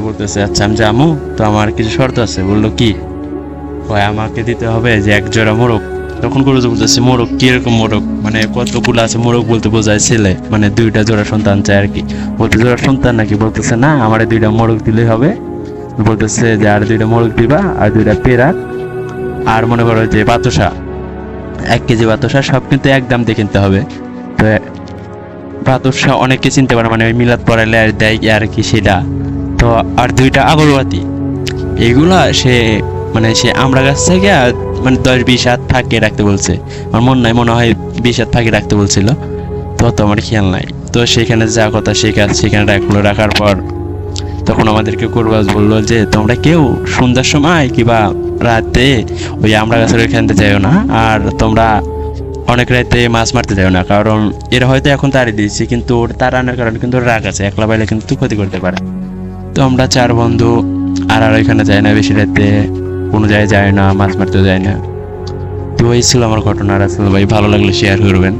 বলতেছে আচ্ছা আমি যাবো, তো আমার কিছু শর্ত আছে। বললো কি, আমাকে দিতে হবে যে 1 জোড়া মোরগ। তখন করে বলতেছে মোরগ কিরকম মোরগ, মানে কতগুলো আছে মোরগ বলতে বোঝায় ছেলে, মানে 2টা জোড়া সন্তান চাই আর কি। বলতে জোড়া সন্তান নাকি, বলতেছে না আমার 2টা মোরগ দিলেই হবে। বলতেছে যে আর 2টা মোরগ দিবা, আর 2টা পেঁড়া, আর মনে করো যে বাতাসা 1 কেজি বাতাসা, সব কিন্তু একদম দিয়ে কিনতে হবে। তো বাতাসা অনেকে চিনতে পারে, মানে ওই মিলাদ পড়ালে আর দেয় আর কি সেটা। তো আর 2টা আগরবাতি, এগুলা সে আমরা গাছ থেকে মানে 10-20 হাত ফাঁকে রাখতে বলছে। আমার মনে হয় 20 হাত ফাঁকে রাখতে বলছিল, তো আমার খেয়াল নাই। তো সেখানে যা কথা সেই কাজ সেখানে রাখার পর তখন আমাদেরকে কুরবাস বললো যে তোমরা কেউ সন্ধ্যার সময় কিংবা রাতে ওই আমরা গাছের ওইখানতে যাইও না, আর তোমরা অনেক রাতে মাছ মারতে যাও না, কারণ এরা হয়তো এখন তাড়িয়ে দিয়েছি কিন্তু ওর তাড়ানোর কারণে কিন্তু রাগ আছে, একলা পাইলে কিন্তু ক্ষতি করতে পারে। তো আমরা 4 বন্ধু আর ওইখানে যাই না, বেশি রাতে কোনো জায়গায় যায় না, মাছ মারতেও যায় না। তো এই ছিল আমার ঘটনা। রাসেল ভাই ভালো লাগলে শেয়ার করবেন,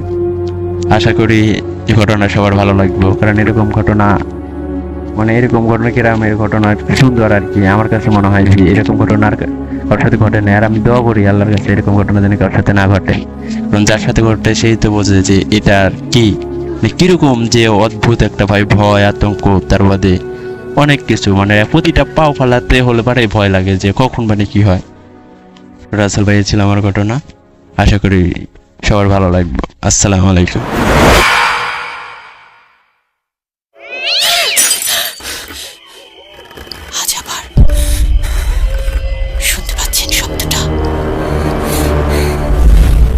আশা করি এই ঘটনা সবার ভালো লাগবে, কারণ এরকম ঘটনা গ্রামের ঘটনা সুন্দর আর কি। আমার কাছে মনে হয় যে এরকম ঘটনা আর কারোর সাথে ঘটে না, আর আমি দোয়া করি আল্লাহর কাছে এরকম ঘটনা যেন কারোর সাথে না ঘটে, কারণ যার সাথে ঘটে সেই তো বোঝে যে এটা কি কিরকম যে অদ্ভুত একটা ভয় আতঙ্ক, তার বাদে অনেক কিছু, মানে প্রতিটা পাও ফালাতে হলে পারে ভয় লাগে যে কখন মানে কি হয়। রাসেল ভাই ছিল আমার ঘটনা, আশা করি সবার ভালো লাগবে। আসসালামু আলাইকুম। আজ আবার শুনতে পাচ্ছেন শব্দটা?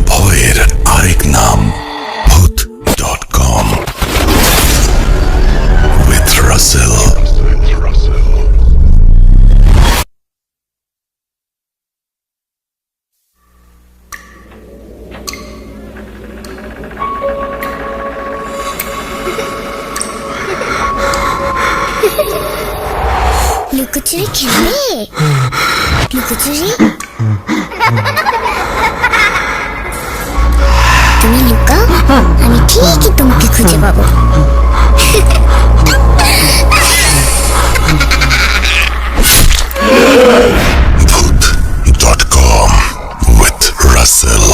ভয়ের আরেক নাম ভূত.com with Russell. লুকোচুরি খেলবে? লুকোচুরি তুমি লুকাও, আমি ঠিকই তোমাকে খুঁজে পাবো। Bhoot.com with Russell.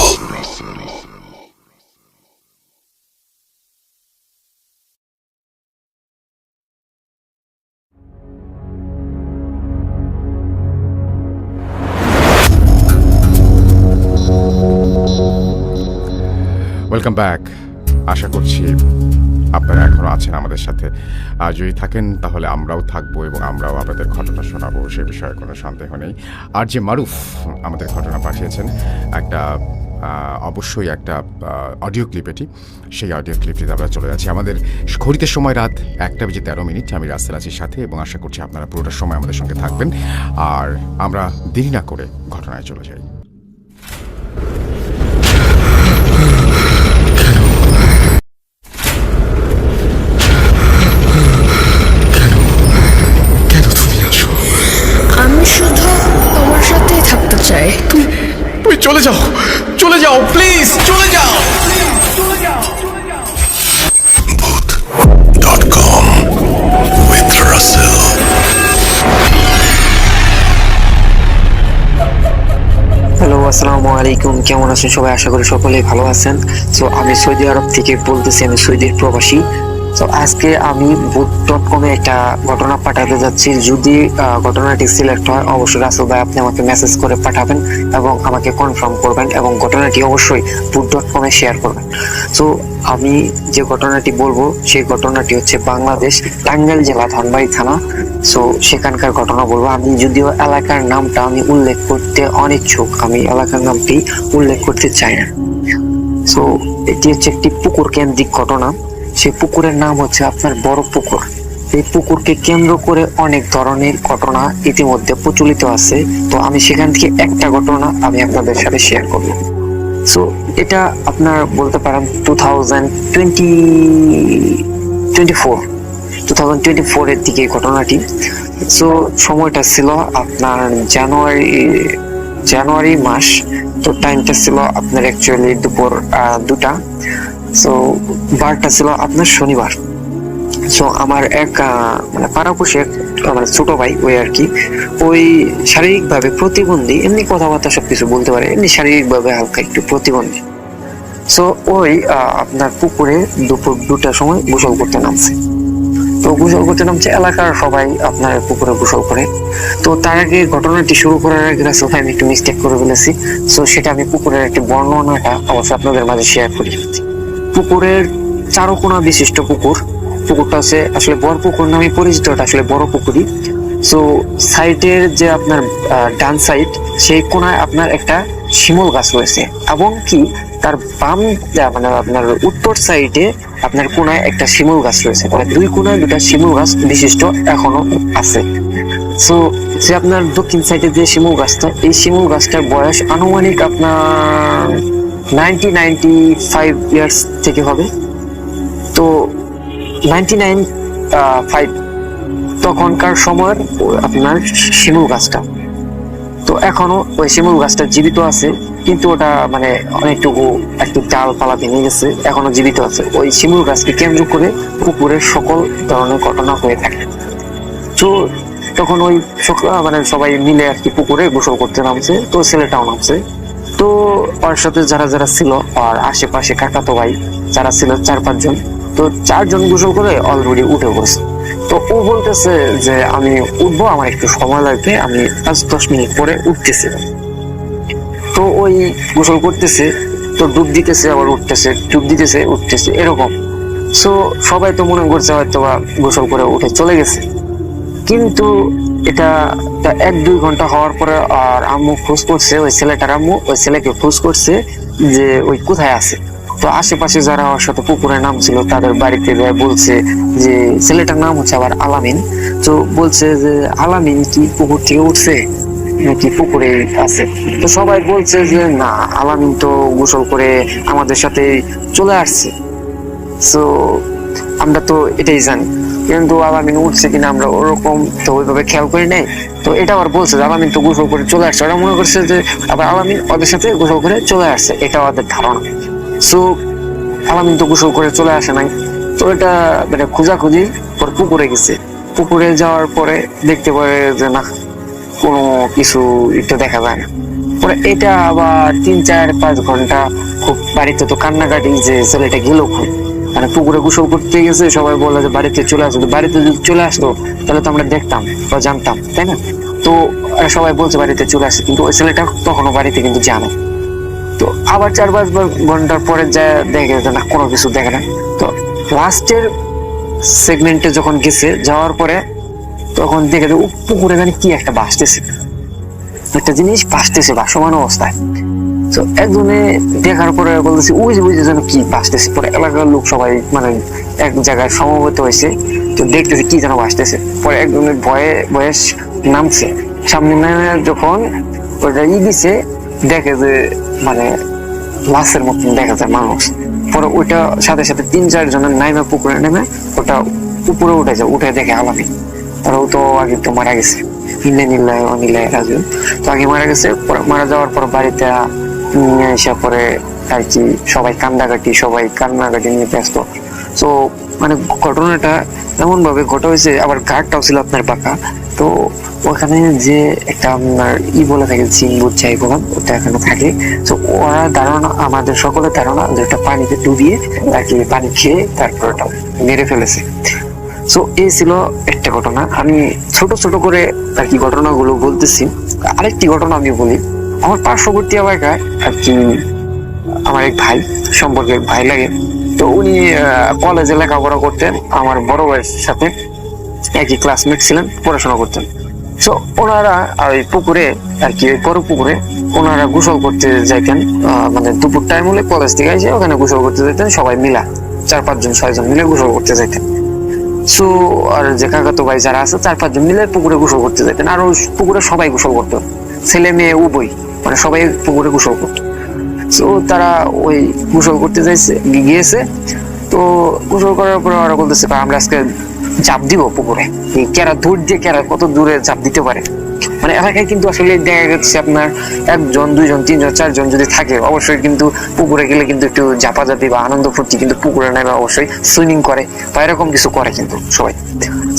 Welcome back. আশা করছি আপনারা এখনও আছেন আমাদের সাথে। আর যদি থাকেন তাহলে আমরাও থাকবো এবং আমরাও আপনাদের ঘটনা শোনাবো, সে বিষয়ে কোনো সন্দেহ নেই। আর যে মারুফ আমাদের ঘটনা পাঠিয়েছেন একটা অবশ্যই একটা অডিও ক্লিপ, এটি সেই অডিও ক্লিপটিতে আমরা চলে যাচ্ছি। আমাদের ঘড়িতে সময় রাত 1:13। আমি রাস্তার আছি সাথে এবং আশা করছি আপনারা পুরোটা সময় আমাদের সঙ্গে থাকবেন। আর আমরা দেরি না করে ঘটনায় চলে যাই। কেন তুমি আসো? আমি শুধু তোমার সাথেই থাকতে চাই। তুমি চলে যাও, চলে যাও, প্লিজ চলে যাও। Booth.com with Russell. হ্যালো, আসসালামু আলাইকুম। কেমন আছেন সবাই? আশা করি সকলেই ভালো আছেন। সো আমি সৌদি আরব থেকে বলতেছি, আমি সৌদির প্রবাসী। তো আজকে আমি বুথ.com-এ একটা ঘটনা পাঠাতে যাচ্ছি। যদি ঘটনাটি সিলেক্ট হয় অবশ্যই রাসেল ভাই আপনি আমাকে মেসেজ করে পাঠাবেন এবং আমাকে কনফার্ম করবেন এবং ঘটনাটি অবশ্যই বুথ.com-এ শেয়ার করবেন। সো আমি যে ঘটনাটি বলবো সেই ঘটনাটি হচ্ছে বাংলাদেশ টাঙ্গাইল জেলা ধনবাড়ি থানা। সো সেখানকার ঘটনা বলবো। আমি যদিও এলাকার নামটা আমি উল্লেখ করতে অনিচ্ছুক, আমি এলাকার নামটি উল্লেখ করতে চাই না। সো এটি হচ্ছে একটি পুকুর কেন্দ্রিক ঘটনা। সেই পুকুরের নাম হচ্ছে আপনার বড় পুকুর। এই পুকুরকে কেন্দ্র করে অনেক ধরনের ঘটনা ইতিমধ্যে প্রচলিত আছে। তো আমি সেখান থেকে একটা ঘটনা আমি আপনাদের সাথে শেয়ার করব। সো এটা আপনার বলতে পারেন 2024 এর দিকে ঘটনাটি। সো সময়টা ছিল আপনার জানুয়ারি মাস। তো টাইমটা ছিল আপনার অ্যাকচুয়ালি দুপুর 2টা। সো বারটা ছিল আপনার শনিবার। সো আমার এক মানে পাড়াপড়শি মানে ছোট ভাই, ওই আর কি, ওই শারীরিকভাবে প্রতিবন্ধী, এমনি কথাবার্তা সবকিছু বলতে পারে, এমনি শারীরিকভাবে হালকা একটু প্রতিবন্ধী। সো ওই আপনার পুকুরে দুপুর 2টার সময় গোসল করতে নামছে। তো গোসল করতে নামছে, এলাকার সবাই আপনার পুকুরে গোসল করে। তো তার আগে ঘটনাটি শুরু করার আগে রাসেল ভাই আমি একটু মিস্টেক করে ফেলেছি। সো সেটা আমি পুকুরের একটি বর্ণনাটা অবশ্যই আপনাদের মাঝে শেয়ার করি। পুকুরের চারকোনা বিশিষ্ট পুকুরটা হচ্ছে আসলে বড় পুকুর নামে পরিচিত, এটা আসলে বড় পুকুরই। সো সাইডের যে আপনার ডান সাইড, সেই কোনায় আপনার একটা শিমুল গাছ রয়েছে এবং কি তার বাম মানে আপনার উত্তর সাইডে আপনার কোনায় একটা শিমুল গাছ রয়েছে। মানে দুই কোনায় দুটা শিমুল গাছ বিশিষ্ট এখনো আছে। সো যে আপনার দক্ষিণ সাইডে যে শিমুল গাছটা, এই শিমুল গাছটার বয়স আনুমানিক আপনার 95 ইয়ার্স থেকে হবে। তো 99.5 তখনকার সময়ের আপনার শিমুল গাছটা। তো এখনো ওই শিমুল গাছটা জীবিত আছে, কিন্তু ওটা মানে অনেকটুকু একটু ডালপালা ভেঙে গেছে, এখনো জীবিত আছে। ওই শিমুল গাছকে কেন্দ্র করে পুকুরের সকল ধরনের ঘটনা হয়ে থাকে। তো তখন ওই মানে সবাই মিলে আর কি পুকুরে গোসল করতে নামছে। তো ছেলেটাও নামছে। তো ওর সাথে যারা যারা ছিল আর আশেপাশে কাকাতো ভাই যারা ছিল 4-5 জন, তো 4 জন গোসল করে অলরেডি উঠে পড়ছে। তো ও বলতেছে যে আমি উঠবো, আমার একটু সময় লাগবে, আমি 5-10 মিনিট পরে উঠতেছি। তো ওই গোসল করতেছে, তো ডুব দিতেছে আবার উঠতেছে, ডুব দিতেছে উঠতেছে এরকম। সো সবাই তো মনে করছে হয়তো বা গোসল করে উঠে চলে গেছে। কিন্তু এটা 1-2 ঘন্টা হওয়ার পরে আর আম্মু খোঁজ করছে, ওই ছেলেটার আম্মু ওই ছেলেকে খোঁজ করছে যে ওই কোথায় আছে। তো আশেপাশে যারা ওর সাথে পুকুরে নাম ছিল তাদের বাড়িতে বলছে যে ছেলেটার নাম হচ্ছে আবার আলামিন। তো বলছে যে আলামিন কি পুকুর থেকে উঠছে নাকি পুকুরে আছে? তো সবাই বলছে যে না, আলামিন তো গোসল করে আমাদের সাথে চলে আসছে। সো আমরা তো এটাই জানি, কিন্তু আলামিন উঠছে কিনা আমরা ওরকম তো ওইভাবে খেয়াল করি নাই। তো এটা আবার বলছে যে আলামিন তো গোসল করে চলে আসছে। ওরা মনে করছে যে আবার আলামিন ওদের সাথে গোসল করে চলে আসছে, এটা ওদের ধারণা। সো আলামিন তো গোসল করে চলে আসে নাই। তো এটা মানে খোঁজাখুঁজি পর পুকুরে গেছে। পুকুরে যাওয়ার পরে দেখতে পারে যে না, কোনো কিছু একটু দেখা যায় না। পরে এটা আবার 3-4-5 ঘন্টা খুব বাড়িতে তো কান্নাকাটি যে ছেলেটা গেল খুব, মানে পুকুরে গোসল করতে গেছে, সবাই বলে যে বাড়িতে চলে আসতো। বাড়িতে যদি চলে আসতো তাহলে তো আমরা দেখতাম বা জানতাম, তাই না? তো সবাই বলছে বাড়িতে চলে আসে, কিন্তু ওই ছেলেটা তখনও বাড়িতে কিন্তু জানে। তো আবার 4-5 ঘন্টার পরে যা দেখে যে না কোনো কিছু দেখে না। তো লাস্টের সেগমেন্টে যখন গেছে, যাওয়ার পরে তখন দেখে যে পুকুরে জানি কি একটা ভাসতেছে, একটা জিনিস ভাসতেছে ভাসমান অবস্থায়। তো একজনে দেখার পরে বলতেছে ওই যে যেন কি ভাসতেছে। পরে এলাকার লোক সবাই মানে এক জায়গায় সমবেত হয়েছে, তো দেখতেছে কি যেন ভাসতেছে। পরে একজনের বয়স নামছে, সামনে নামে যখন ওটা দিছে, দেখে যে মানে লাশের মতন দেখা যায় মানুষ। পরে ওইটা সাথে সাথে 3-4 জনের নাইমে পুকুরে নেমে ওটা উপরে উঠে যায়, উঠে দেখে আলামি। তারাও তো আগে তো মারা গেছে, নিলে রাজু তো আগে মারা গেছে। মারা যাওয়ার পর বাড়িতে নিয়ে এসে পরে আর কি সবাই কান্নাকাটি নিয়ে ব্যস্ত। তো মানে ঘটনাটা এমন ভাবে ঘটা হয়েছে, আবার ঘাটটাও ছিল আপনার পাকা। তো ওখানে যে একটা আপনার বলে থাকে চিনবুট চাই বললাম, ওটা এখানে থাকে। তো ওরা ধারণা, আমাদের সকলের ধারণা যে ওটা পানিতে ডুবিয়ে আর কি পানি খেয়ে তারপর ওটা মেরে ফেলেছে। তো এই ছিল একটা ঘটনা। আমি ছোট ছোট করে আর কি ঘটনাগুলো বলতেছি। আরেকটি ঘটনা আমি বলি, আমার পার্শ্ববর্তী এলাকায় আর কি আমার এক ভাই সম্পর্কে ভাই লাগে। তো উনি কলেজে লেখাপড়া করতেন, আমার বড় ভাইয়ের সাথে একই ক্লাসমেট ছিলেন, পড়াশোনা করতেন। তো ওনারা ওই পুকুরে আর কি ওই বড় পুকুরে ওনারা গোসল করতে যাইতেন। মানে দুপুর টাইম হলে কলেজ থেকে এসে ওখানে গোসল করতে যাইতেন, সবাই মিলা 4-5 জন 6 জন মিলে গোসল করতে যাইতেন। সো আর যে কাকাতো ভাই যারা আছে 4-5 জন মিলে পুকুরে গোসল করতে যেতেন। আর ওই পুকুরে সবাই গোসল করতো, ছেলে মেয়ে উভয়, মানে সবাই পুকুরে গোসল করতো। সো তারা ওই গোসল করতে গিয়েছে। তো গোসল করার পরে ওরা বলতেছে আমরা আজকে ঝাঁপ দিব পুকুরে। কেরা দূর দিয়ে কেরা কত দূরে ঝাঁপ দিতে পারে। মানে এলাকায় কিন্তু আসলে দেখা যাচ্ছে আপনার 1 জন 2 জন 3 জন 4 জন যদি থাকে, অবশ্যই কিন্তু পুকুরে গেলে কিন্তু একটু ঝাপাঝাপি বা আনন্দ ফুর্তি কিন্তু পুকুরে নেবে, অবশ্যই সুইমিং করে বা এরকম কিছু করে কিন্তু সবাই।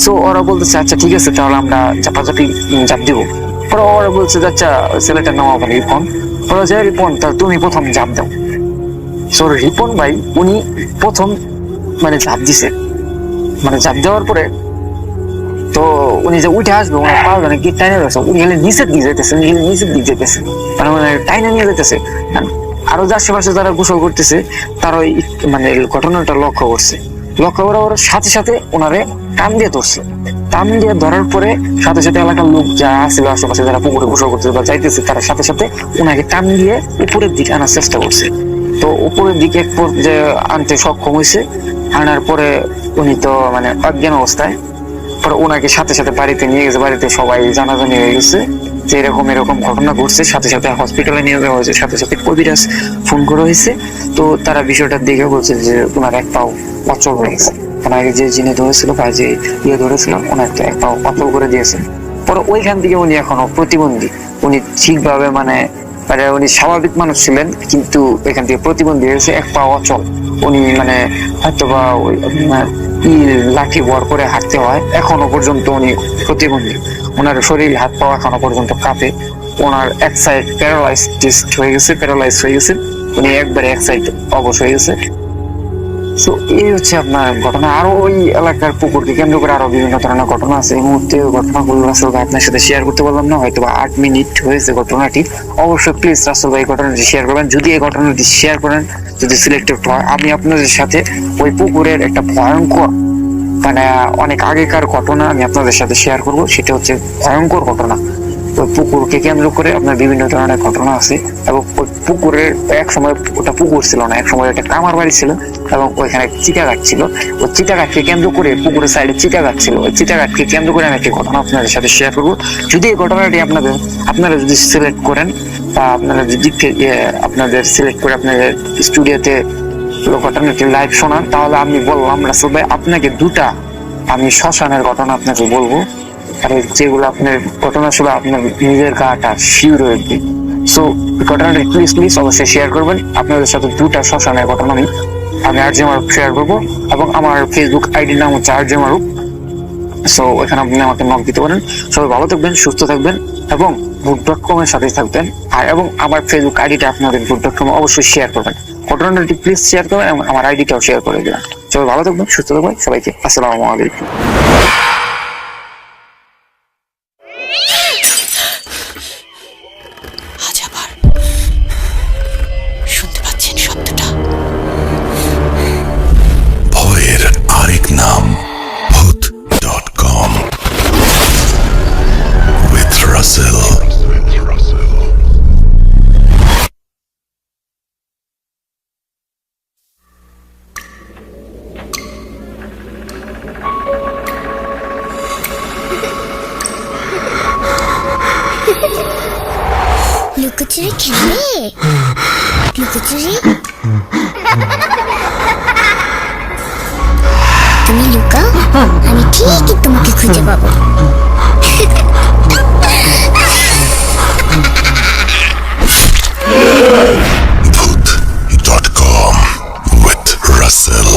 সো ওরা বলতেছে আচ্ছা ঠিক আছে, তাহলে আমরা ঝাপাঝাপি ঝাঁপ দিব। পরে ওরা বলছে আচ্ছা ছেলেটার নাম আবার রিপন। ওরা যে রিপন, তাহলে তুমি প্রথম ঝাঁপ দাও। সো রিপন ভাই উনি প্রথম মানে ঝাঁপ দিছে। মানে ঝাঁপ দেওয়ার পরে তো উনি যে উঠে আসবে, ওনার পা মানে কি টাইনে রয়েছে, উনি গেলে নিচের দিকে যেতেছে, মানে টাইনে নিয়ে যেতেছে। আরো যে আশেপাশে যারা গোসল করতেছে তারা ওই মানে ঘটনাটা লক্ষ্য করছে। লক্ষ্য করার সাথে সাথে ওনারে টান দিয়ে ধরছে। টান দিয়ে ধরার পরে সাথে সাথে এলাকার লোক যারা ছিল আশেপাশে যারা পুকুরে গোসল করতেছে বা যাইতেছে, তারা সাথে সাথে ওনাকে টান দিয়ে উপরের দিকে আনার চেষ্টা করছে। তো উপরের দিকে যে আনতে সক্ষম হয়েছে। আনার পরে উনি তো মানে অজ্ঞান অবস্থায়, পরে ওনাকে সাথে সাথে বাড়িতে নিয়ে গেছে। বাড়িতে সবাই জানাজানি হয়ে গেছে যে এরকম ঘটনা ঘটছে। সাথে সাথে হসপিটালে নিয়ে যাওয়া হয়েছে, সাথে সাথে কবিরাজ ফোন করা হয়েছে। তো তারা বিষয়টা দেখে বলছে যে ওনার এক পাও অচল হয়ে গেছে। ওনাকে যে যিনি ধরেছিল বা যে ধরেছিল ওনার এক পাও অচল করে দিয়েছে। পরে ওইখান থেকে উনি এখনো প্রতিবন্ধী। উনি ঠিকভাবে মানে উনি স্বাভাবিক মানুষ ছিলেন, কিন্তু এখান থেকে প্রতিবন্ধী হয়েছে, এক পা অচল। উনি মানে হয়তো বা ওই লাঠি ভর করে হাঁটতে হয়, এখনো পর্যন্ত উনি প্রতিবন্ধী। ওনার শরীর হাত পা এখনো পর্যন্ত কাঁপে। ওনার এক সাইড প্যারালাইজ হয়ে গেছে। উনি একবারে এক সাইড অবশ হয়ে গেছে। তো এই হচ্ছে আপনার ঘটনা। আরো ওই এলাকার পুকুরকে কেন্দ্র করে আরো বিভিন্ন ধরনের ঘটনা আছে। এই মুহূর্তে ঘটনাগুলো আসলে আপনার সাথে শেয়ার করতে পারলাম না, হয়তো বা 8 মিনিট হয়েছে ঘটনাটি। অবশ্যই প্লিজ রাসেল ভাই ঘটনাটি শেয়ার করবেন। যদি এই ঘটনাটি শেয়ার করেন, যদি সিলেক্টেড হয়, আমি আপনাদের সাথে ওই পুকুরের একটা ভয়ঙ্কর মানে অনেক আগেকার ঘটনা আমি আপনাদের সাথে শেয়ার করব। সেটা হচ্ছে ভয়ঙ্কর ঘটনা। ওই পুকুরকে কেন্দ্র করে আপনার বিভিন্ন ধরনের ঘটনা আছে। এবং ওই পুকুরের এক সময় ওটা পুকুর ছিল না, এক সময় একটা কামার বাড়ি ছিল এবং ওইখানে চিটাঘাট ছিল। ওই চিটাঘাটকে কেন্দ্র করে পুকুরের সাইডে চিটাঘাট ছিল। ওই চিটাঘাটকে কেন্দ্র করে আমি একটি ঘটনা আপনাদের সাথে শেয়ার করবো। যদি এই ঘটনাটি আপনারা যদি সিলেক্ট করেন বা আপনারা যদি আপনাদের সিলেক্ট করে আপনাদের স্টুডিওতে ঘটনাটি লাইভ শোনান, তাহলে আমি বললাম রাসেল ভাই আপনাকে আমি শ্মশানের ঘটনা আপনাকে বলবো। আর যেগুলো আপনার ঘটনা শুনে আপনার নিজের গাটা শিওর হয়ে যাবে। সো ঘটনাটা প্লিজ অবশ্যই শেয়ার করবেন। আপনাদের সাথে 2টা শ্মশানের ঘটনা আমি আরজে মারুফ শেয়ার করবো এবং আমার ফেসবুক আইডির নাম হচ্ছে আরজে মারুফ। সো এখানে আপনি আমাকে নক দিতে পারেন। সবাই ভালো থাকবেন, সুস্থ থাকবেন এবং voot.com এর সাথে থাকবেন। আর এবং আমার ফেসবুক আইডিটা আপনাদের voot.com অবশ্যই শেয়ার করবেন। ঘটনাটি প্লিজ শেয়ার করবেন এবং আমার আইডিটাও শেয়ার করে দেবেন। সবাই ভালো থাকবেন, সুস্থ থাকবেন। সবাইকে আসসালামু আলাইকুম। আজ আবার রাসেল। লুকোচুরি খেলবে? লুকোচুরি তুমি লুকাও, আমি ঠিকই তোমাকে খুঁজে পাবো। Voot.com with Russell.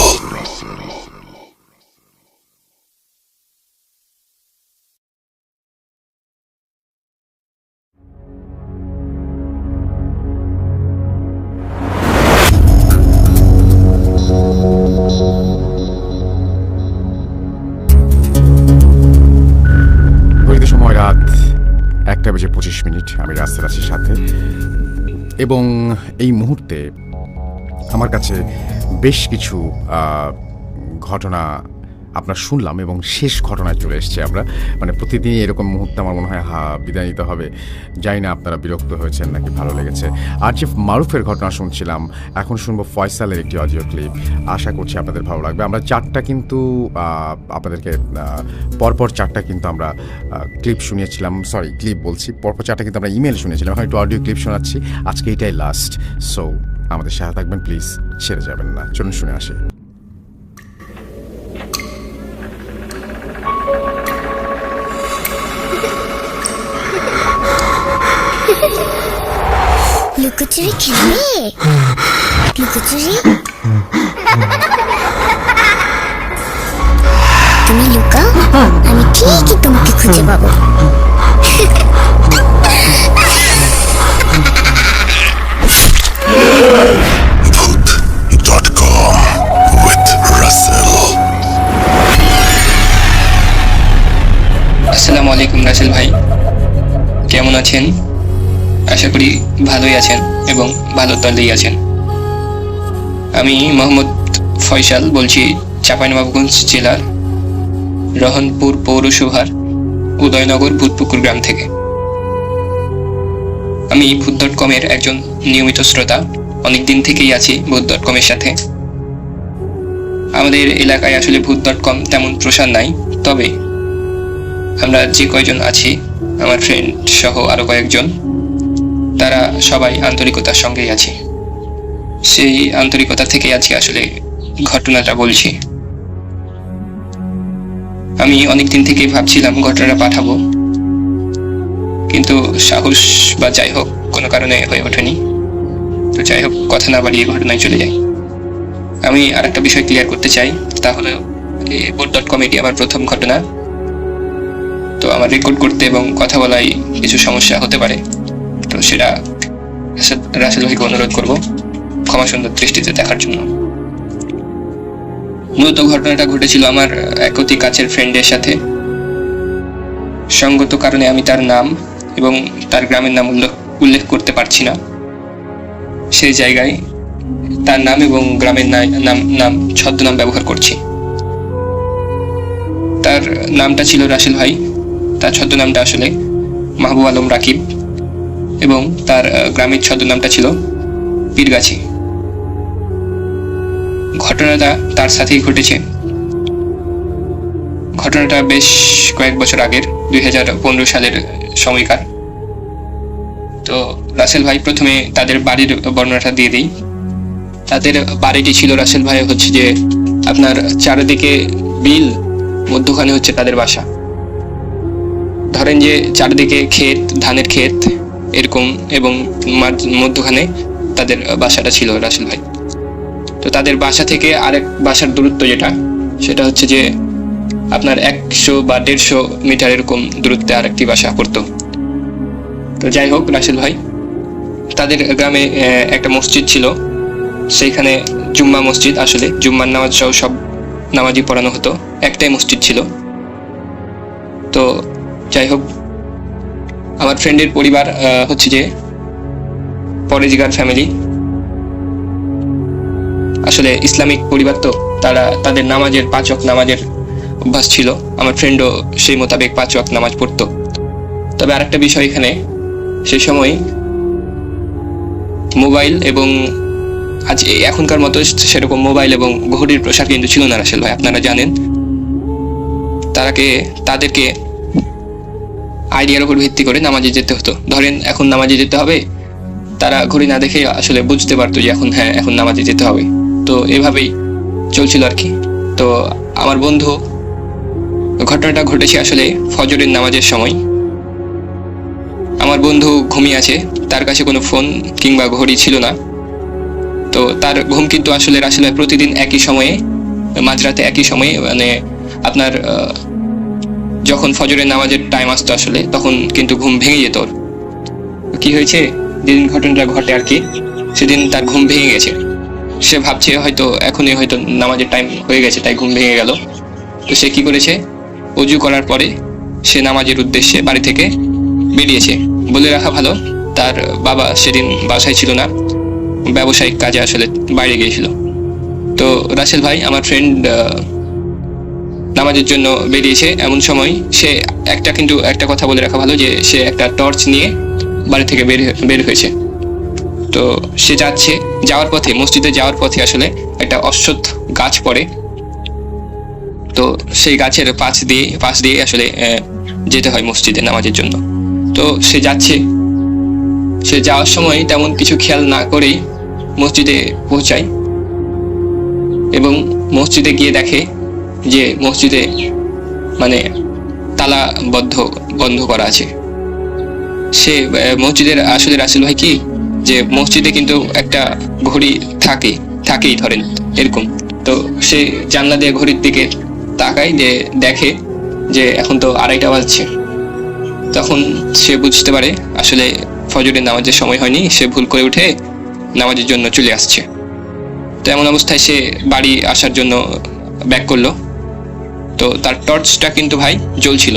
ঘড়িতে সময় রাত 1:25 আমি রাস্তায় আছি সাথে, এবং এই মুহূর্তে আমার কাছে বেশ কিছু ঘটনা আপনার শুনলাম এবং শেষ ঘটনায় চলে এসেছি আমরা। মানে প্রতিদিনই এরকম মুহূর্তে আমার মনে হয় বিদায় নিতে হবে। জানি না আপনারা বিরক্ত হয়েছেন নাকি ভালো লেগেছে। আরজিএফ মারুফের ঘটনা শুনছিলাম, এখন শুনবো ফয়সালের একটি অডিও ক্লিপ। আশা করছি আপনাদের ভালো লাগবে। আমরা 4টা কিন্তু আপনাদেরকে পরপর 4টা কিন্তু আমরা ক্লিপ শুনিয়েছিলাম, সরি ক্লিপ বলছি, পরপর 4টা কিন্তু আমরা ইমেল শুনেছিলাম, এখন একটু অডিও ক্লিপ শোনাচ্ছি। আজকে এটাই লাস্ট, সো আমাদের সাথে থাকবেন প্লিজ, ছেড়ে যাবেন না। চলুন শুনে আসি। লুকোচুরি খেলবে? লুকোচুরি তুমি লুকাও, আমি ঠিকই তোমাকে খুঁজে পাবো। Voot.com with Russell. আসসালামু আলাইকুম রাসেল ভাই, কেমন আছেন? আশা করি ভালোই আছেন এবং ভালো দলেই আছেন। আমি মোহাম্মদ ফয়সাল বলছি চাঁপাইনবাবগঞ্জ জেলার রহনপুর পৌরসভার উদয়নগর ভূতপুকুর গ্রাম থেকে। আমি ভূত.com-এর একজন নিয়মিত শ্রোতা, অনেকদিন থেকেই আছি ভূত.com-এর সাথে। আমাদের এলাকায় আসলে ভূত.com তেমন প্রসার নাই, তবে আমরা যে কয়জন আছি, আমার ফ্রেন্ড সহ আরো কয়েকজন, তারা সবাই আন্তরিকতার সঙ্গেই আছি। সেই আন্তরিকতা থেকে আছি আসলে ঘটনাটা বলছি। আমি অনেকদিন থেকেই ভাবছিলাম ঘটনাটা পাঠাবো, কিন্তু সাহস বা যাই হোক কোনো কারণে হয়ে ওঠেনি। তো যাই হোক, কথা না বাড়িয়ে ঘটনায় চলে যাই। আমি আর একটা বিষয় ক্লিয়ার করতে চাই, তা হলো ভূত.com এটি আমার প্রথম ঘটনা। তো আমার রেকর্ড করতে এবং কথা বলায় কিছু সমস্যা হতে পারে, তো সেটা রাসেল ভাইকে অনুরোধ করব ক্ষমা সুন্দর দৃষ্টিতে দেখার জন্য। মূলত ঘটনাটা ঘটেছিল আমার এক অতি কাছের ফ্রেন্ডের সাথে। সঙ্গত কারণে আমি তার নাম এবং তার গ্রামের নাম উল্লেখ করতে পারছি না। সেই জায়গায় তার নাম এবং গ্রামের নাম ছদ্মনাম ব্যবহার করছি। তার নামটা ছিল রাসেল ভাই, তার ছদ্মনামটা আসলে মাহবুব আলম রাকিব, এবং তার গ্রামের ছদ্মনামটা ছিল পীরগাছি। ঘটনাটা তার সাথেই ঘটেছে। ঘটনাটা বেশ কয়েক বছর আগের, 2015 সালের সময়কার। তো রাসেল ভাই প্রথমে তাদের বাড়ির বর্ণনাটা দিয়ে দিই। তাদের বাড়িটি ছিল রাসেল ভাই হচ্ছে যে আপনার চারিদিকে বিল, মধ্যখানে হচ্ছে তাদের বাসা। ধরেন যে চারিদিকে ক্ষেত, ধানের ক্ষেত এরকম, এবং মধ্যখানে তাদের বাসাটা ছিল রাসেল ভাই। তো তাদের বাসা থেকে আরেক বাসার দূরত্ব যেটা, সেটা হচ্ছে যে আপনার 100 বা 150 মিটার এরকম দূরত্বে আরেকটি বাসা পড়তো। তো যাই হোক, রাসেল ভাই তাদের গ্রামে একটা মসজিদ ছিল, সেইখানে জুম্মা মসজিদ, আসলে জুম্মার নামাজ সহ সব নামাজই পড়ানো হতো, একটাই মসজিদ ছিল। তো যাই হোক, আমার ফ্রেন্ডের পরিবার হচ্ছে যে পরেজগার ফ্যামিলি, আসলে ইসলামিক পরিবার, তো তাদের নামাজের 5 ওয়াক্ত নামাজের অভ্যাস ছিল। আমার ফ্রেন্ডও সেই মোতাবেক 5 ওয়াক্ত নামাজ পড়তো। তবে আরেকটা বিষয় এখানে, সে সময় মোবাইল এবং আজ এখনকার মতো সেরকম মোবাইল এবং ঘড়ির প্রসার কিন্তু ছিল না রাসেল ভাই, আপনারা জানেন। তাদেরকে আইডিয়ার উপর ভিত্তি করে নামাজে যেতে হতো। ধরেন এখন নামাজে যেতে হবে, তারা ঘড়ি না দেখে আসলে বুঝতে পারতো যে এখন নামাজে যেতে হবে। তো এভাবেই চলছিল আর কি। তো আমার বন্ধু, ঘটনাটা ঘটেছে আসলে ফজরের নামাজের সময়। আমার বন্ধু ঘুমিয়ে আছে, তার কাছে কোনো ফোন কিংবা ঘড়ি ছিল না। তো তার ঘুম কিন্তু আসলে প্রতিদিন একই সময়ে, মাঝরাতে একই সময়ে, মানে আপনার যখন ফজরের নামাজের টাইম আসতো আসলে তখন কিন্তু ঘুম ভেঙে যেত। কি হয়েছে, যেদিন ঘটনাটা ঘটে আর কি, সেদিন তার ঘুম ভেঙে গেছে। সে ভাবছে হয়তো এখনই হয়তো নামাজের টাইম হয়ে গেছে, তাই ঘুম ভেঙে গেল। তো সে কি করেছে, অজু করার পরে সে নামাজের উদ্দেশ্যে বাড়ি থেকে বেরিয়েছে। বলে রাখা ভালো, তার বাবা সেদিন বাসায় ছিল না, ব্যবসায়িক কাজে আসলে বাইরে গিয়েছিল। তো রাসেল ভাই, আমার ফ্রেন্ড, নামাজের জন্য বেরিয়েছে। এমন সময় সে একটা কথা বলে রাখা ভালো যে সে একটা টর্চ নিয়ে বাড়ি থেকে বের হয়েছে। তো সে মসজিদে যাওয়ার পথে আসলে একটা অশ্বত্থ গাছ পড়ে। তো সেই গাছের পাশ দিয়ে আসলে যেতে হয় মসজিদে নামাজের জন্য। তো সে যাওয়ার সময় তেমন কিছু খেয়াল না করেই মসজিদে পৌঁছায় এবং মসজিদে গিয়ে দেখে যে মসজিদে মানে তালা বন্ধ করা আছে। সে মসজিদের আসলে রাসেল ভাই কি, যে মসজিদে কিন্তু একটা ঘড়ি থাকেই ধরেন এরকম। তো সে জানলা দিয়ে ঘড়ির দিকে তাকায়, যে দেখে যে এখন তো 2:30 বাজছে। তখন সে বুঝতে পারে আসলে ফজরের নামাজের সময় হয়নি, সে ভুল করে উঠে নামাজের জন্য চলে আসছে। তো এমন অবস্থায় সে বাড়ি আসার জন্য ব্যাক করলো। তো তার টর্চটা কিন্তু ভাই জ্বলছিল।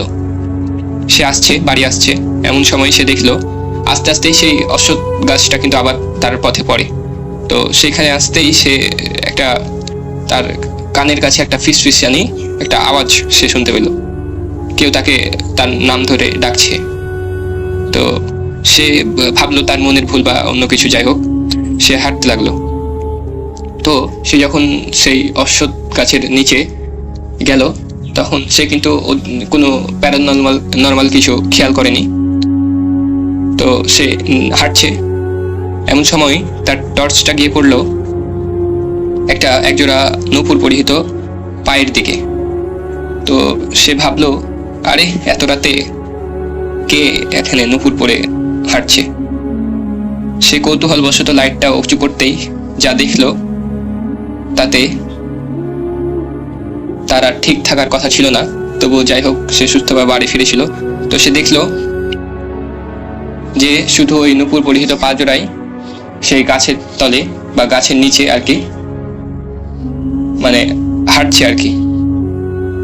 সে বাড়ি আসছে, এমন সময় সে দেখলো আস্তে আস্তেই সেই অশ্বত্থ গাছটা কিন্তু আবার তার পথে পড়ে। তো সেখানে আসতেই সে তার কানের কাছে একটা ফিসফিসানি একটা আওয়াজ সে শুনতে পেল, কেউ তাকে তার নাম ধরে ডাকছে। তো সে ভাবলো তার মনের ভুল বা অন্য কিছু, যাই হোক, সে হাঁটতে লাগলো। তো সে যখন সেই অশ্বত্থ গাছের নিচে গেল, তখন সে কিন্তু কোনো প্যারানর্মাল কিছু খেয়াল করেনি। তো সে হাঁটছে, এমন সময় তার টর্চটা গিয়ে পড়লো একজোড়া নূপুর পরিহিত পায়ের দিকে। তো সে ভাবলো, আরে এত রাতে কে এখানে নূপুর পরে হাঁটছে। সে কৌতূহলবশত লাইটটা উঁচু করতেই যা দেখলো তাতে তার আর ঠিক থাকার কথা ছিল না। তবু যাই হোক, সে সুস্থভাবে বাড়ি ফিরেছিল। তো সে দেখলো যে শুধু ওই নূপুর পরিহিত পা জোড়াই সেই গাছের তলে বা গাছের নিচে আর কি, মানে হাঁটছে আর কি,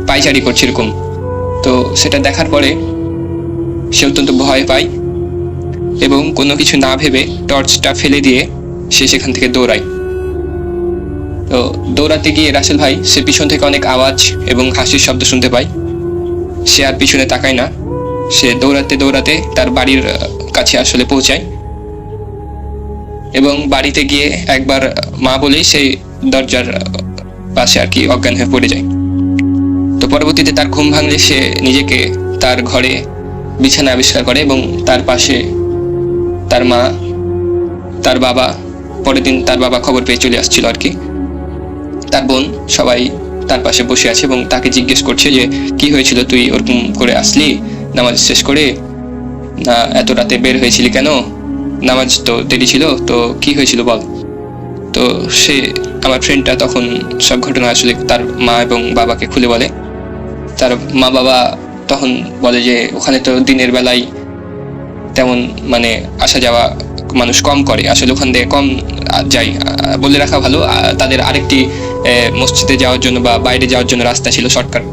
পায়চারি করছে এরকম। তো সেটা দেখার পরে সে অত্যন্ত ভয় পায় এবং কোনো কিছু না ভেবে টর্চটা ফেলে দিয়ে সে সেখান থেকে দৌড়ায়। তো দৌড়াতে গিয়ে রাসেল ভাই, সে পিছন থেকে অনেক আওয়াজ এবং হাসির শব্দ শুনতে পায়। সে আর পিছনে তাকায় না, সে দৌড়াতে তার বাড়ির কাছে আসলে পৌঁছায় এবং বাড়িতে গিয়ে একবার মা বলেই সেই দরজার পাশে আর কি অজ্ঞান হয়ে পড়ে যায়। তো পরবর্তীতে তার ঘুম ভাঙলে সে নিজেকে তার ঘরে বিছানা আবিষ্কার করে এবং তার পাশে তার মা, তার বাবা, পরের দিন তার বাবা খবর পেয়ে চলে আসছিল আর কি, তার বোন, সবাই তার পাশে বসে আছে এবং তাকে জিজ্ঞেস করছে যে কি হয়েছিল, তুই ওরকম করে আসলি নামাজ শেষ করে, না এত রাতে বের হয়েছিলি কেন, নামাজ তো দেরি ছিল, তো কি হয়েছিল বল। তো সে আমার ফ্রেন্ডটা তখন সব ঘটনা আসলে তার মা এবং বাবাকে খুলে বলে। তার মা বাবা তখন বলে যে ওখানে তো দিনের বেলায় তেমন মানে আসা যাওয়া মানুষ কম করে, আসলে ওখান থেকে কম যায়। বলে রাখা ভালো, তাদের আরেকটি মসজিদে যাওয়ার জন্য বা বাইরে যাওয়ার জন্য রাস্তা ছিল, শর্টকাট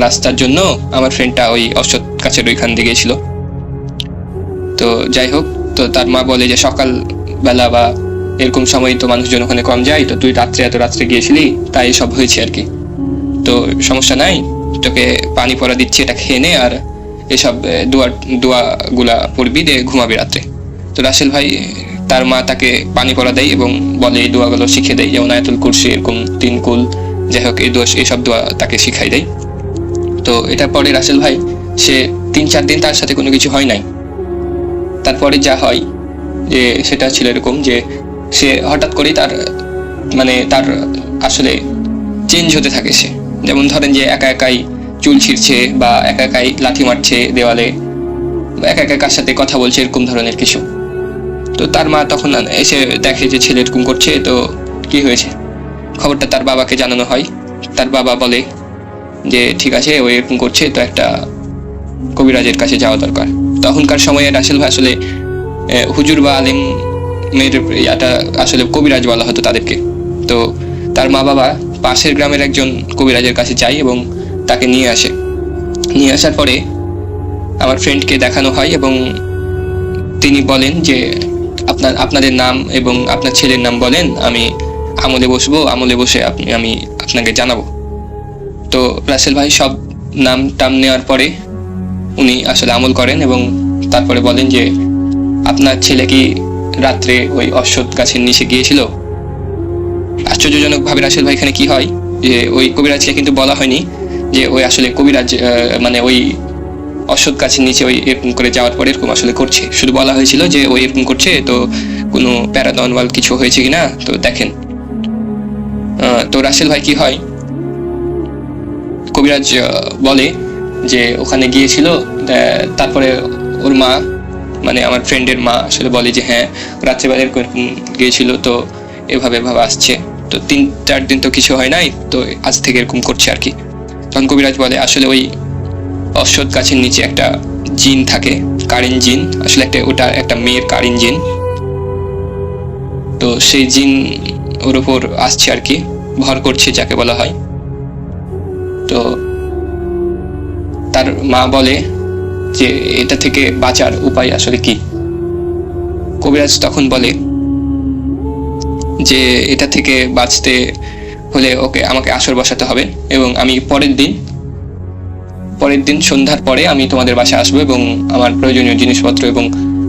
রাস্তার জন্য আমার ফ্রেন্ডটা ওই অশ্বত্থ গাছের ওইখান দিয়ে গিয়েছিল। তো যাই হোক, তো তার মা বলে যে সকাল বেলা বা এরকম সময় তো মানুষজন ওখানে কম যায়, তো তুই এত রাত্রে গিয়েছিলি, তাই সব হয়েছে আর কি। তো সমস্যা নাই, তোকে পানি পড়া দিচ্ছি, এটা খেয়ে নে, আর এসব দোয়াগুলা পড়বি দিয়ে ঘুমাবি রাত্রে। তো রাসেল ভাই তার মা তাকে পানি পড়া দেয় এবং বলে এই দোয়াগুলো শিখে দেয়, যেমন আয়াতুল কুরসি, এরকম 3 কুল, যাই হোক এইসব দোয়া তাকে শিখাই দেয়। তো এটার পরে রাসেল ভাই সে 3-4 দিন তার সাথে কোনো কিছু হয় নাই। তারপরে যা হয় যে সেটা ছিল এরকম যে সে হঠাৎ করেই তার আসলে চেঞ্জ হতে থাকে। সে যেমন ধরেন যে একা একাই চুল ছিঁড়ছে বা একা একাই লাথি মারছে দেওয়ালে, বা একা একা কার সাথে কথা বলছে, এরকম ধরনের কিছু। তো তার মা তখন এসে দেখে যে ছেলে এরকম করছে, তো কি হয়েছে খবরটা তার বাবাকে জানানো হয়। তার বাবা বলে যে ঠিক আছে, ও এরকম করছে, তো একটা কবিরাজের কাছে যাওয়া দরকার। তখনকার সময়ে রাসেল ভাই আসলে হুজুর বা আলিমের এটা আসলে কবিরাজ বলা হতো তাদেরকে। তো তার মা বাবা পাশের গ্রামের একজন কবিরাজের কাছে যায় এবং তাকে নিয়ে আসে। নিয়ে আসার পরে আমার ফ্রেন্ডকে দেখানো হয় এবং তিনি বলেন যে আপনাদের নাম এবং আপনার ছেলের নাম বলেন, আমি আমলে বসবো, আমলে বসে আমি আপনাকে জানাবো। তো রাসেল ভাই সব নাম টাম নেওয়ার পরে উনি আসলে আমল করেন এবং তারপরে বলেন যে আপনার ছেলে কি রাত্রে ওই অশ্বত্থ গাছের নিচে গিয়েছিল? আশ্চর্যজনকভাবে রাসেল ভাই এখানে কি হয় যে ওই কবিরাজকে কিন্তু বলা হয়নি যে ওই আসলে কবিরাজ ওই অশ্বত্থ গাছের নিচে ওই এরকম করে যাওয়ার পরে এরকম আসলে করছে। শুধু বলা হয়েছিল যে ওই এরকম করছে, তো কোনো প্যারানর্মাল কিছু হয়েছে কিনা তো দেখেন। তো রাসেল ভাই কি হয়, কবিরাজ বলে যে ওখানে গিয়েছিল, তারপরে ওর মা আমার ফ্রেন্ডের মা আসলে বলে যে হ্যাঁ রাত্রেবেলা এরকম গিয়েছিল, তো এভাবে আসছে, তো 3-4 দিন তো কিছু হয় নাই, তো আজ থেকে এরকম করছে আর কি। তখন কবিরাজ বলে আসলে ওই অশ্বত্থ গাছের নিচে একটা জিন থাকে, কারিন জিন, আসলে ওটা একটা মেয়ের কারিন জিন। তো সেই জিন ওর উপর আসছে আর কি, ভর করছে যাকে বলা হয়। তো তার মা বলে যে এটা থেকে বাঁচার উপায় আসলে কি? কবিরাজ তখন বলে যে এটা থেকে বাঁচতে হলে আমাকে আসর বসাতে হবে এবং আমি পরের দিন সন্ধ্যার পরে আমি তোমাদের বাসায় আসবো এবং আমার প্রয়োজনীয় জিনিসপত্র এবং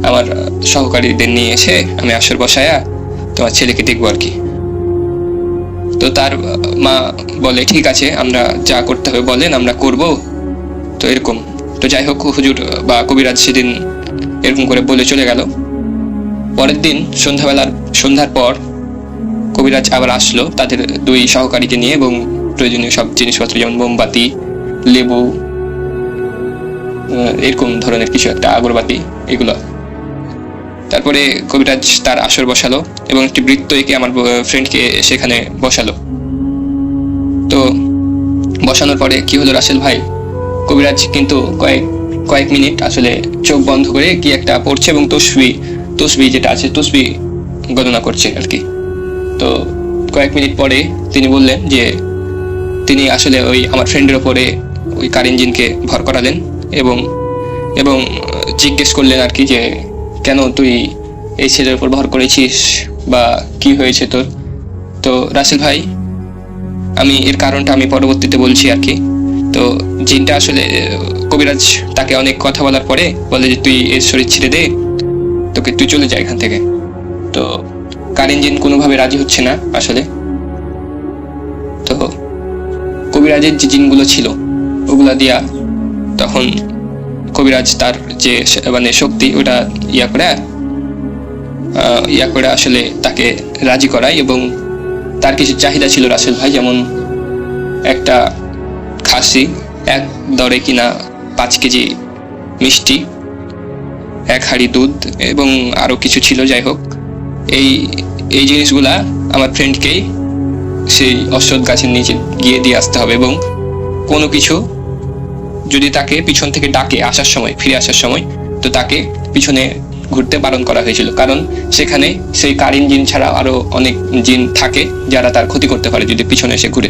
আমার সহকারীদের নিয়ে এসে আমি আসর বসায়া তোমার ছেলেকে দেখবো আর কি। তো তার মা বলে ঠিক আছে, আমরা যা করতে হবে বলেন, আমরা করব। তো এরকম, তো যাই হোক হুজুর বা কবিরাজ সেদিন এরকম করে বলে চলে গেল। পরের দিন সন্ধ্যার পর কবিরাজ আবার আসলো তাদের 2 সহকারীকে নিয়ে এবং প্রয়োজনীয় সব জিনিসপত্র যেমন মোমবাতি, লেবু, এরকম ধরনের কিছু একটা, আগরবাতি, এগুলো। তারপরে কবিরাজ তার আসর বসালো এবং একটি বৃত্ত এঁকে আমার ফ্রেন্ডকে সেখানে বসালো। তো বসানোর পরে কি হলো, রাসেল ভাই কবিরাজ কিন্তু কয়েক মিনিট আসলে চোখ বন্ধ করে কি একটা পড়ছে এবং তসবি যেটা আছে তসবি গণনা করছে আর কি। তো কয়েক মিনিট পরে তিনি বললেন যে তিনি আসলে ওই আমার ফ্রেন্ডের ওপরে ওই কারিন জিনকে ভর করালেন এবং জিজ্ঞেস করলেন আর কি যে কেন তুই এই ছেলের উপর ভর করেছিস বা কি হয়েছে তোর? তো রাসেল ভাই আমি এর কারণটা আমি পরবর্তীতে বলছি আর কি। তো জিনটা আসলে কবিরাজ তাকে অনেক কথা বলার পরে বলে যে তুই এর শরীর ছেড়ে দে, তোকে তুই চলে যা এখান থেকে। তো কারিন জিন কোনোভাবে রাজি হচ্ছে না আসলে। তো কবিরাজের যে জিনগুলো ছিল ওগুলা দিয়া তখন কবিরাজ তার যে শক্তি ওটা ইয়া করে আসলে তাকে রাজি করায় এবং তার কিছু চাহিদা ছিল রাসেল ভাই, যেমন একটা খাসি, 1 দরে কিনা 5 কেজি মিষ্টি, 1 হাঁড়ি দুধ এবং আরো কিছু ছিল। যাই হোক এই জিনিসগুলা আমার ফ্রেন্ডকেই সেই অশ্বত্থ গাছের নিচে গিয়ে দিয়ে আসতে হবে এবং কোনো কিছু যদি তাকে পিছন থেকে ডাকে ফিরে আসার সময়, তো তাকে পিছনে ঘুরতে বারণ করা হয়েছিল, কারণ সেখানে সেই কারিন জিন ছাড়া আরো অনেক জিন থাকে যারা তার ক্ষতি করতে পারে যদি পিছনে এসে ঘুরে।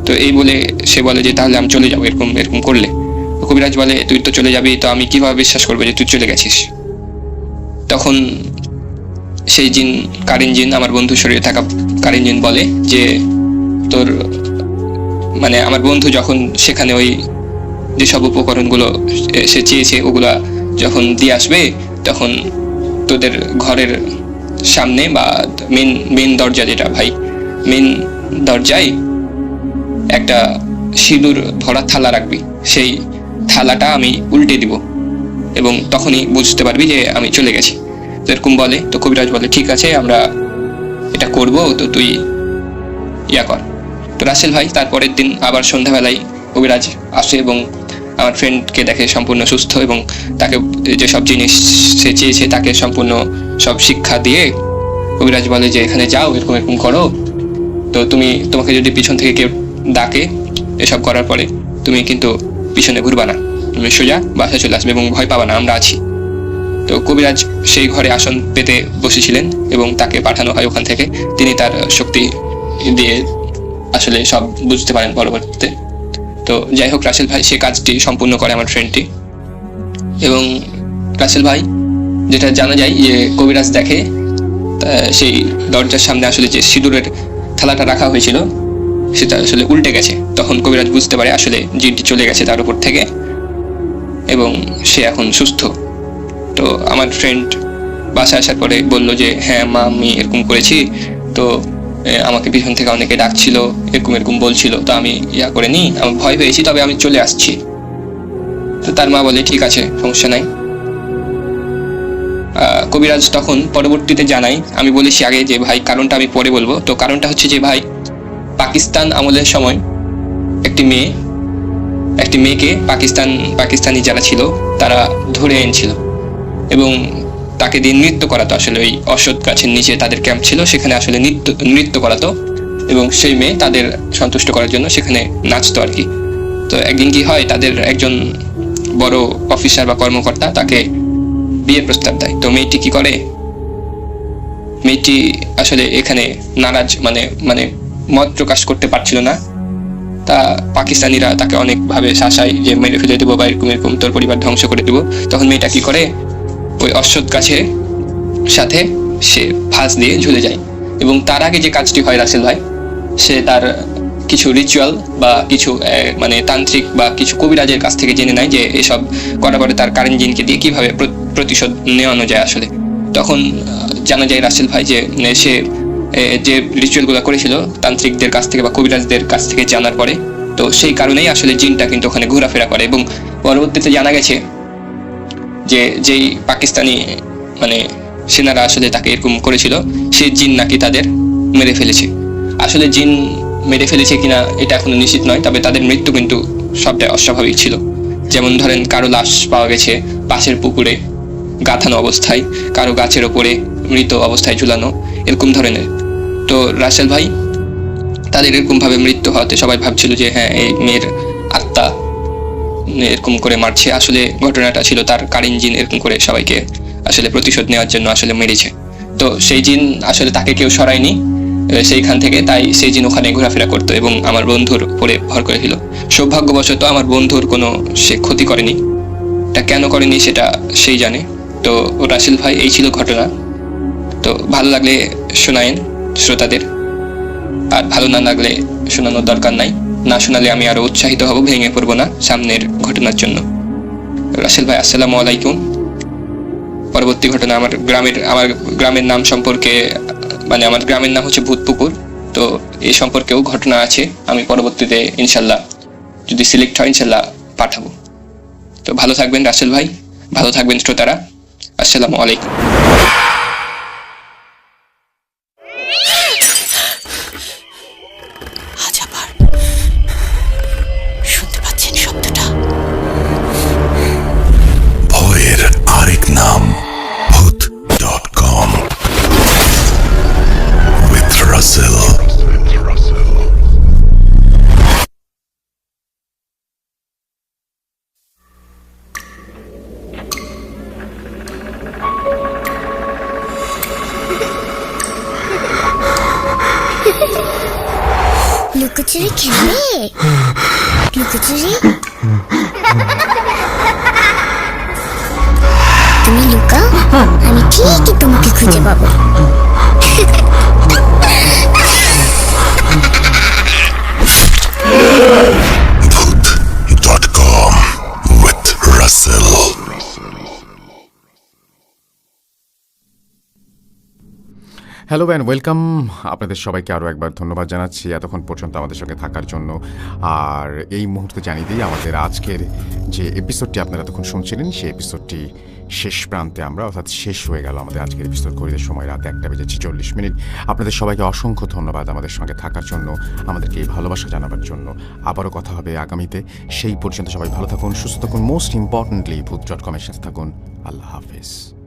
তো এই বলে সে বলে যে তাহলে আমি চলে যাবো এরকম করলে। কবিরাজ বলে তুই তো চলে যাবি, তো আমি কিভাবে বিশ্বাস করবো যে তুই চলে গেছিস? তখন সেই কারিন জিন, আমার বন্ধু শরীরে থাকা কারিন জিন বলে যে তোর আমার বন্ধু যখন সেখানে ওই যেসব উপকরণগুলো সে চেয়েছে ওগুলা যখন দিয়ে আসবে, তখন তোদের ঘরের সামনে বা মেন দরজা, যেটা ভাই মেন দরজায় একটা সিঁদুর ভরা থালা রাখবি। সেই থালাটা আমি উল্টে দিব এবং তখনই বুঝতে পারবি যে আমি চলে গেছি। তো এরকম বলে। তো কবিরাজ বলে ঠিক আছে, আমরা এটা করব, তো তুই ইয়া কর। তো রাসেল ভাই তারপরের দিন আবার সন্ধ্যাবেলায় কবিরাজ আসে এবং আমার ফ্রেন্ডকে দেখে সম্পূর্ণ সুস্থ, এবং তাকে যেসব জিনিস সে চেয়েছে তাকে সম্পূর্ণ সব শিক্ষা দিয়ে কবিরাজ বলে যে এখানে যাও, এরকম এরকম করো। তো তোমাকে যদি পিছন থেকে কেউ ডাকে এসব করার পরে, তুমি কিন্তু পিছনে ঘুরবা না, তুমি সোজা বাসায় চলে আসবে এবং ভয় পাবা না, আমরা আছি। তো কবিরাজ সেই ঘরে আসন পেতে বসেছিলেন এবং তাকে পাঠানো হয় ওখান থেকে। তিনি তার শক্তি দিয়ে আসলে সব বুঝতে পারেন পরবর্তীতে। তো যাই হোক, রাসেল ভাই সে কাজটি সম্পূর্ণ করে আমার ফ্রেন্ডটি। এবং রাসেল ভাই যেটা জানা যায় যে কবিরাজ দেখে সেই দরজার সামনে আসলে যে সিঁদুরের থালাটা রাখা হয়েছিল সেটা আসলে উল্টে গেছে। তখন কবিরাজ বুঝতে পারে আসলে জিনটি চলে গেছে তার উপর থেকে এবং সে এখন সুস্থ। তো আমার ফ্রেন্ড বাসায় আসার পরে বলল যে হ্যাঁ মা, আমি এরকম করেছি, তো আমাকে পিছন থেকে অনেকে ডাকছিল, এরকম এরকম বলছিল, তো আমি ইয়া করে নি, আমি ভয় পেয়েছি, তবে আমি চলে আসছি। তো তার মা বলে ঠিক আছে, সমস্যা নাই। কবিরাজ তখন পরবর্তীতে জানাই, আমি বলেছি আগে যে ভাই কারণটা আমি পরে বলবো। তো কারণটা হচ্ছে যে ভাই পাকিস্তান আমলের সময় একটি মেয়েকে পাকিস্তানি যারা ছিল তারা ধরে এনেছিল এবং তাকে দিয়ে নৃত্য করাতো। আসলে ওই অশ্বত্থ গাছের নিচে তাদের ক্যাম্প ছিল, সেখানে আসলে নৃত্য করাতো এবং সেই মেয়ে তাদের সন্তুষ্ট করার জন্য সেখানে নাচতো আর কি। তো একদিন কি হয়, তাদের একজন বড় অফিসার বা কর্মকর্তা তাকে বিয়ের প্রস্তাব দেয়। তো মেয়েটি কি করে, মেয়েটি আসলে এখানে নারাজ, মানে মত প্রকাশ করতে পারছিল না। তা পাকিস্তানিরা তাকে অনেকভাবে শাসায় যে মেরে ফেলে দেবো বা এরকম এরকম, তোর পরিবার ধ্বংস করে দেবো। তখন মেয়েটা কি করে, ওই অশ্বত্থ গাছের সাথে সে ফাঁস দিয়ে ঝুলে যায়। এবং তার আগে যে কাজটি হয় রাসেল ভাই, সে তার কিছু রিচুয়াল বা কিছু মানে তান্ত্রিক বা কিছু কবিরাজের কাছ থেকে জেনে নেয় যে এসব করার পরে তার কারেন্ট জিনকে দিয়ে কিভাবে প্রতিশোধ নেওয়ানো যায়। আসলে তখন জানা যায় রাসেল ভাই যে সে যে রিচুয়ালগুলো করেছিল তান্ত্রিকদের কাছ থেকে বা কবিরাজদের কাছ থেকে জানার পরে, তো সেই কারণেই আসলে জিনটা কিন্তু ওখানে ঘোরাফেরা করে। এবং পরবর্তীতে জানা গেছে যে যেই পাকিস্তানি মানে সেনারা আসলে তাকে এরকম করেছিল, সেই জিন নাকি তাদের মেরে ফেলেছে। আসলে জিন মেরে ফেলেছে কিনা এটা এখনো নিশ্চিত নয়, তবে তাদের মৃত্যু কিন্তু সবটাই অস্বাভাবিক ছিল। যেমন ধরেন কারো লাশ পাওয়া গেছে পাশের পুকুরে গাঁথানো অবস্থায়, কারো গাছের ওপরে মৃত অবস্থায় ঝুলানো, এরকম ধরনের। তো রাসেল ভাই তাদের এরকম ভাবে মৃত্যু হওয়াতে সবাই ভাবছিল যে হ্যাঁ এই মেয়ের আত্মা এরকম করে মারছে। আসলে ঘটনাটা ছিল তার কারেন্ট জিন এরকম করে সবাইকে আসলে প্রতিশোধ নেওয়ার জন্য আসলে মেরেছে। তো সেই জিন আসলে তাকে কেউ সরায়নি সেইখান থেকে, তাই সেই জিন ওখানে ঘোরাফেরা করতো এবং আমার বন্ধুর উপরে ভর করেছিল। সৌভাগ্যবশত আমার বন্ধুর কোনো সে ক্ষতি করেনি, এটা কেন করেনি সেটা সেই জানে। তো রাসেল ভাই এই ছিল ঘটনা। তো ভালো লাগলে শোনায়েন শ্রোতাদের, আর ভালো না লাগলে শোনানোর দরকার নাই। না শোনালে আমি আরো উৎসাহিত হব, ভেঙে পড়বো না সামনের ঘটনার জন্য। রাসেল ভাই আসসালামু আলাইকুম। পরবর্তী ঘটনা আমার গ্রামের নাম সম্পর্কে, মানে আমার গ্রামের নাম হচ্ছে ভূতপুকুর। তো এই সম্পর্কেও ঘটনা আছে, আমি পরবর্তীতে ইনশাল্লাহ যদি সিলেক্ট হয় ইনশাল্লাহ পাঠাবো। তো ভালো থাকবেন রাসেল ভাই, ভালো থাকবেন শ্রোতারা। আসসালামু আলাইকুম। আজ আবার শুনতে পাচ্ছেন শব্দটা? ভয়ের আরেক নাম ভূত.com with Russell. লুকোচুরি খেলবে? লুকোচুরি তুমি লুকাও, আমি ঠিকই তোমাকে খুঁজে পাবো। ভূত.com হ্যালো অ্যান্ড ওয়েলকাম। আপনাদের সবাইকে আরও একবার ধন্যবাদ জানাচ্ছি এতক্ষণ পর্যন্ত আমাদের সঙ্গে থাকার জন্য। আর এই মুহূর্তে জানিয়ে দিই, আমাদের আজকের যে এপিসোডটি আপনারা এতক্ষণ শুনছিলেন, সেই এপিসোডটি শেষ প্রান্তে আমরা, অর্থাৎ শেষ হয়ে গেল আমাদের আজকের এপিসোড। ঘড়িতে সময় রাত 1:46। আপনাদের সবাইকে অসংখ্য ধন্যবাদ আমাদের সঙ্গে থাকার জন্য, আমাদেরকে এই ভালোবাসা জানাবার জন্য। আবারও কথা হবে আগামীতে। সেই পর্যন্ত সবাই ভালো থাকুন, সুস্থ থাকুন, মোস্ট ইম্পর্টেন্টলি ভূত.com-এর সাথে থাকুন। আল্লাহ হাফেজ।